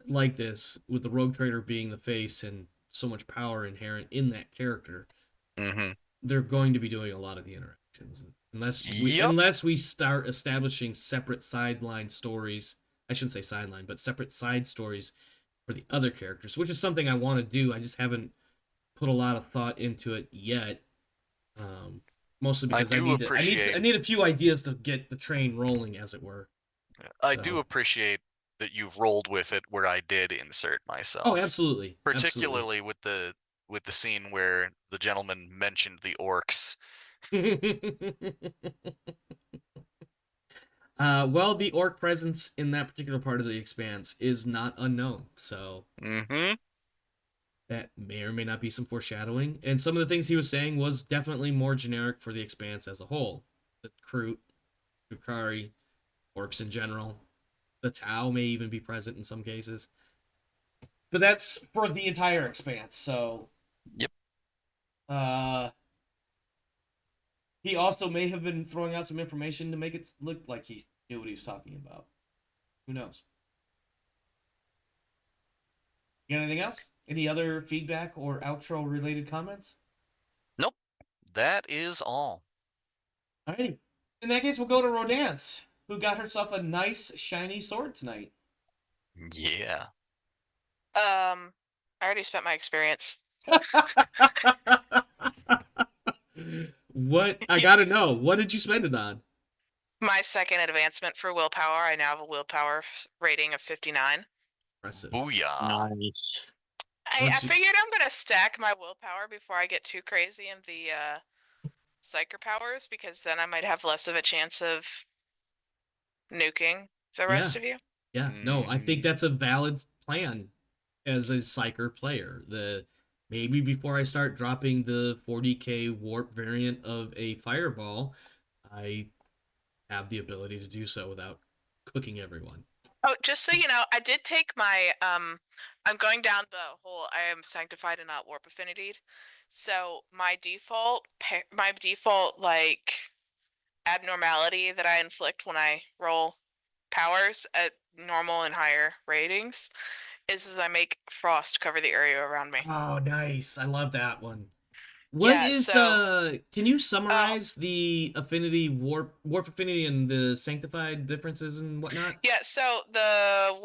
like this, with the Rogue Trader being the face and so much power inherent in that character, Mm-hmm. they're going to be doing a lot of the interactions. Unless we start establishing separate sideline stories. I shouldn't say sideline, but separate side stories for the other characters, which is something I want to do. I just haven't put a lot of thought into it yet. Mostly because I need a few ideas to get the train rolling, as it were. I do appreciate that you've rolled with it where I did insert myself. Oh, absolutely. Particularly with the scene where the gentleman mentioned the orcs. Well, the orc presence in that particular part of the Expanse is not unknown, so that may or may not be some foreshadowing. And some of the things he was saying was definitely more generic for the Expanse as a whole. The Kroot, Drukhari, orcs in general. The Tau may even be present in some cases. But that's for the entire Expanse, so... Yep. He also may have been throwing out some information to make it look like he knew what he was talking about. Who knows? You got anything else? Any other feedback or outro related comments? Nope. That is all. Alrighty. In that case, we'll go to Rodance, who got herself a nice shiny sword tonight. Yeah. I already spent my experience. What? I gotta know. What did you spend it on? My second advancement for willpower. I now have a willpower rating of 59. Impressive. Booyah. Nice. I figured I'm going to stack my willpower before I get too crazy in the psyker powers, because then I might have less of a chance of nuking the rest of you. Yeah, no, I think that's a valid plan as a psyker player. Maybe before I start dropping the 40k warp variant of a fireball, I have the ability to do so without cooking everyone. Oh, just so you know, I did take my I'm going down the whole I am sanctified and not warp affinity. So my default like abnormality that I inflict when I roll powers, normal and higher ratings is I make frost cover the area around me. Oh, nice. I love that one. What Yeah, is so can you summarize the affinity warp affinity and the sanctified differences and whatnot? yeah, so the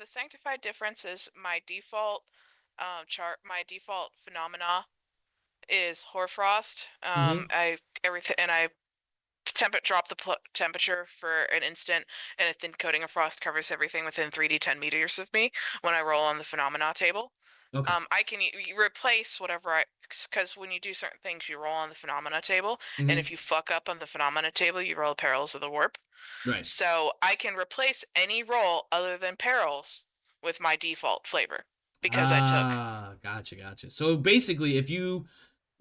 sanctified difference is my default chart. My default phenomena is hoarfrost. Mhm. I drop the temperature for an instant, and a thin coating of frost covers everything within 3d 10 meters of me when I roll on the phenomena table. Okay. I can replace whatever because when you do certain things, you roll on the phenomena table, and Mhm. if you fuck up on the phenomena table, you roll perils of the warp. Right. So I can replace any roll other than perils with my default flavor because Gotcha. So basically, if you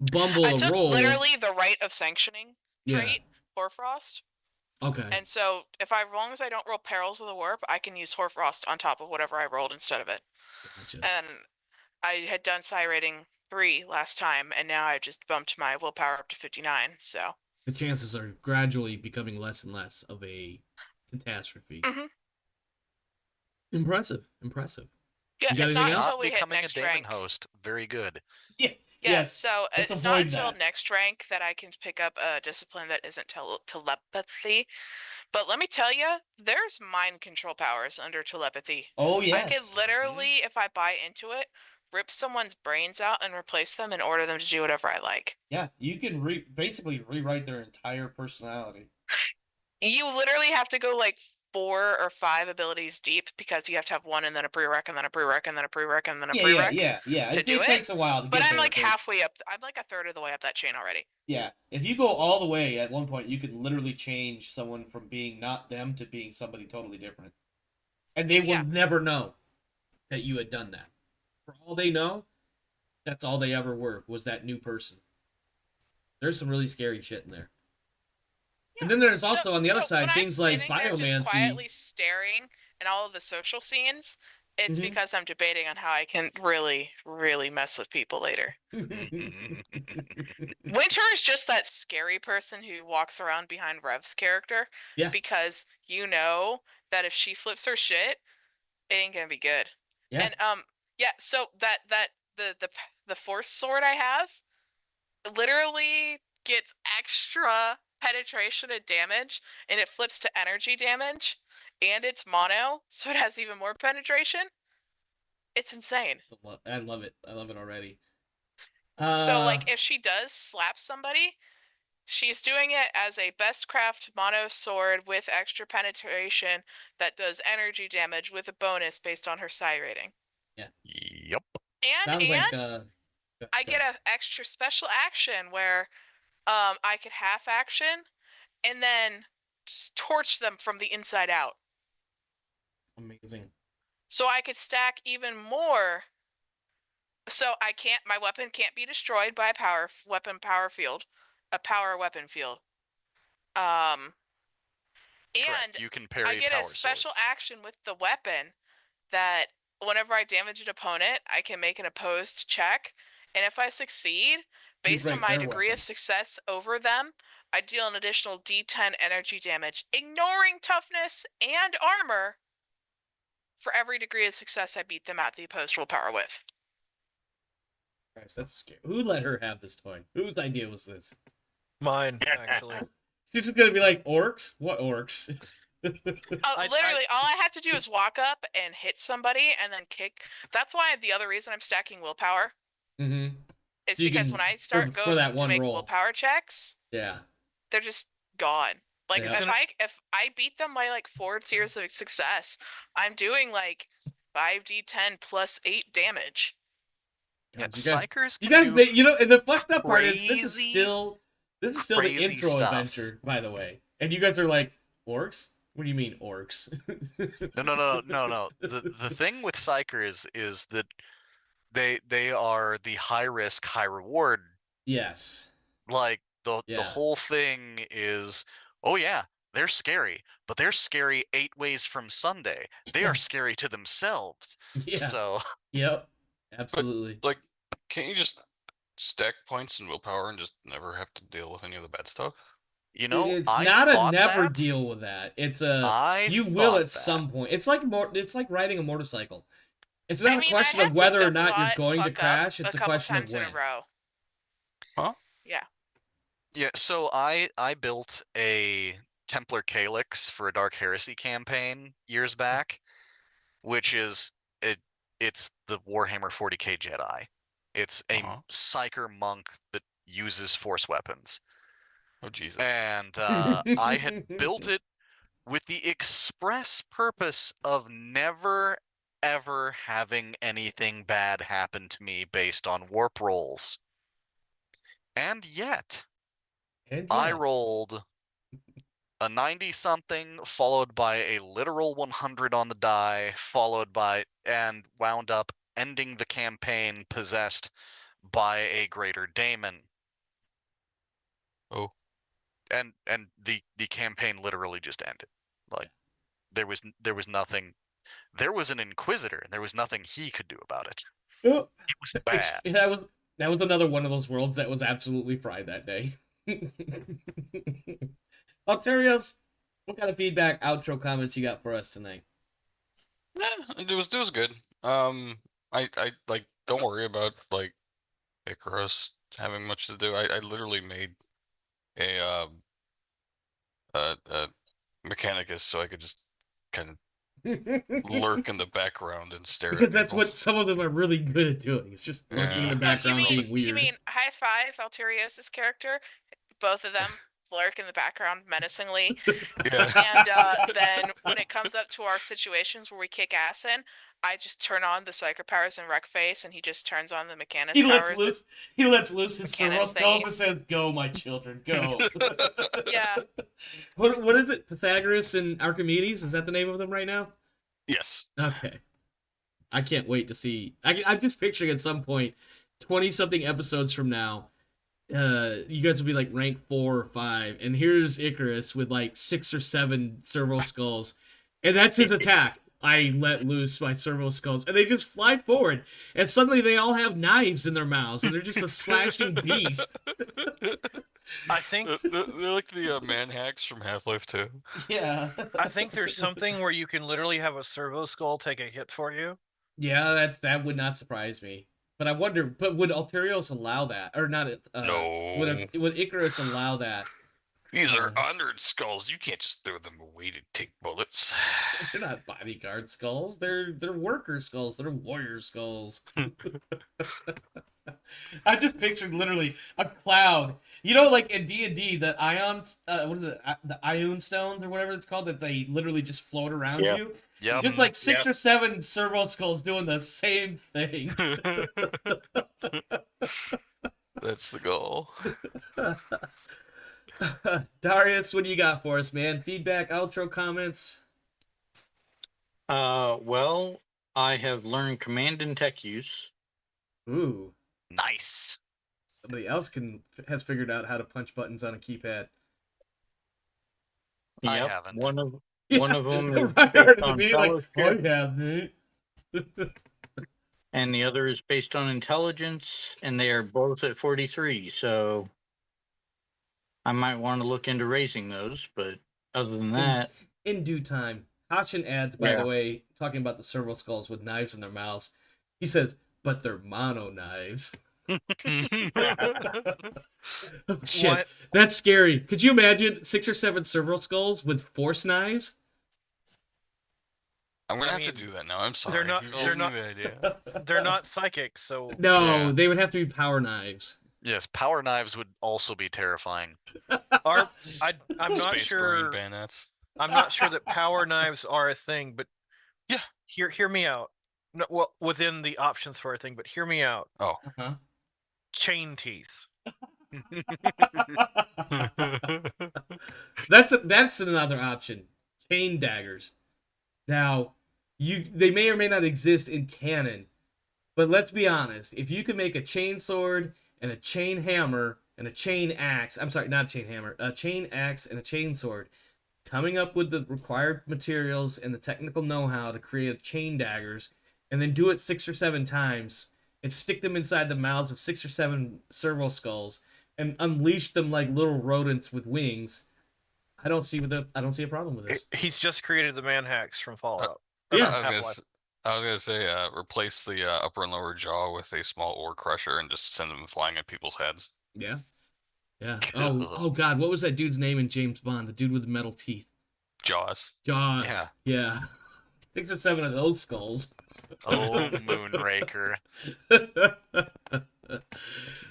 bumble I a took roll, literally the rite of sanctioning yeah. trait Hoarfrost. Okay. And so as long as I don't roll perils of the warp, I can use Hoarfrost on top of whatever I rolled instead of it. Gotcha. And I had done psi rating 3 last time, and now I just bumped my willpower up to 59. So The chances are gradually becoming less and less of a catastrophe. Mhm. Impressive. Yeah, You got it's anything not else? until Not we hit becoming a next Damon rank. host. Very good. Yeah. Yeah, Yes. so Let's it's not avoid until that. next rank that I can pick up a discipline that isn't telepathy. But let me tell you, there's mind control powers under telepathy. Oh I could yes. literally, if I buy into it, rip someone's brains out and replace them and order them to do whatever I like. Yeah, you can basically rewrite their entire personality. You literally have to go like 4 or 5 abilities deep because you have to have one and then a prereq and then a prereq and then a prereq and then a prereq Yeah. to do It it. takes a while to But get I'm there, like but halfway up. I'm like a third of the way up that chain already. yeah, if you go all the way at one point, you can literally change someone from being not them to being somebody totally different, and they will Yeah. never know that you had done that. For all they know, that's all they ever were was that new person. There's some really scary shit in there. And then there's So, also on the other when side I'm things like sitting there just biomancy. quietly staring at all of the social scenes, it's Mhm. because I'm debating on how I can really, really mess with people later. Winter is just that scary person who walks around behind Rev's character Yeah, because you know that if she flips her shit, it ain't gonna be good. yeah. And yeah, so the force sword I have literally gets extra penetration and damage, and it flips to energy damage, and it's mono, so it has even more penetration. It's insane. I love it. I love it already. So like if she does slap somebody, she's doing it as a best craft mono sword with extra penetration that does energy damage with a bonus based on her psi rating. Yeah. Yep. Sounds like I get an extra special action where I could half action and then just torch them from the inside out. amazing. So I could stack even more. So my weapon can't be destroyed by a power field, a power weapon field. Um, Correct. and You can I parry get a power special swords. action with the weapon that whenever I damage an opponent, I can make an opposed check, and if I succeed, You based on break my their degree weapon. of success over them, I deal an additional D10 energy damage, ignoring toughness and armor for every degree of success I beat them at the opposed willpower with. Christ, that's scary. Who let her have this toy? Whose idea was this? Mine, actually. She's just gonna be like, orcs? What orcs? Literally, all I have to do is walk up and hit somebody and then kick. That's why the other reason I'm stacking willpower Mm-hmm. is So you because can when I start for going that to one make roll. willpower checks, Yeah. they're just gone. Like Yeah. if I beat them by like 4 tiers of success, I'm doing like 5d10 plus 8 damage. Yeah, You guys, psychers you can guys, do you know, and the fucked up part is crazy, this is still the crazy intro stuff. adventure, by the way. And you guys are like, orcs? What do you mean orcs? No. The thing with psychers is that they are the high risk, high reward. Yes. Like the Yeah. whole thing is, oh yeah, they're scary, but they're scary 8 ways from Sunday. They are scary to themselves. Yeah. So Yep. Absolutely. Like, can't you just stack points and willpower and just never have to deal with any of the bad stuff? You know, It's I not a thought never that. deal with that. It's a I you will thought at that. some point. It's like riding a motorcycle. It's not I a mean, I question had of to whether or double not you're going to fuck up crash. a It's a couple question of times in a when. row. Huh? Yeah. Yeah, so I built a Templar Calyx for a Dark Heresy campaign years back, which is it's the Warhammer 40k Jedi. It's a Uh-huh. psyker monk that uses force weapons. Oh Jesus. And I had built it with the express purpose of never ever having anything bad happen to me based on warp rolls. And yet, And I yet. rolled a 90 something followed by a literal 100 on the die, followed by and wound up ending the campaign possessed by a greater daemon. Oh. And the campaign literally just ended. Like there was nothing. There was an inquisitor and there was nothing he could do about it. Oh, It was bad. that was another one of those worlds that was absolutely fried that day. Alterios, what kind of feedback, outro comments you got for us tonight? Yeah, it was good. I like don't worry about like Icarus having much to do. I literally made a Mechanicus so I could just kind of lurk in the background and stare Because at that's people. what some of them are really good at doing. It's just lurking in the background being weird. You mean High Five, Alterios' character? Both of them lurk in the background menacingly. Yeah. And then when it comes up to our situations where we kick ass in, I just turn on the psychic powers and wreck face, and he just turns on the Mechanus powers. He lets loose his servo Mechanus skulls and thingies. says, "Go, my children, go." Yeah. What is it? Pythagoras and Archimedes? Is that the name of them right now? Yes. Okay. I can't wait to see. I'm just picturing at some point, 20-something episodes from now, you guys will be like rank 4 or 5, and here's Icarus with like 6 or 7 servo skulls, and that's his attack. I let loose my servo skulls, and they just fly forward, and suddenly they all have knives in their mouths, and they're just a slashing beast. I think They're like the man hacks from Half-Life 2. Yeah. I think there's something where you can literally have a servo skull take a hit for you. Yeah, that would not surprise me. But I wonder, but would Alterios allow that, or not? No. Would Icarus allow that? These are honored skulls. You can't just throw them away to take bullets. They're not bodyguard skulls. They're worker skulls. They're warrior skulls. I just pictured literally a cloud. You know, like in D&D, the ions, what is it? The Ion stones or whatever it's called, that they literally just float around you. Yep. Just like 6 or 7 servo skulls doing the same thing. That's the goal. Darius, what do you got for us, man? Feedback, outro, comments? Well, I have learned command and tech use. Ooh. Nice. Somebody else has figured out how to punch buttons on a keypad. I Yep, haven't. One of them is Reinhardt based is on immediately like, fellowship, I haven't. and the other is based on intelligence, and they are both at 43. So I might want to look into raising those, but other than that, In due time. Hachin adds, by Yeah. the way, talking about the servo skulls with knives in their mouths, he says, but they're mono knives. Oh, shit. What? That's scary. Could you imagine 6 or 7 servo skulls with force knives? I'm gonna I have to mean, do that now. I'm sorry. they're not- You they're gave me not- the idea. They're not psychic, so No, Yeah. they would have to be power knives. Yes, power knives would also be terrifying. I'm not Space sure. Marine bayonets. I'm not sure that power knives are a thing, but Yeah. hear me out. No, well, within the options for a thing, but hear me out. Oh. Uh-huh. Chain teeth. That's another option. Chain daggers. Now, they may or may not exist in canon, but let's be honest. If you could make a chain sword and a chain hammer and a chain axe, I'm sorry, not a chain hammer, a chain axe and a chain sword, coming up with the required materials and the technical know-how to create chain daggers, and then do it 6 or 7 times and stick them inside the mouths of 6 or 7 servo skulls, and unleash them like little rodents with wings, I don't see a problem with this. He's just created the man hacks from Fallout. Yeah. I was gonna say, replace the upper and lower jaw with a small ore crusher and just send them flying at people's heads. Yeah. Yeah. Oh God, what was that dude's name in James Bond? The dude with the metal teeth. Jaws. Jaws. Yeah. 6 or 7 of those skulls. Oh, Moonraker.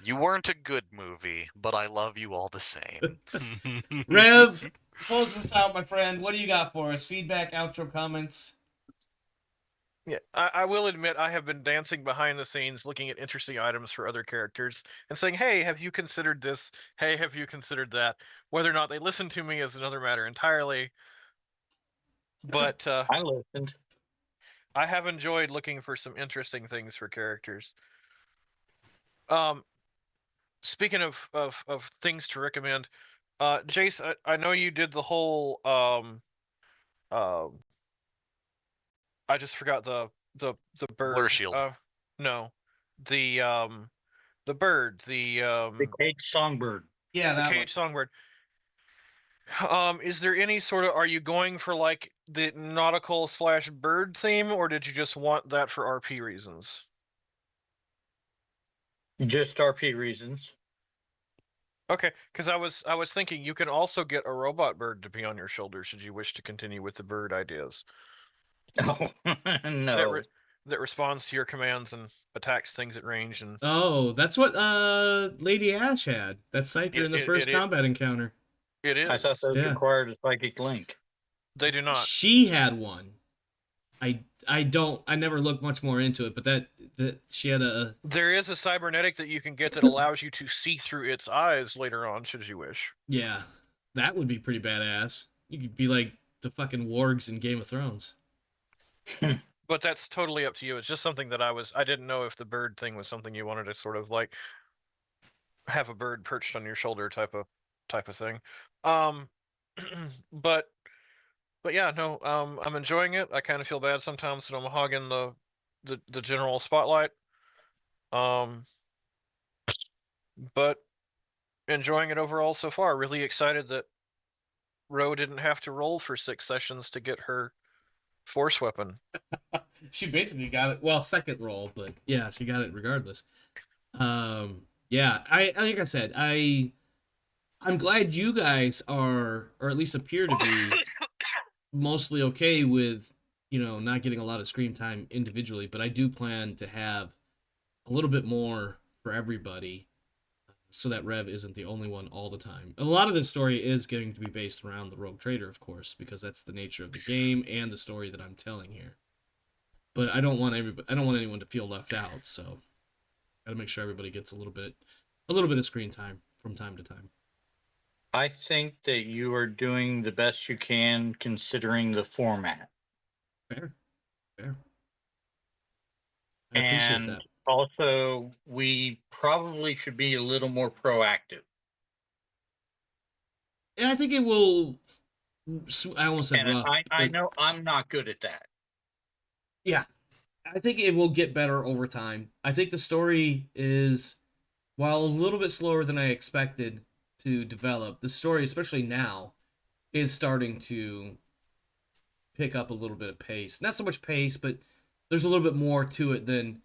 You weren't a good movie, but I love you all the same. Rev, close this out, my friend. What do you got for us? Feedback, outro, comments? Yeah, I will admit I have been dancing behind the scenes, looking at interesting items for other characters, and saying, "Hey, have you considered this? Hey, have you considered that?" Whether or not they listen to me is another matter entirely. But I listened. I have enjoyed looking for some interesting things for characters. Speaking of things to recommend, Jace, I know you did the whole I just forgot the bird. Blur shield. No, the bird, The cage songbird. Yeah, the that cage songbird. Is there any sort of, are you going for like the nautical / bird theme, or did you just want that for RP reasons? Just RP reasons. Okay, because I was thinking you can also get a robot bird to be on your shoulder should you wish to continue with the bird ideas. Oh, no. That responds to your commands and attacks things at range and. Oh, that's what Lady Ash had. That Psyker in the first combat encounter. It is. I thought those required a psychic link. They do not. She had one. I never looked much more into it, but that she had a. There is a cybernetic that you can get that allows you to see through its eyes later on, should you wish. Yeah, that would be pretty badass. You could be like the fucking wargs in Game of Thrones. But that's totally up to you. It's just something that I didn't know if the bird thing was something you wanted to sort of like have a bird perched on your shoulder type of thing. But yeah, no, I'm enjoying it. I kind of feel bad sometimes that I'm hogging the general spotlight. But enjoying it overall so far. Really excited that Ro didn't have to roll for 6 sessions to get her force weapon. She basically got it. Well, second roll, but yeah, she got it regardless. Yeah, I like I said, I'm glad you guys are, or at least appear to be, mostly okay with, not getting a lot of screen time individually, but I do plan to have a little bit more for everybody so that Rev isn't the only one all the time. A lot of this story is going to be based around the Rogue Trader, of course, because that's the nature of the game and the story that I'm telling here. But I don't want anyone to feel left out, so gotta make sure everybody gets a little bit of screen time from time to time. I think that you are doing the best you can considering the format. Fair. I appreciate that. Also, we probably should be a little more proactive. And I think it will. I almost said rough. I know I'm not good at that. Yeah, I think it will get better over time. I think the story is, while a little bit slower than I expected to develop, the story, especially now, is starting to pick up a little bit of pace. Not so much pace, but there's a little bit more to it than,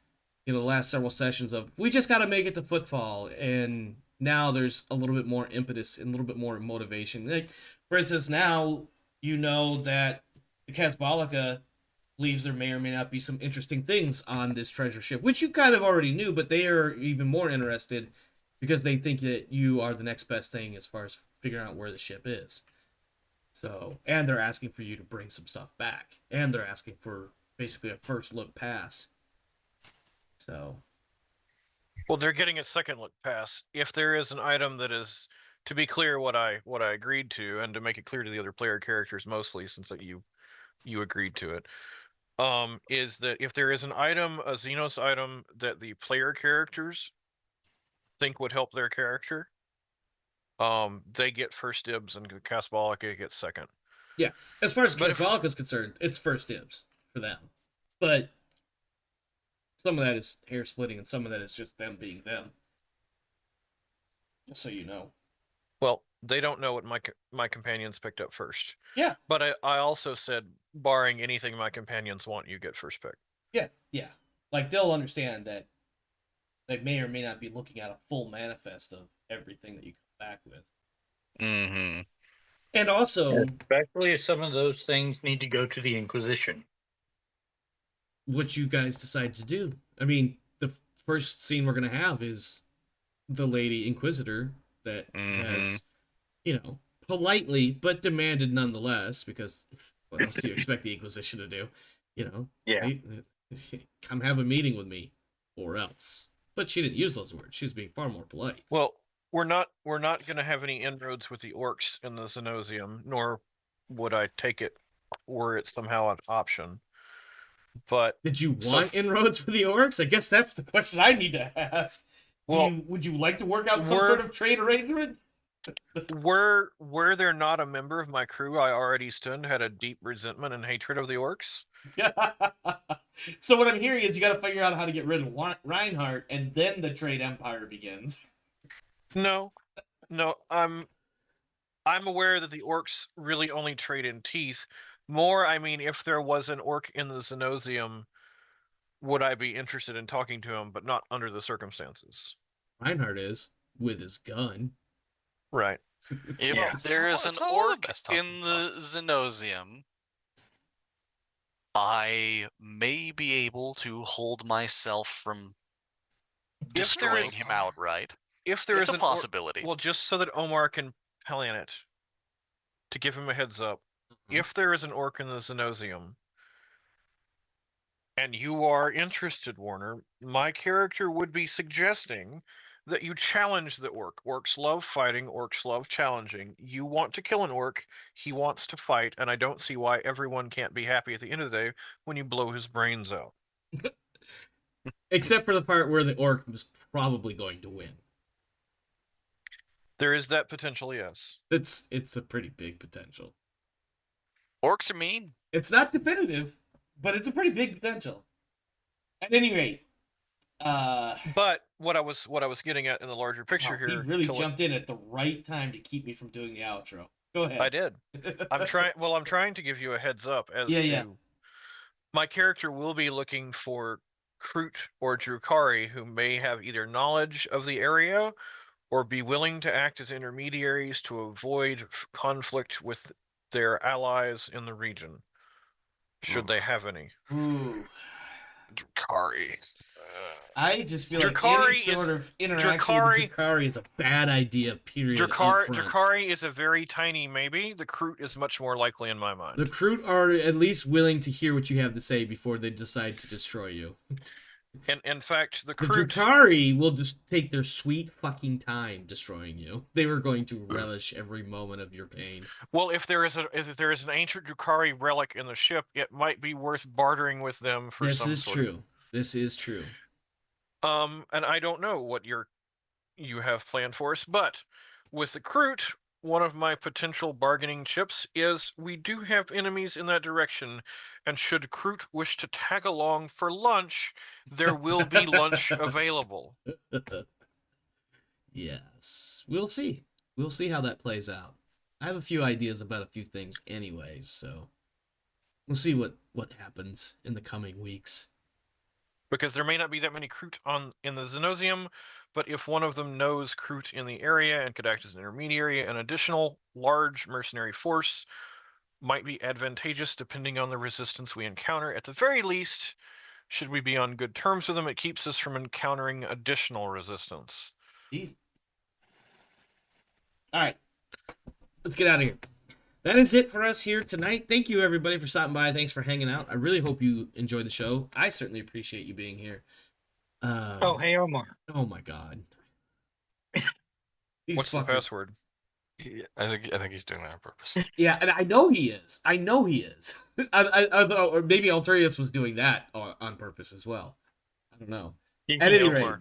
the last several sessions of, we just got to make it to Footfall, and now there's a little bit more impetus and a little bit more motivation. Like, for instance, now you know that the Casbolica believes there may or may not be some interesting things on this treasure ship, which you kind of already knew, but they are even more interested because they think that you are the next best thing as far as figuring out where the ship is. So, and they're asking for you to bring some stuff back, and they're asking for basically a first look pass. So, well, they're getting a second look pass. If there is an item that is, to be clear, what I agreed to, and to make it clear to the other player characters mostly, since that you agreed to it, is that if there is an item, a Xenos item that the player characters think would help their character, they get first dibs and Casbolica gets second. Yeah, as far as Casbolica is concerned, it's first dibs for them. But some of that is hair splitting, and some of that is just them being them. Just so you know. Well, they don't know what my companions picked up first. Yeah. But I also said, barring anything my companions want, you get first pick. Yeah. Like, they'll understand that they may or may not be looking at a full manifest of everything that you come back with. Mm-hmm. And also, especially if some of those things need to go to the Inquisition. what you guys decide to do. I mean, the first scene we're going to have is the Lady Inquisitor that has, politely but demanded nonetheless, because what else do you expect the Inquisition to do? Yeah. Right? Come have a meeting with me, or else. But she didn't use those words. She was being far more polite. Well, we're not going to have any inroads with the orcs in the Xenosium, nor would I take it were it somehow an option. But did you want inroads with the orcs? I guess that's the question I need to ask. Well, would you like to work out some sort of trade arrangement? Were there not a member of my crew I already stunned had a deep resentment and hatred of the orcs? So what I'm hearing is you got to figure out how to get rid of Reinhardt, and then the trade empire begins. No, I'm aware that the orcs really only trade in teeth. More, I mean, if there was an orc in the Xenosium, would I be interested in talking to him, but not under the circumstances. Reinhardt is, with his gun. Right. If there is an orc in the Xenosium, I may be able to hold myself from destroying him outright. If there is a possibility. Well, just so that Omar can plan it, to give him a heads up, if there is an orc in the Xenosium, and you are interested, Warner, my character would be suggesting that you challenge the orc. Orcs love fighting, orcs love challenging. You want to kill an orc, he wants to fight, and I don't see why everyone can't be happy at the end of the day when you blow his brains out. Except for the part where the orc was probably going to win. There is that potential, yes. It's a pretty big potential. Orcs are mean. It's not definitive, but it's a pretty big potential. At any rate, but what I was getting at in the larger picture here, he really jumped in at the right time to keep me from doing the outro. Go ahead. I did. I'm trying to give you a heads up as to my character will be looking for Kroot or Drukari who may have either knowledge of the area or be willing to act as intermediaries to avoid conflict with their allies in the region, should they have any. Ooh. Drukari. I just feel like any sort of interaction with Drukari is a bad idea, period. Drukari is a very tiny maybe. The Kroot is much more likely in my mind. The Kroot are at least willing to hear what you have to say before they decide to destroy you. And in fact, the Drukari will just take their sweet fucking time destroying you. They were going to relish every moment of your pain. Well, if there is an ancient Drukari relic in the ship, it might be worth bartering with them for some sort of... This is true. And I don't know what you have planned for us, but with the Kroot, one of my potential bargaining chips is we do have enemies in that direction, and should Kroot wish to tag along for lunch, there will be lunch available. Yes. We'll see. We'll see how that plays out. I have a few ideas about a few things anyway, so we'll see what happens in the coming weeks. Because there may not be that many Kroot in the Xenosium, but if one of them knows Kroot in the area and could act as an intermediary, an additional large mercenary force might be advantageous depending on the resistance we encounter. At the very least, should we be on good terms with them, it keeps us from encountering additional resistance. Indeed. All right. Let's get out of here. That is it for us here tonight. Thank you, everybody, for stopping by. Thanks for hanging out. I really hope you enjoyed the show. I certainly appreciate you being here. Hey, Omar. Oh, my God. What's the password? Yeah, I think he's doing that on purpose. Yeah, and I know he is. Or maybe Altarius was doing that on purpose as well. I don't know. At any rate,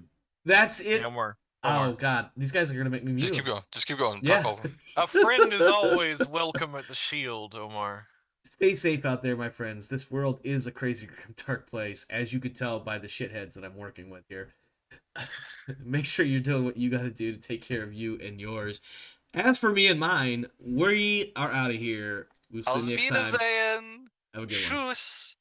that's it. Omar. Oh, God. These guys are going to make me mute. Just keep going. Yeah. A friend is always welcome at the shield, Omar. Stay safe out there, my friends. This world is a crazy, dark place, as you could tell by the shitheads that I'm working with here. make sure you're doing what you got to do to take care of you and yours. As for me and mine, we are out of here. We'll see Auf you next time. Wiedersehen. Have a good one. Tschüss.